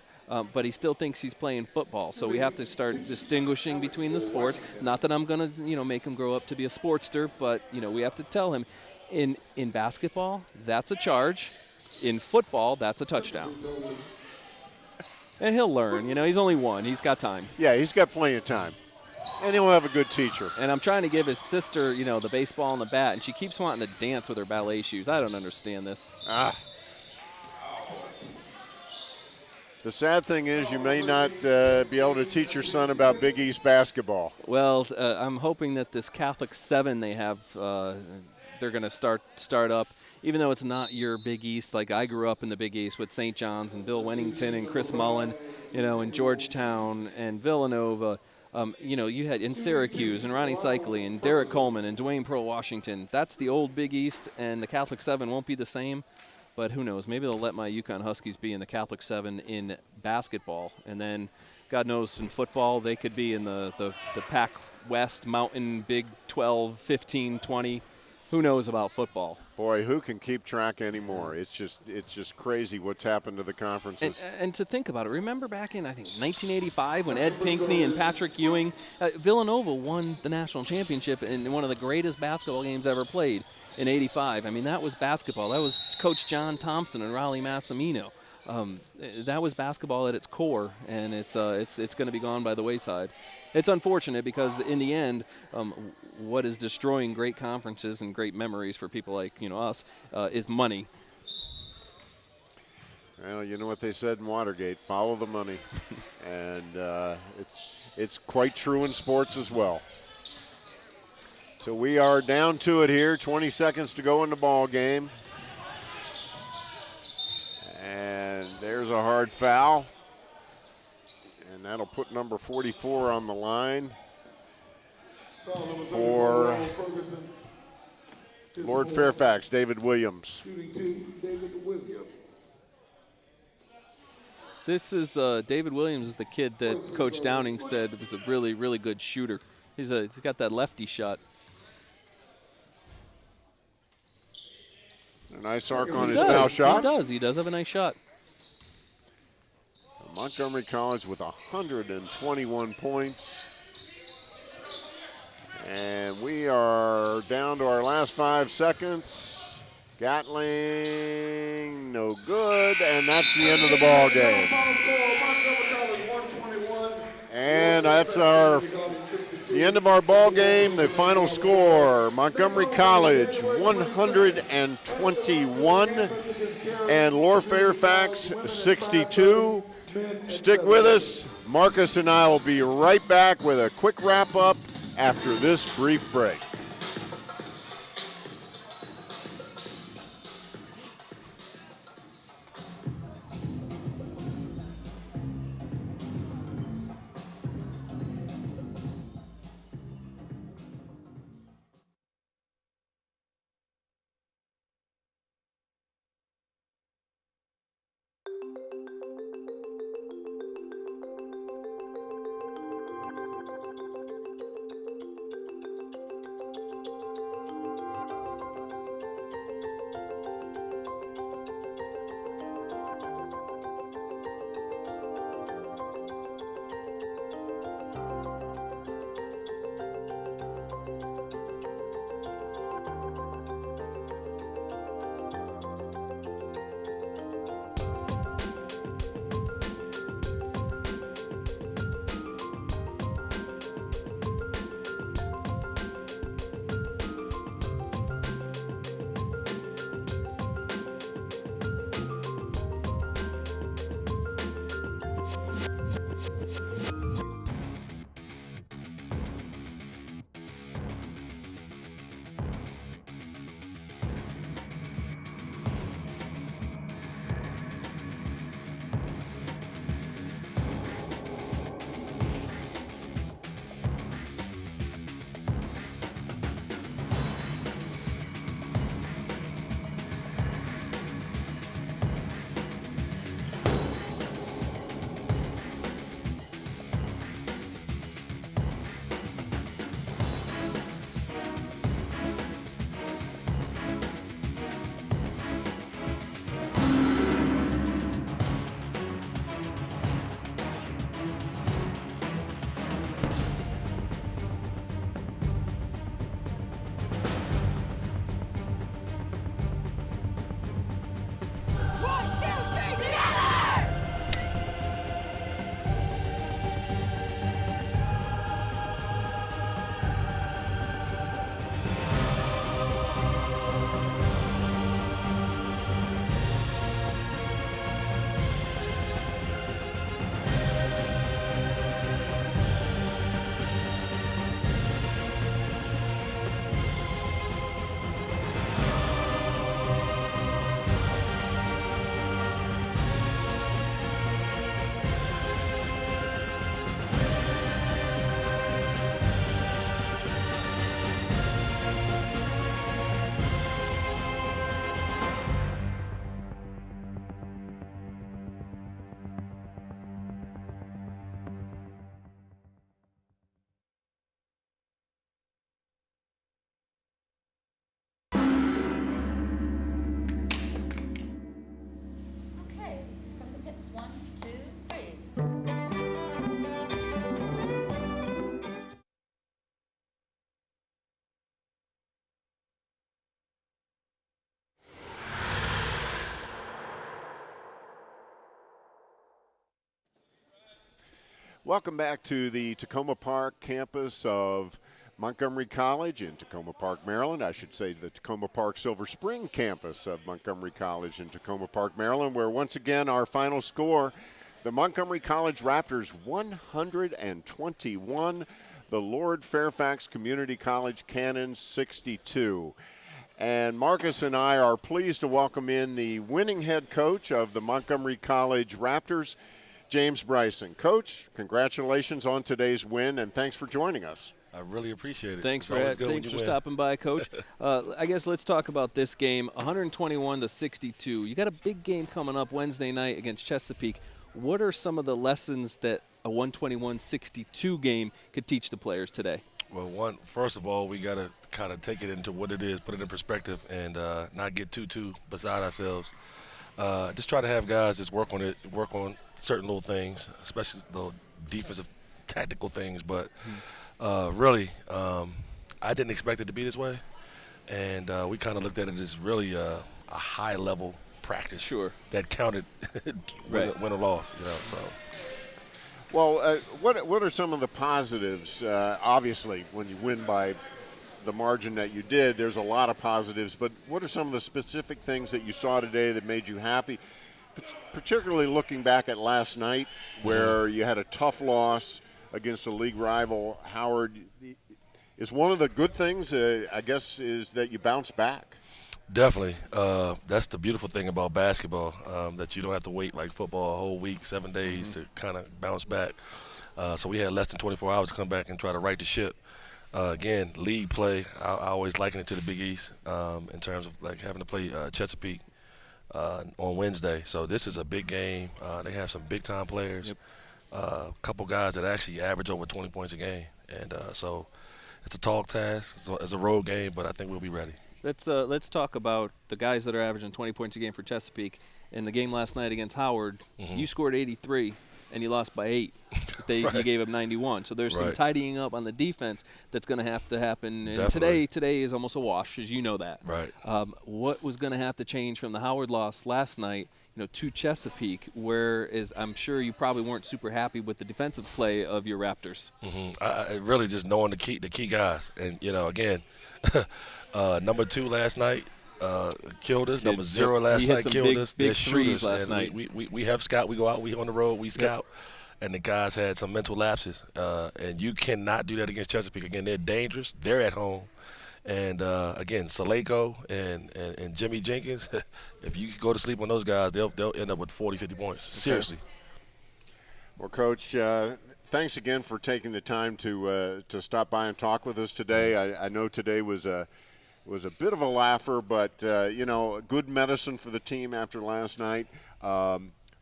But he still thinks he's playing football, so we have to start distinguishing between the sports. Not that I'm going to, make him grow up to be a sportster, but we have to tell him. In basketball, that's a charge. In football, that's a touchdown. And he'll learn. He's only 1. He's got time. Yeah, he's got plenty of time. And he'll have a good teacher. And I'm trying to give his sister, the baseball and the bat, and she keeps wanting to dance with her ballet shoes. I don't understand this. The sad thing is you may not be able to teach your son about Big East basketball. Well, I'm hoping that this Catholic 7 they have they're going to start up, even though it's not your Big East. Like I grew up in the Big East with St. John's and Bill Wennington and Chris Mullen, and Georgetown and Villanova. You had in Syracuse and Ronnie Cycli and Derek Coleman and Dwayne Pearl Washington. That's the old Big East, and the Catholic 7 won't be the same. But who knows? Maybe they'll let my UConn Huskies be in the Catholic 7 in basketball. And then, God knows, in football, they could be in the Pac West, Mountain, Big 12, 15, 20. Who knows about football? Boy, who can keep track anymore? It's just crazy what's happened to the conferences. And to think about it, remember back in, I think, 1985 when Ed Pinckney and Patrick Ewing, Villanova won the national championship in one of the greatest basketball games ever played in 85. I mean, that was basketball. That was Coach John Thompson and Raleigh Massimino. That was basketball at its core, and it's going to be gone by the wayside. It's unfortunate because in the end, what is destroying great conferences and great memories for people like us is money. Well, you know what they said in Watergate: follow the money, and it's quite true in sports as well. So we are down to it here. 20 seconds to go in the ball game. And there's a hard foul. And that'll put number 44 on the line for Lord Fairfax, David Williams. This is David Williams is the kid that Coach Downing said was a really, really good shooter. He's got that lefty shot. A nice arc on his foul shot. He does have a nice shot. Montgomery College with 121 points. And we are down to our last 5 seconds. Gatling, no good, and that's the end of the ball game. And that's the end of our ball game. The final score: Montgomery College 121 and Lord Fairfax 62. Stick with us. Marcus and I will be right back with a quick wrap up after this brief break. Welcome back to the Tacoma Park campus of Montgomery College in Tacoma Park, Maryland. I should say the Tacoma Park Silver Spring campus of Montgomery College in Tacoma Park, Maryland, where once again our final score, the Montgomery College Raptors 121, the Lord Fairfax Community College Cannons 62. And Marcus and I are pleased to welcome in the winning head coach of the Montgomery College Raptors, James Bryson. Coach, congratulations on today's win, and thanks for joining us. I really appreciate it. Thanks for stopping by, Coach. I guess let's talk about this game, 121-62. You got a big game coming up Wednesday night against Chesapeake. What are some of the lessons that a 121-62 game could teach the players today? Well, first of all, we got to kind of take it into what it is, put it in perspective, and not get too beside ourselves. Just try to have guys just work on certain little things, especially the defensive, tactical things. But really, I didn't expect it to be this way, and we kind of looked at it as really a high-level practice that counted win or loss. So. Well, what are some of the positives? Obviously, when you win by the margin that you did, there's a lot of positives, but what are some of the specific things that you saw today that made you happy, particularly looking back at last night where you had a tough loss against a league rival, Howard? Is one of the good things, I guess, is that you bounce back? Definitely. That's the beautiful thing about basketball, that you don't have to wait like football a whole week, 7 days to kind of bounce back. So we had less than 24 hours to come back and try to right the ship. Again, league play, I always liken it to the Big East in terms of like having to play Chesapeake on Wednesday. So this is a big game. They have some big-time players, a couple guys that actually average over 20 points a game. And so it's a tall task. It's a road game, but I think we'll be ready. Let's talk about the guys that are averaging 20 points a game for Chesapeake. In the game last night against Howard, you scored 83. And you lost by 8. You gave up 91. So there's some tidying up on the defense that's going to have to happen. And today is almost a wash, as you know that. Right. What was going to have to change from the Howard loss last night, to Chesapeake, whereas I'm sure you probably weren't super happy with the defensive play of your Raptors. I really just knowing the key guys, and again, number 2 last night. Killed us. Number 0 last night killed us. Big shooters last night. We have scout. We go out. We on the road. We scout. And the guys had some mental lapses. And you cannot do that against Chesapeake. Again, they're dangerous. They're at home. And again, Saleko and Jimmy Jenkins. If you go to sleep on those guys, they'll end up with 40, 50 points. Seriously. Well, Coach, thanks again for taking the time to stop by and talk with us today. I know today was a bit of a laugher, but, good medicine for the team after last night.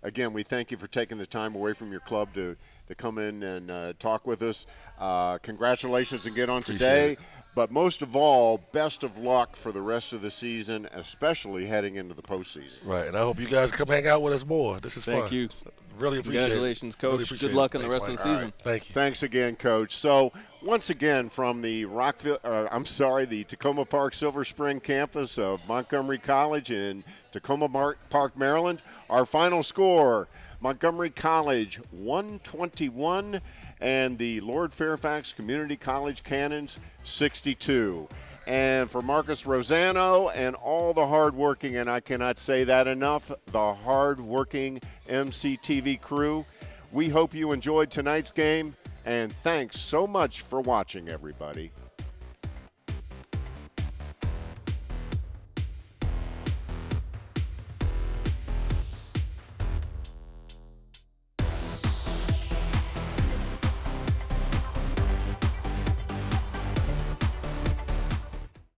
Again, we thank you for taking the time away from your club to come in and talk with us. Congratulations again on today. But most of all, best of luck for the rest of the season, especially heading into the postseason. Right, and I hope you guys come hang out with us more. This is fun. Thank you. Really appreciate it. Congratulations, Coach. Really Good luck in the rest of the season. Right. Thank you. Thanks again, Coach. So once again, from the the Tacoma Park Silver Spring campus of Montgomery College in Tacoma Park, Maryland, our final score: Montgomery College 121 and the Lord Fairfax Community College Cannons 62. And for Marcus Rosano and all the hardworking, and I cannot say that enough, the hardworking MCTV crew, we hope you enjoyed tonight's game, and thanks so much for watching, everybody.